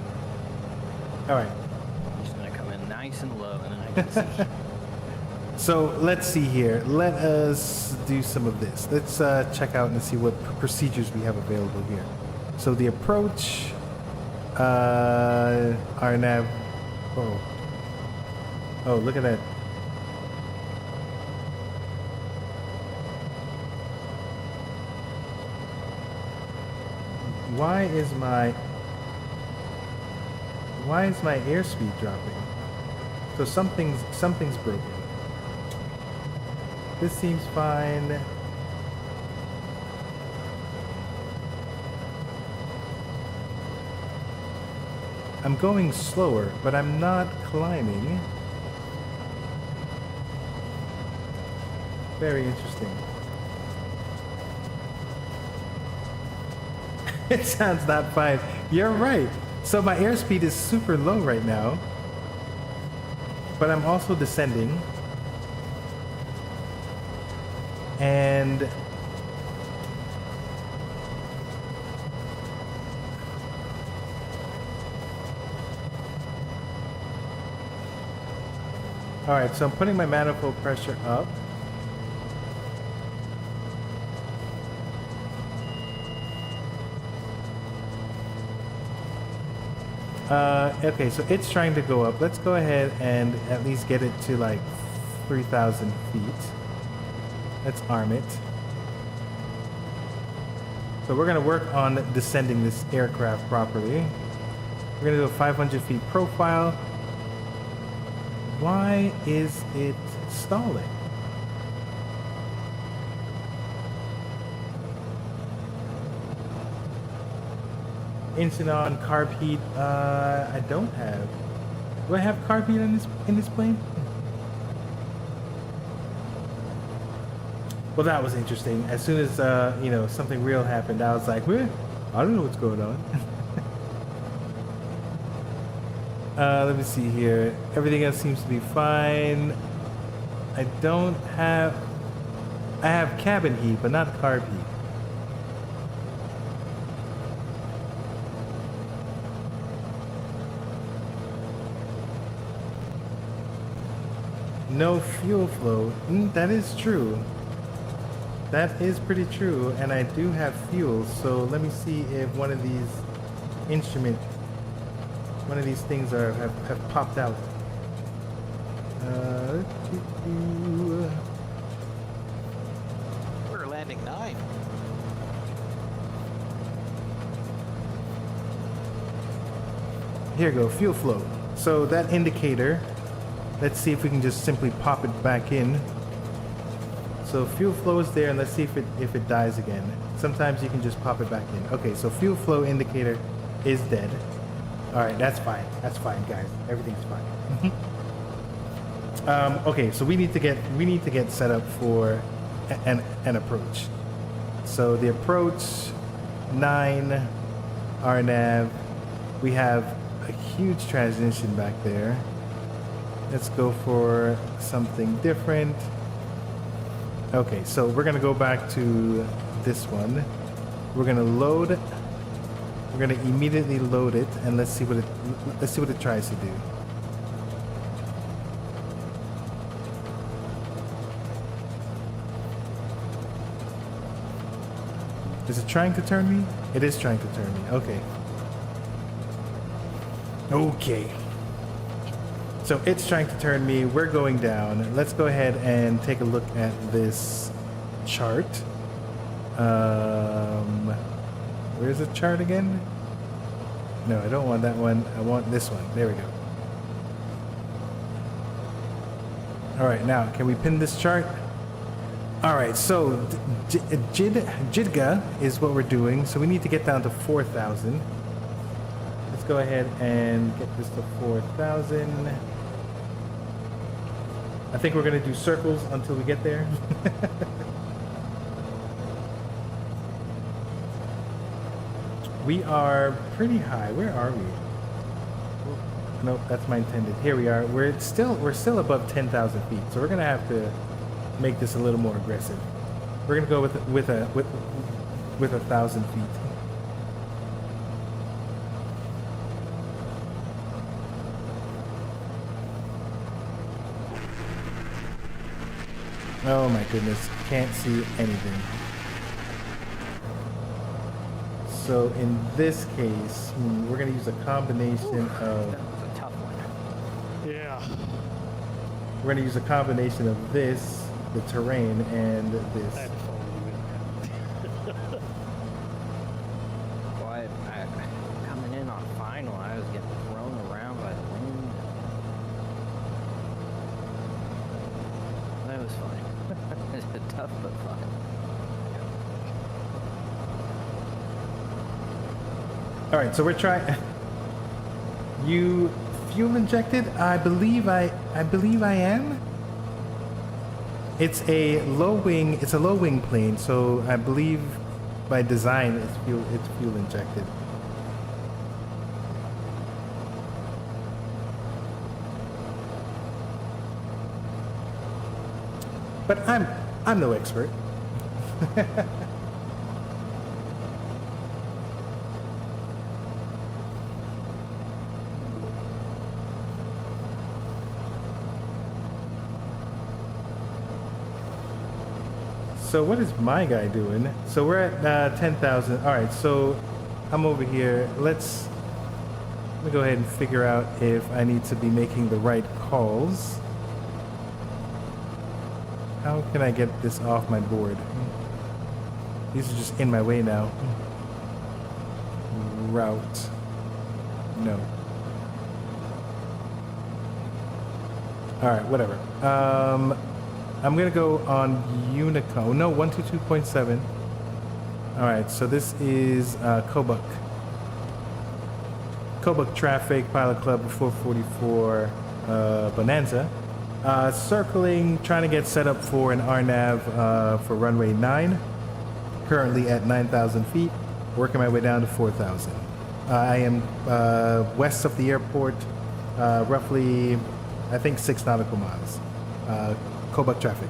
All right. I'm just gonna come in nice and low, and then I can see. So let's see here. Let us do some of this. Let's check out and see what procedures we have available here. So the approach, our nav. Oh, look at that. Why is my airspeed dropping? So something's broken. This seems fine. I'm going slower, but I'm not climbing. Very interesting. It sounds not fine. You're right. So my airspeed is super low right now, but I'm also descending. And all right, so I'm putting my manifold pressure up. Okay, so it's trying to go up. Let's go ahead and at least get it to like 3,000 feet. Let's arm it. So we're gonna work on descending this aircraft properly. We're gonna do a 500 feet profile. Why is it stalling? Instant on carb heat. I don't have. Do I have carb heat in this plane? Well, that was interesting. As soon as you know, something real happened, I was like, "Well, I don't know what's going on." Let me see here. Everything else seems to be fine. I have cabin heat, but not carb heat. No fuel flow. That is true. That is pretty true, and I do have fuel, so let me see if one of these things have popped out. We're landing 9. Here you go, fuel flow. So that indicator, let's see if we can just simply pop it back in. So fuel flow is there, and let's see if it dies again. Sometimes you can just pop it back in. Okay, so fuel flow indicator is dead. All right, that's fine. That's fine, guys. Everything's fine. Okay, so we need to get set up for an approach. So the approach 9 RNAV. We have a huge transmission back there. Let's go for something different. Okay, so we're gonna go back to this one. We're gonna load. We're gonna immediately load it, and let's see what it tries to do. Is it trying to turn me? It is trying to turn me. Okay. Okay. So it's trying to turn me. We're going down. Let's go ahead and take a look at this chart. Where's the chart again? No, I don't want that one. I want this one. There we go. All right, now can we pin this chart? All right, so JIDGA is what we're doing. So we need to get down to 4,000. Let's go ahead and get this to 4,000. I think we're gonna do circles until we get there. We are pretty high. Where are we? Nope, that's my intended. Here we are. We're still above 10,000 feet. So we're gonna have to make this a little more aggressive. We're gonna go with 1,000 feet. Oh my goodness, can't see anything. So in this case, we're gonna use a combination of... That was a tough one. Yeah. We're gonna use a combination of this, the terrain, and I this. had to follow you in. Well, coming in on final, I was getting thrown around by the wind. That was fun. It's tough but fun. All right, so we're trying. You fuel injected? I believe I am. It's a low wing. It's a low wing plane, so I believe by design it's fuel injected. But I'm no expert. So what is my guy doing? So we're at 10,000. All right, so I'm over here. Let me go ahead and figure out if I need to be making the right calls. How can I get this off my board? These are just in my way now. Route. No. All right, whatever. I'm gonna go on Unico. No, 122.7. All right, so this is Kobuk. Kobuk traffic, Pilot Club 444 Bonanza. Circling, trying to get set up for an RNAV for runway 9. Currently at 9,000 feet, working my way down to 4,000. I am west of the airport, roughly, I think 6 nautical miles. Kobuk traffic.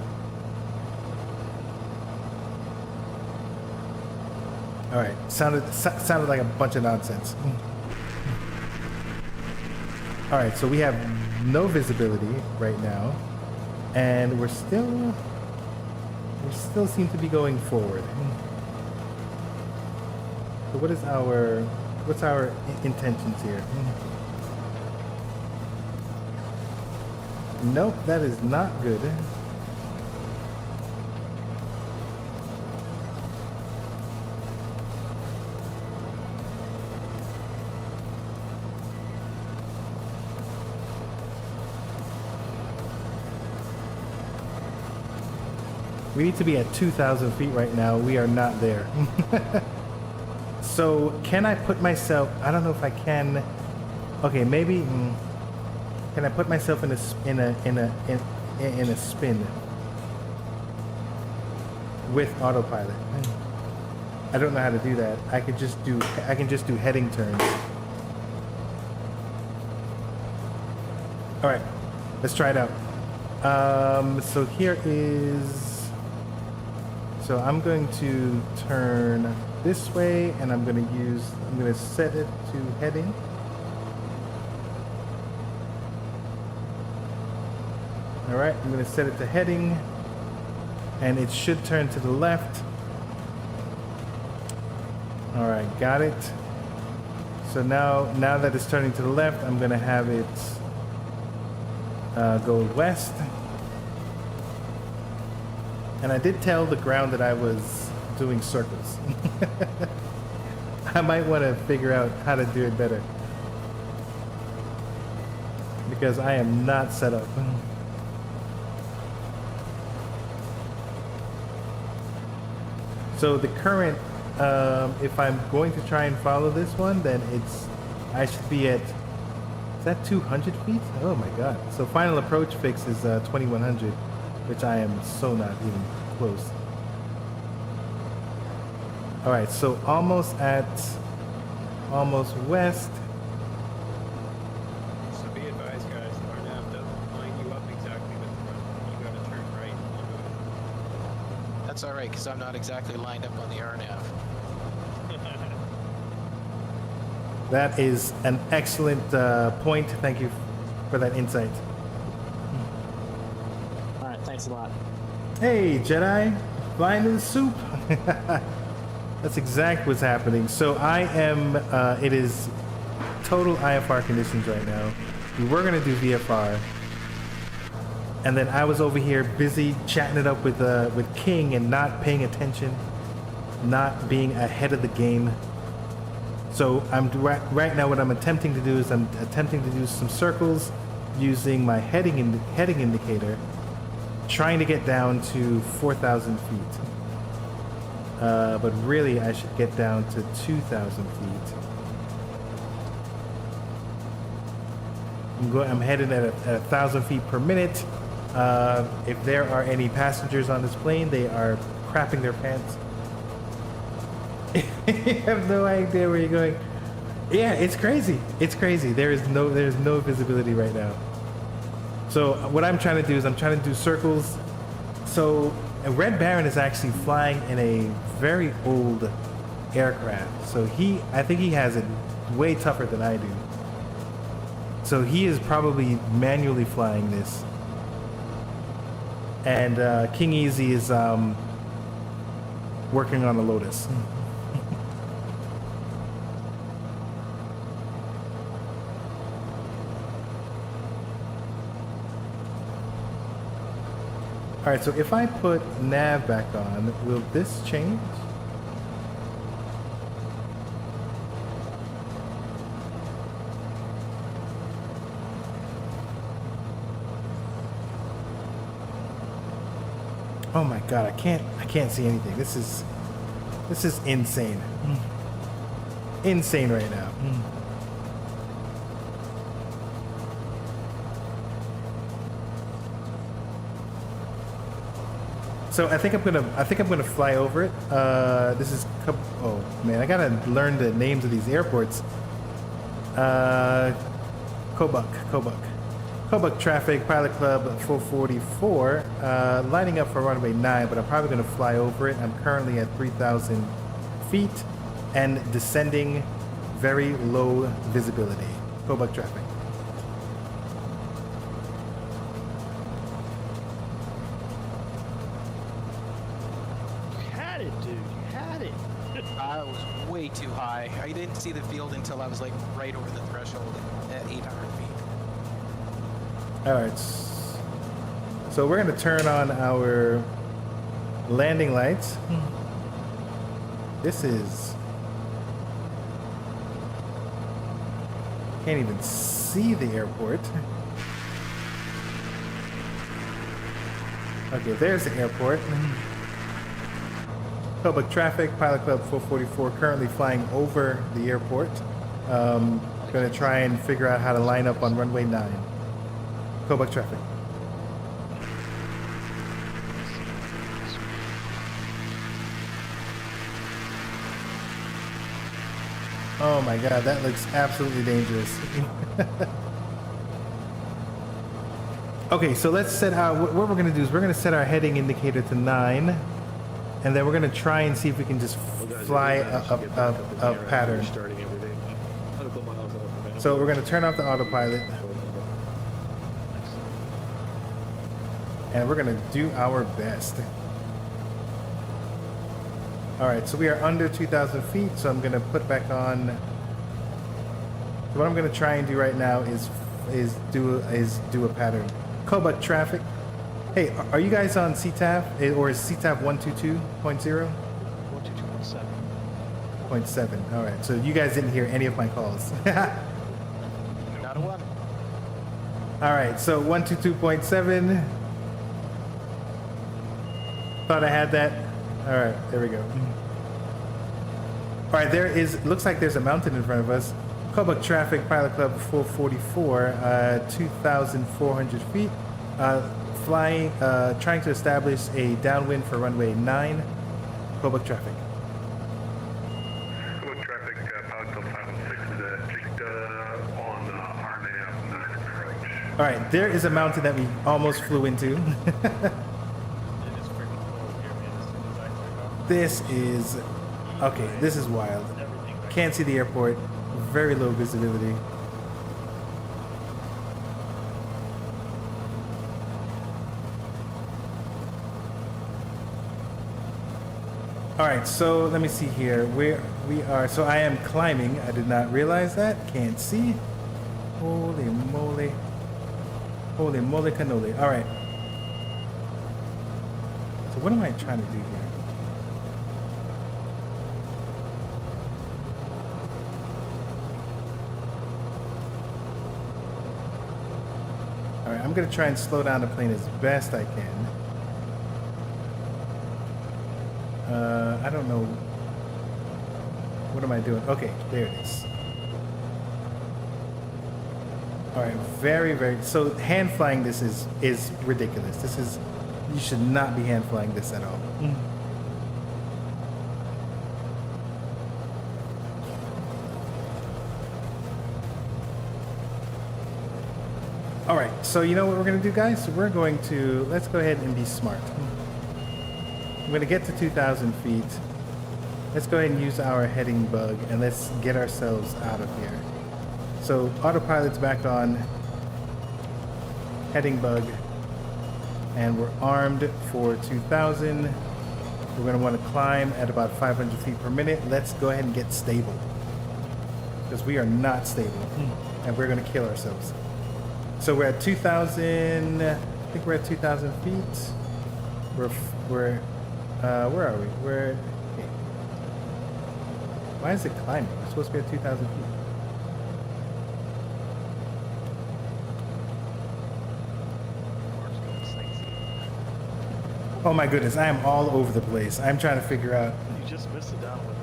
All right, sounded like a bunch of nonsense. All right, so we have no visibility right now, and we still seem to be going forward. So what's our intentions here? Nope, that is not good. We need to be at 2,000 feet right now. We are not there. So can I put myself, I don't know if I can. Okay, maybe, can I put myself in a spin with autopilot? I don't know how to do that. I can just do heading turns. All right, let's try it out. So here is, so I'm going to turn this way, and I'm going to set it to heading. All right, I'm going to set it to heading, and it should turn to the left. All right, got it. So now that it's turning to the left, I'm going to have it go west. And I did tell the ground that I was doing circles. I might want to figure out how to do it better, because I am not set up. So the current, if I'm going to try and follow this one, then I should be at, is that 200 feet? Oh my God. So final approach fix is 2100, which I am so not even close. All right, so almost west. So be advised, guys, RNAV doesn't line you up exactly with the front. You gotta turn right. That's all right, because I'm not exactly lined up on the RNAV. That is an excellent point. Thank you for that insight. All right, thanks a lot. Hey, Jedi, flying to the soup. That's exactly what's happening. So I am, it is total IFR conditions right now. We were gonna do VFR, and then I was over here busy chatting it up with King and not paying attention, not being ahead of the game. So right now what I'm attempting to do is I'm attempting to do some circles using my heading indicator, trying to get down to 4,000 feet. But really I should get down to 2,000 feet. I'm headed at 1,000 feet per minute. If there are any passengers on this plane, they are crapping their pants. You have no idea where you're going. Yeah, it's crazy. It's crazy. There's no visibility right now. So what I'm trying to do is I'm trying to do circles. So a Red Baron is actually flying in a very old aircraft. So I think he has it way tougher than I do. So he is probably manually flying this. And King Easy is working on a Lotus. All right, so if I put nav back on, will this change? Oh my God, I can't see anything. This is insane. Insane right now. So I think I'm gonna fly over it. This is oh man, I gotta learn the names of these airports. Kobuk traffic, Pilot Club 444, lining up for runway 9, but I'm probably gonna fly over it. I'm currently at 3,000 feet and descending, very low visibility. Kobuk traffic. I was way too high. I didn't see the field until I was like right over the threshold at 800 feet. All right. So we're going to turn on our landing lights. This is... Can't even see the airport. Okay, there's the airport. Public traffic, Pilot Club 444, currently flying over the airport. Going to try and figure out how to line up on runway 9. Public traffic. Oh my god, that looks absolutely dangerous. Okay, so let's set our, what we're going to do is we're going to set our heading indicator to 9. And then we're going to try and see if we can just fly a pattern. So we're going to turn off the autopilot. And we're going to do our best. All right, so we are under 2,000 feet, so I'm going to put back on. So what I'm going to try and do right now is do a pattern. Kobuk traffic. Hey, are you guys on CTAF, or is CTAF 122.0? 122.7. 0.7. All right, so you guys didn't hear any of my calls. Not a one. All right, so 122.7. Thought I had that. All right, there we go. All right, looks like there's a mountain in front of us. Kobuk traffic, Pilot Club 444, 2,400 feet. Flying, trying to establish a downwind for runway 9. Public traffic. Public traffic, Pilot Club 516 is just on RNAF 9 approach. All right, there is a mountain that we almost flew into. This is, okay, this is wild. Can't see the airport, very low visibility. All right, so let me see here. Where we are, so I am climbing. I did not realize that. Can't see. Holy moly. Holy moly cannoli. All right. So what am I trying to do here? All right, I'm gonna try and slow down the plane as best I can. I don't know. What am I doing? Okay, there it is. All right, very, so hand flying this is ridiculous. This is, you should not be hand flying this at all. All right, so you know what we're gonna do, guys? We're going to, let's go ahead and be smart. I'm gonna get to 2,000 feet. Let's go ahead and use our heading bug and let's get ourselves out of here. So autopilot's back on, heading bug, and we're armed for 2,000. We're gonna wanna climb at about 500 feet per minute. Let's go ahead and get stable, because we are not stable and we're gonna kill ourselves. So we're at 2,000, I think we're at 2,000 feet. Where are we? Okay. Why is it climbing? We're supposed to be at 2,000 feet. Oh my goodness, I am all over the place. I'm trying to figure out. You just missed it down with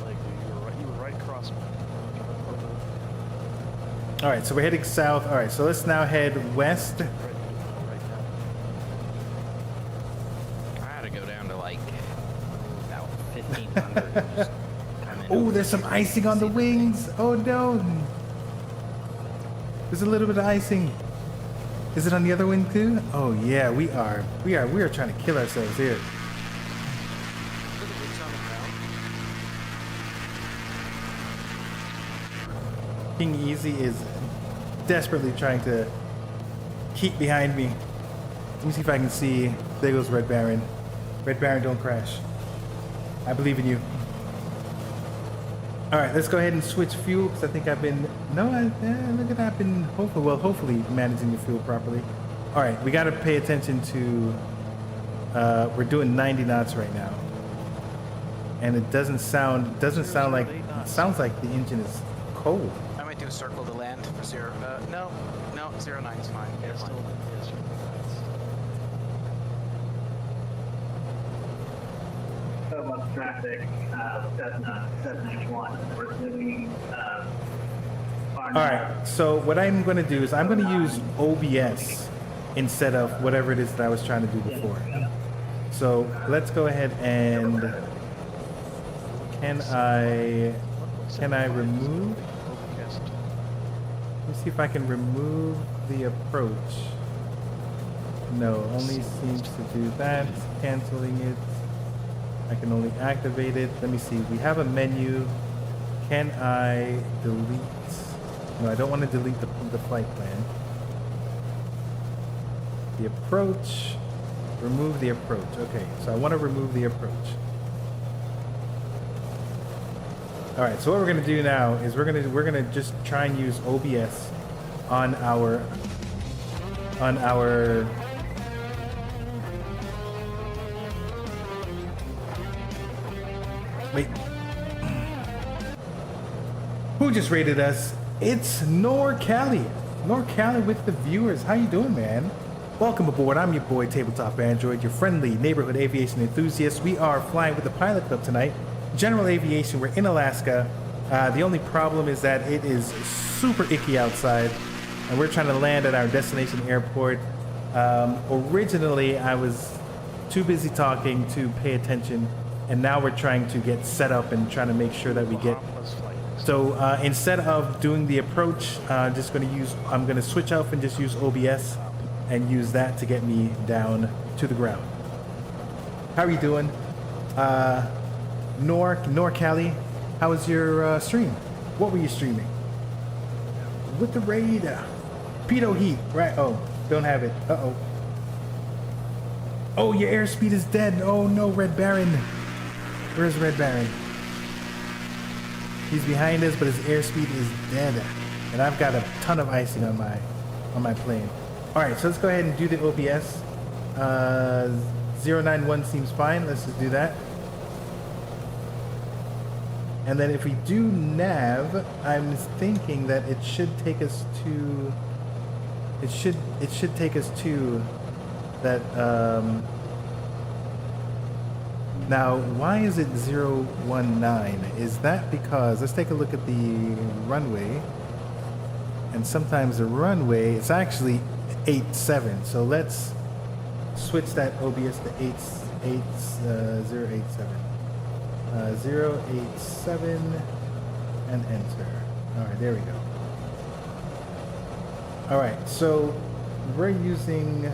you were right across one. All right, so we're heading south. All right, so let's now head west. I had to go down to 100. Oh, there's some icing on the wings. Oh no. There's a little bit of icing. Is it on the other wing too? Oh yeah, we are trying to kill ourselves here. King Easy is desperately trying to keep behind me. Let me see if I can see. There goes Red Baron. Red Baron, don't crash. I believe in you. All right, let's go ahead and switch fuel because I think I've been, look at that, I've been hopefully managing the fuel properly. All right, we got to pay attention to, we're doing 90 knots right now. And it doesn't sound like, it sounds like the engine is cold. I might do a circle to land for 0. No, 09 is fine. Yeah, still, yeah, sure. So much traffic, Cessna 791. We're doing, All right, so what I'm going to do is I'm going to use OBS instead of whatever it is that I was trying to do before. So let's go ahead and can I remove? Let me see if I can remove the approach. No, only seems to do that. Canceling it. I can only activate it. Let me see. We have a menu. Can I delete? No, I don't want to delete the flight plan. The approach. Remove the approach. Okay, so I want to remove the approach. All right, so what we're gonna do now is we're gonna just try and use OBS on our wait. Who just rated us? It's Norcali. Norcali with the viewers. How you doing, man? Welcome aboard. I'm your boy Tabletop Android, your friendly neighborhood aviation enthusiast. We are flying with the Pilot Club tonight. General aviation. We're in Alaska. The only problem is that it is super icky outside, and we're trying to land at our destination airport. Originally, I was too busy talking to pay attention, and now we're trying to get set up and trying to make sure that we get. So instead of doing the approach, I'm going to switch off and just use OBS and use that to get me down to the ground. How are you doing? Norcali, how was your stream? What were you streaming? With the raid, Pedo Heat, right? Oh, don't have it. Uh-oh. Oh, your airspeed is dead. Oh no, Red Baron. Where's Red Baron? He's behind us, but his airspeed is dead. And I've got a ton of icing on my plane. All right, so let's go ahead and do the OBS. 091 seems fine. Let's just do that. And then if we do nav, I'm thinking that it should take us to. It should take us to that. Now, why is it 019? Is that because let's take a look at the runway. And sometimes the runway is actually 87. So let's switch that OBS to 087. 087 and enter. All right, there we go. All right, so we're using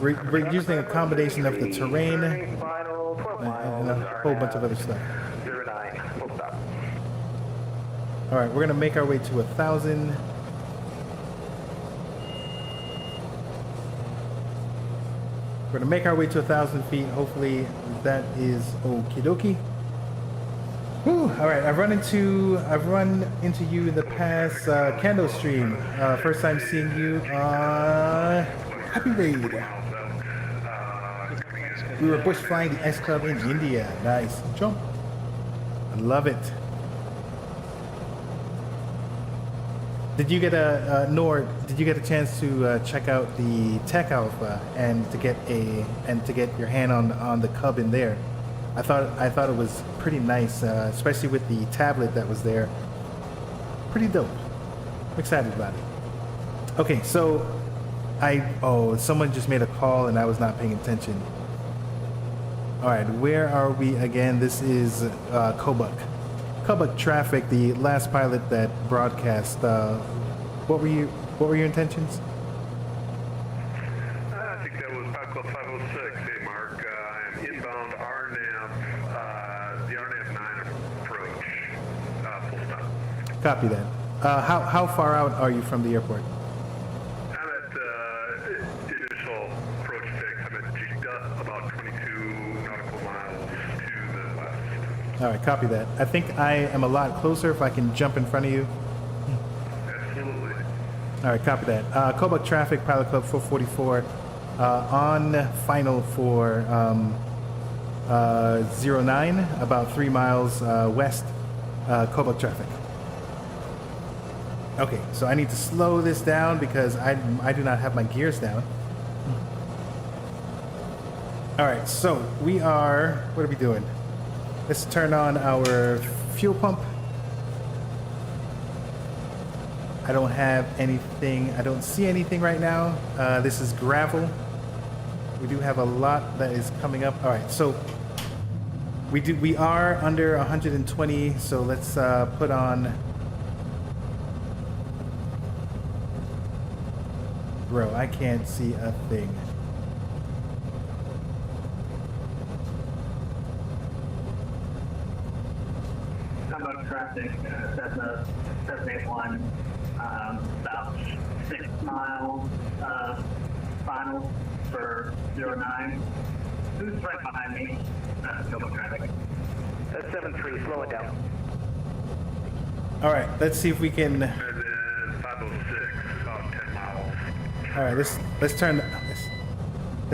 a combination of the terrain and a whole bunch of other stuff. All right, we're gonna make our way to 1,000. We're gonna make our way to 1,000 feet. Hopefully that is okie dokie. Whew, all right, I've run into you in the past. Kendo stream. First time seeing you. Happy raid. We were bush flying the S Club in India. Nice. Jump. I love it. Did you get did you get a chance to check out the Tech Alpha and to get your hand on the Cub in there? I thought it was pretty nice, especially with the tablet that was there. Pretty dope. I'm excited about it. Okay, so someone just made a call and I was not paying attention. All right, where are we again? This is Kobuk. Kobuk traffic, the last pilot that broadcast. What were your intentions? I think that was Pilot Club 506. Hey, Mark. I'm inbound RNAV, the RNAV 9 approach. Full stop. Copy that. How far out are you from the airport? I'm at initial approach fix. I'm at Jigda, about 22 nautical miles to the west. All right, copy that. I think I am a lot closer if I can jump in front of you. Absolutely. All right, copy that. Kobuk traffic, Pilot Club 444, on final for 09, about 3 miles west, Kobuk traffic. Okay, so I need to slow this down because I do not have my gears down. All right, so what are we doing? Let's turn on our fuel pump. I don't have anything, I don't see anything right now. This is gravel. We do have a lot that is coming up. All right, so we are under 120, so let's put on. Bro, I can't see a thing. About traffic, Cessna 781, about 6 miles, final for 09. Who's right behind me? Double traffic. That's 73, slow it down. All right, let's see if we can. And then 506, about 10 miles. All right, let's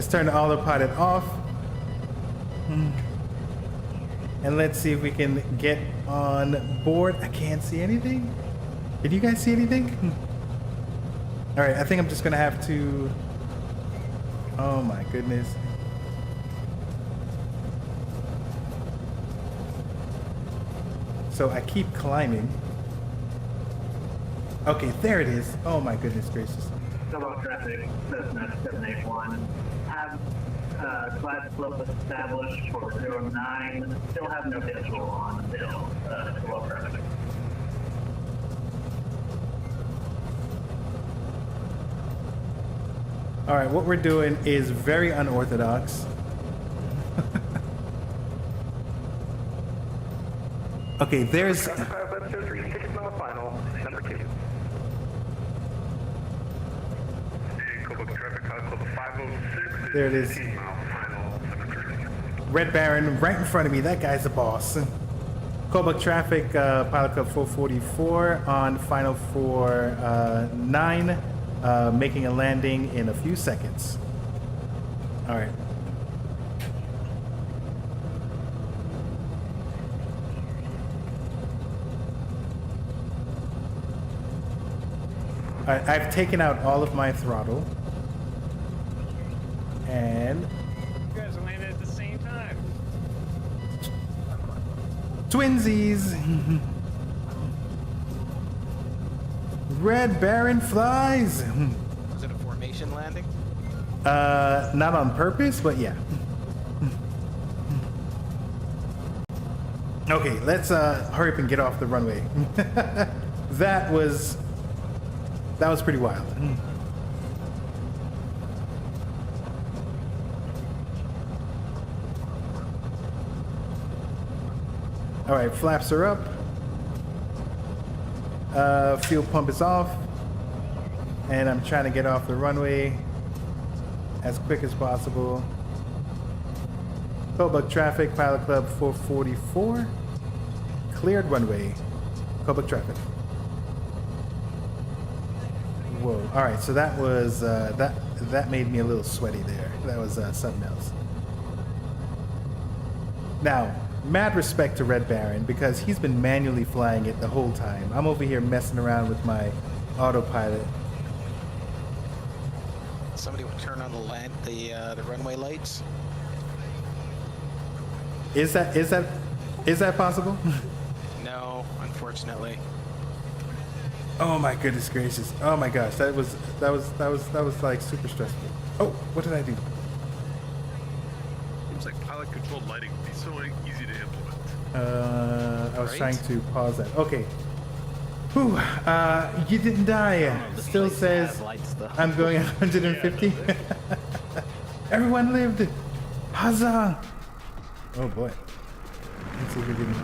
turn the autopilot off. And let's see if we can get on board. I can't see anything. Did you guys see anything? All right, I think I'm just gonna have to. Oh my goodness. So I keep climbing. Okay, there it is. Oh my goodness gracious. Double traffic, Cessna 781. Have class slope established for 09. Still have no visual on until double traffic. All right, what we're doing is very unorthodox. Okay, there's. There it is. Red Baron right in front of me. That guy's the boss. Kobuk traffic, Pilot Club 444 on final for 9, making a landing in a few seconds. All right. All right, I've taken out all of my throttle. And You guys landed at the same time. twinsies. Red Baron flies. Was it a formation landing? Not on purpose, but yeah. Okay, let's hurry up and get off the runway. That was pretty wild. All right, flaps are up. Fuel pump is off. And I'm trying to get off the runway as quick as possible. Kobuk traffic, Pilot Club 444. Cleared runway. Kobuk traffic. Whoa. All right, so that was that made me a little sweaty there. That was something else. Now, mad respect to Red Baron because he's been manually flying it the whole time. I'm over here messing around with my autopilot. Somebody would turn on the runway lights. Is that possible? No, unfortunately. Oh my goodness gracious! Oh my gosh, that was like super stressful. Oh, what did I do? seems like pilot controlled lighting would be so easy to implement. I was trying to pause that. Okay. Whew, you didn't die. Still says I'm going 150. Everyone lived. Huzzah! Oh boy. Let's see if we can.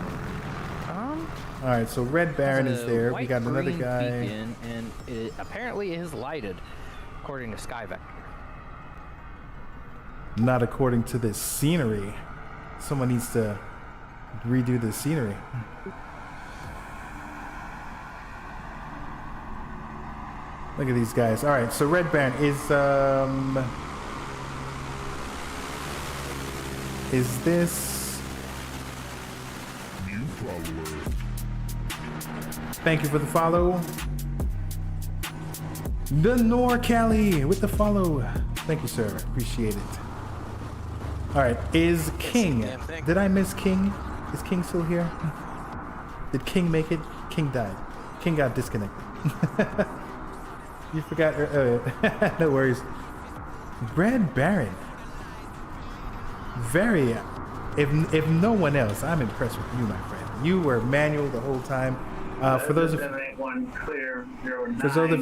All right, so Red Baron is there. We got another guy. Beacon, and it apparently is lighted, according to Skyvector. Not according to this scenery. Someone needs to redo the scenery. Look at these guys. All right, so Red Baron is this? New follower. Thank you for the follow. The NorCali with the follow. Thank you, sir. Appreciate it. All right, is King? Did I miss King? Is King still here? Did King make it? King died. King got disconnected. You forgot. No worries. Red Baron. Very. If no one else, I'm impressed with you, my friend. You were manual the whole time. For those of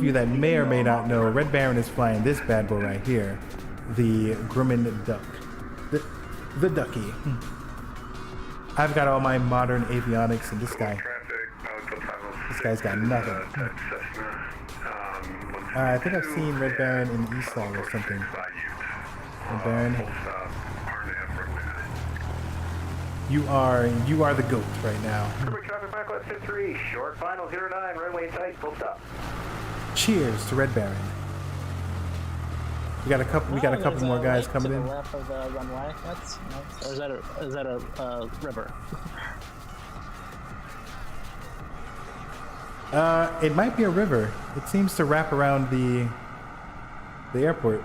you that may or may not know, Red Baron is flying this bad boy right here, the Grumman Duck, the Ducky. I've got all my modern avionics, and this guy's got nothing. I think I've seen Red Baron in the East Side or something. Red Baron. You are the GOAT right now. Traffic back left 3, short final 09, runway tight, full stop. Cheers to Red Baron. We got a couple more guys coming in. Left of the runway. Or is that a river? It might be a river. It seems to wrap around the airport.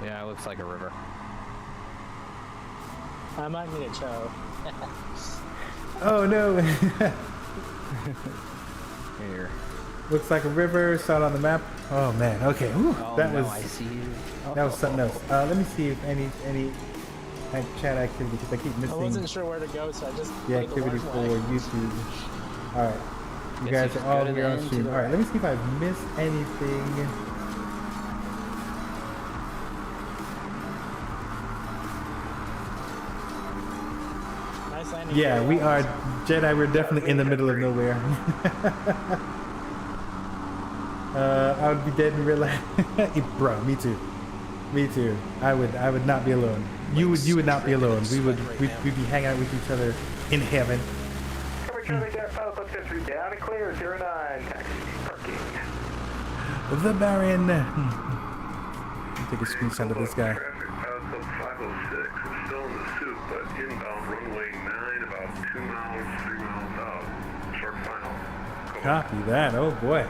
Yeah, it looks like a river. I might need a chow. Oh no! Here. Looks like a river. Saw it on the map. Oh man. Okay. Whew, that was. I see you. That was something else. Let me see if any chat activity, because I keep missing. I wasn't sure where to go, so I just the activity for YouTube. All right. You guys are all here on stream. All right. Let me see if I've missed anything. Yeah, we are Jedi. We're definitely in the middle of nowhere. I would be dead in real life. Bro, me too. Me too. I would not be alone. You would not be alone. We'd be hanging out with each other in heaven. Down and clear 09, taxi parking. The Baron. Take a screenshot of this guy. Copy that. Oh boy. I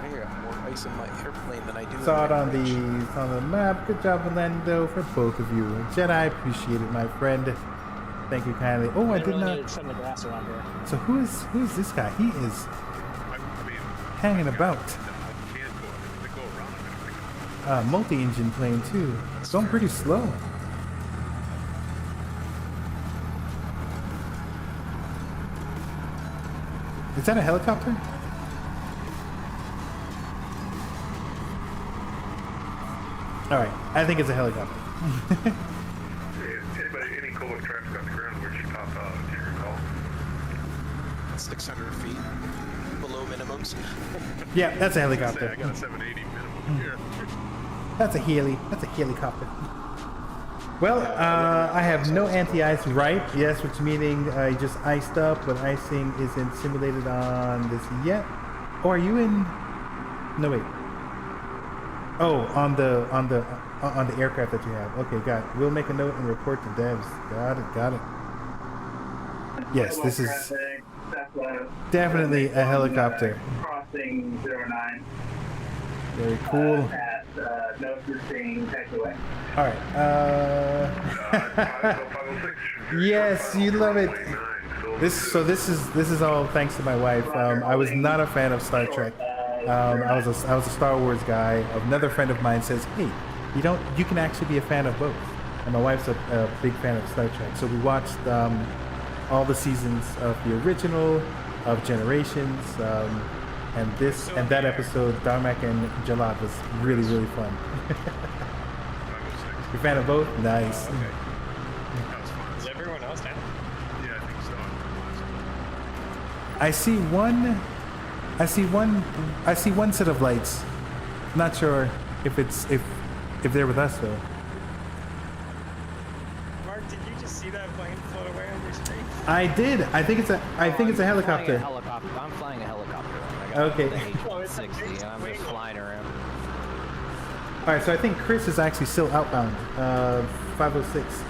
got more ice in my airplane than I do. Saw it on the map. Good job, Orlando, for both of you. Jedi, appreciate it, my friend. Thank you kindly. Oh, I did not. Trim the grass around here. So who is this guy? He is hanging about. Multi-engine plane too. It's going pretty slow. Is that a helicopter? All right, I think it's a helicopter. Any covert traffic on the ground, where'd you pop out? Do you recall? 600 feet below minimums. Yeah, that's a helicopter. I got a 780 minimum here. That's a helicopter. Well, I have no anti-ice right. Yes, which meaning I just iced up, but icing isn't simulated on this yet. Oh, are you in? No wait. Oh, on the aircraft that you have. Okay, got it. We'll make a note and report to devs. Got it. Yes, this is definitely a helicopter. Crossing 09. Very cool. All right. Yes, you love it. This is all thanks to my wife. I was not a fan of Star Trek I was a Star Wars guy. Another friend of mine says, "Hey, you can actually be a fan of both." And my wife's a big fan of Star Trek, so we watched all the seasons of the original, of Generations, and that episode, Darmak and Jalad, was really, really fun. You're a fan of both? Nice. Okay. That was fun. Is everyone else down? Yeah, I think so. I see one set of lights. Not sure if they're with us though. Mark, did you just see that plane float away on your screen? I did. I think it's a helicopter. I'm flying a helicopter. I got Okay. the H-160 and I'm just flying around. All right, so I think Chris is actually still outbound, 506,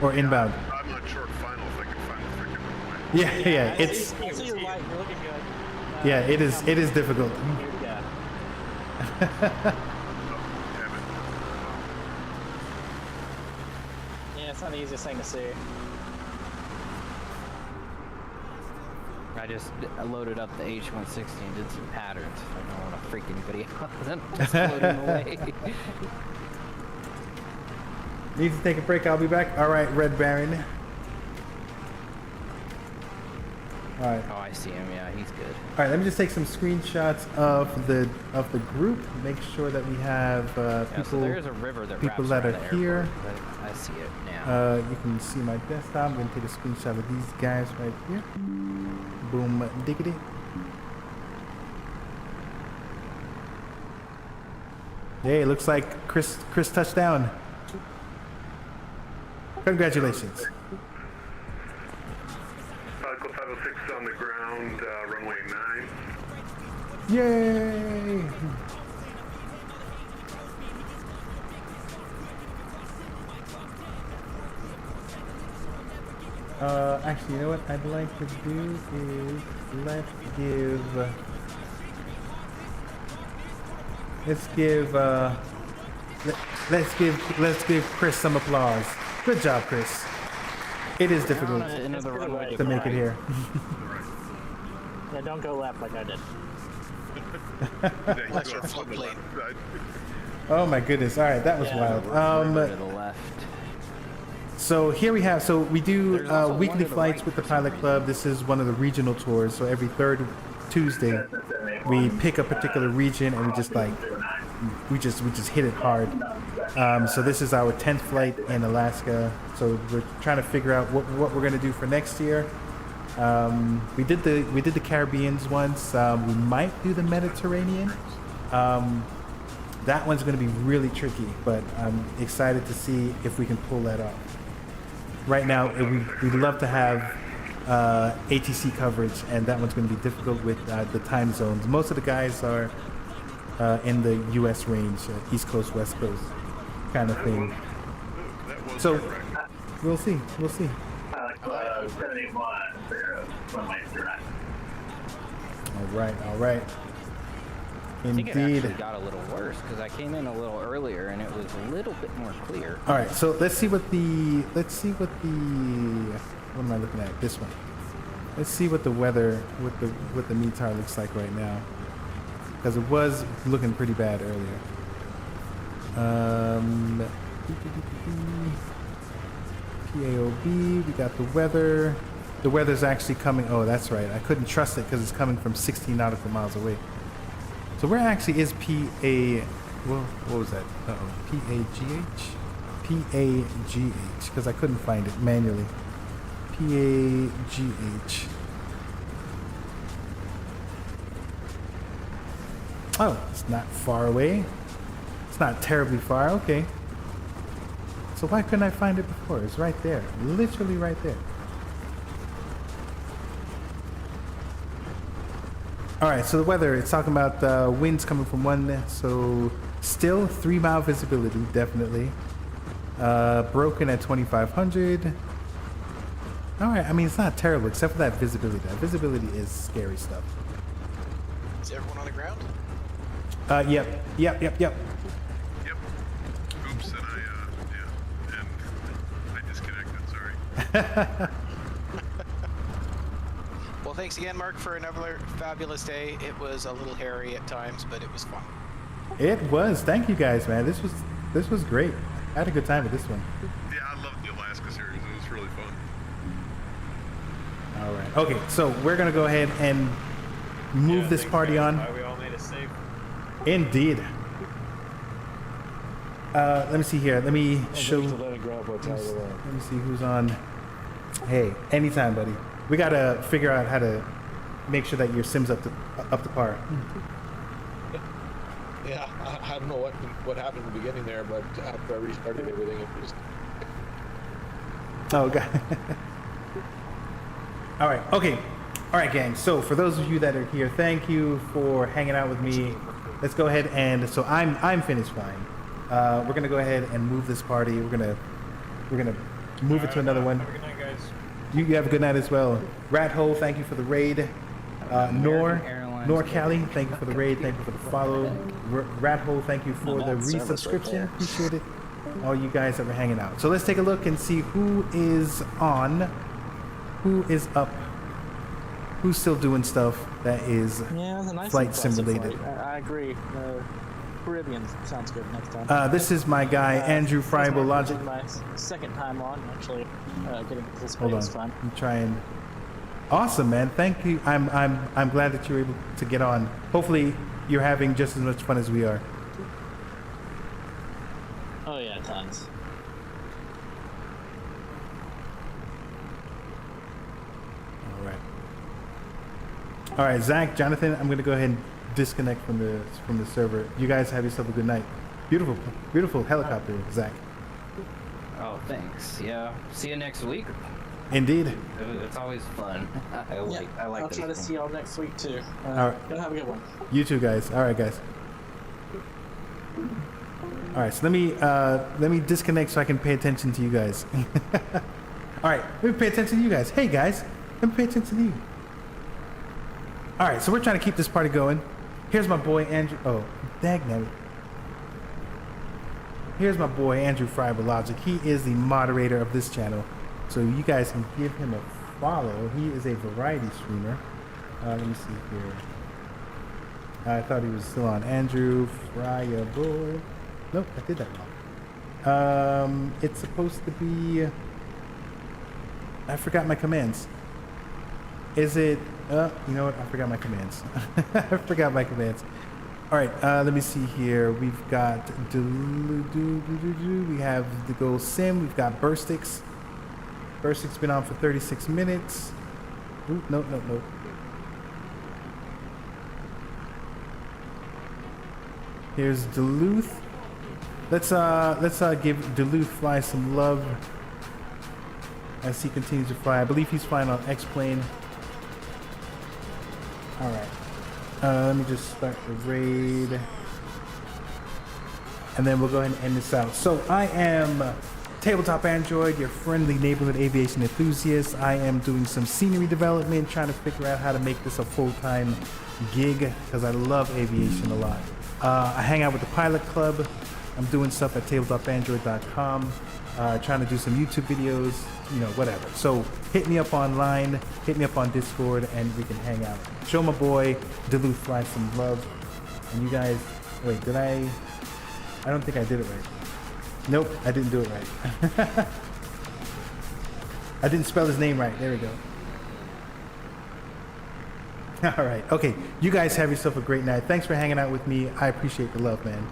or inbound. I'm not sure final if I can find the freaking runway. Yeah, I it's see your light. You're looking good. yeah, it is difficult. Yeah. Oh, damn it. Yeah, it's not the easiest thing to see. I loaded up the H-160 and did some patterns. I don't want to freak anybody out. Then just floating away. Need to take a break. I'll be back. All right, Red Baron. All right. Oh, I see him. Yeah, he's good. All right, let me just take some screenshots of the group. Make sure that we have Yeah, people. so there is a river that people wraps that around are the here. airport, but I see it now. You can see my desktop. I'm gonna take a screenshot of these guys right here. Boom, diggity. Hey, it looks like Chris touched down. Congratulations. Falco 506 on the ground, runway 9. Yay! Actually, you know what I'd like to do is let's give Chris some applause. Good job, Chris. It is difficult to make it here. Yeah, don't go left like I did. Unless you're a floodplain. Oh my goodness! All right, that was wild. River to the left. So here we have, so we do There's also weekly one to the flights right with the for some Pilot Club. This is one of the regional tours. So every third Tuesday, we pick a particular region and we just hit it hard. So this is our 10th flight in Alaska. So we're trying to figure out what we're gonna do for next year. We did the Caribbeans once. We might do the Mediterranean. That one's gonna be really tricky, but I'm excited to see if we can pull that off. Right now, we'd love to have ATC coverage, and that one's going to be difficult with the time zones. Most of the guys are in the U.S. range, East Coast, West Coast kind of thing. So we'll see. 71 for runway 09. All right. I think it Indeed. actually got a little worse because I came in a little earlier and it was a little bit more clear. All right, so let's see what the what am I looking at? This one. Let's see what the weather, what the METAR looks like right now, because it was looking pretty bad earlier. PAOB, we got the weather. The weather's actually coming. Oh, that's right. I couldn't trust it because it's coming from 16 nautical miles away. So where actually is what was that? PAGH, because I couldn't find it manually. PAGH. Oh, it's not far away. It's not terribly far. Okay. So why couldn't I find it before? It's right there. Literally right there. All right, so the weather, it's talking about winds coming from one, so still 3 mile visibility, definitely. Broken at 2,500. All right, I mean, it's not terrible, except for that visibility. That visibility is scary stuff. Is everyone on the ground? Yep. Yep. Oops, and I disconnected, sorry. Well, Well, thanks again, Mark, for another fabulous day. It was a little hairy at times, but it was fun. It was. Thank you guys, man. This was great. I had a good time with this one. Yeah, I loved the Alaska series. It was really fun. All right. Okay, so we're gonna go ahead and move this party on. Why we all made it safe. Indeed. Let me see here. Let me show. Let it grab what's out of the way. Let me see who's on. Hey, anytime, buddy. We gotta figure out how to make sure that your sim's up to par. Yeah, I don't know what happened in the beginning there, but after I restarted everything, it just... Oh, God. All right. Okay. All right, gang. So for those of you that are here, thank you for hanging out with me. Let's go ahead and so I'm finished flying. We're gonna go ahead and move this party. We're gonna move it to another one. Have a good night, guys. You have a good night as well. Rat Hole, thank you for the raid. Nor Cali, thank you for the raid. Thank you for the follow. Rat Hole, thank you for the resubscription. Appreciate it. All you guys that were hanging out. So let's take a look and see who is on, who is up, who's still doing stuff that is flight sim related. I agree. Caribbean sounds good next time. This is my guy Andrew Friable Logic. My second time on, actually, getting to this Hold on. was fun. I'm trying. Awesome, man. Thank you. I'm glad that you were able to get on. Hopefully, you're having just as much fun as we are. Oh yeah, tons. All right, Zach, Jonathan. I'm gonna go ahead and disconnect from the server. You guys have yourself a good night. Beautiful helicopter, Zach. Oh, thanks. Yeah. See you next week. Indeed. It's always fun. I like I'll this try to thing. see y'all next week too. All right. Have a good one. You too, guys. All right, guys. All right, so let me disconnect so I can pay attention to you guys. All right, let me pay attention to you guys. Hey guys, let me pay attention to you. All right, so we're trying to keep this party going. Here's my boy Andrew. Oh, dagnabbit. Here's my boy Andrew Friable Logic. He is the moderator of this channel, so you guys can give him a follow. He is a variety streamer. Let me see here. I thought he was still on. Andrew Friable. Nope, I did that wrong. It's supposed to be. I forgot my commands. Is it? You know what? I forgot my commands. I forgot my commands. All right, let me see here. We've got we have the Go Sim. We've got Burstix. Burstix been on for 36 minutes. Ooh, nope. Here's Duluth. Let's give Duluth Fly some love as he continues to fly. I believe he's flying on X-Plane. All right. Let me just start the raid. And then we'll go ahead and end this out. So I am Tabletop Android, your friendly neighborhood aviation enthusiast. I am doing some scenery development, trying to figure out how to make this a full-time gig because I love aviation a lot. I hang out with the Pilot Club. I'm doing stuff at tabletopandroid.com, trying to do some YouTube videos, whatever. So hit me up online, hit me up on Discord, and we can hang out. Show my boy Duluth Fly some love. And you guys, wait, did I don't think I did it right. Nope, I didn't do it right. I didn't spell his name right. There we go. All right. Okay. You guys have yourself a great night. Thanks for hanging out with me. I appreciate the love, man.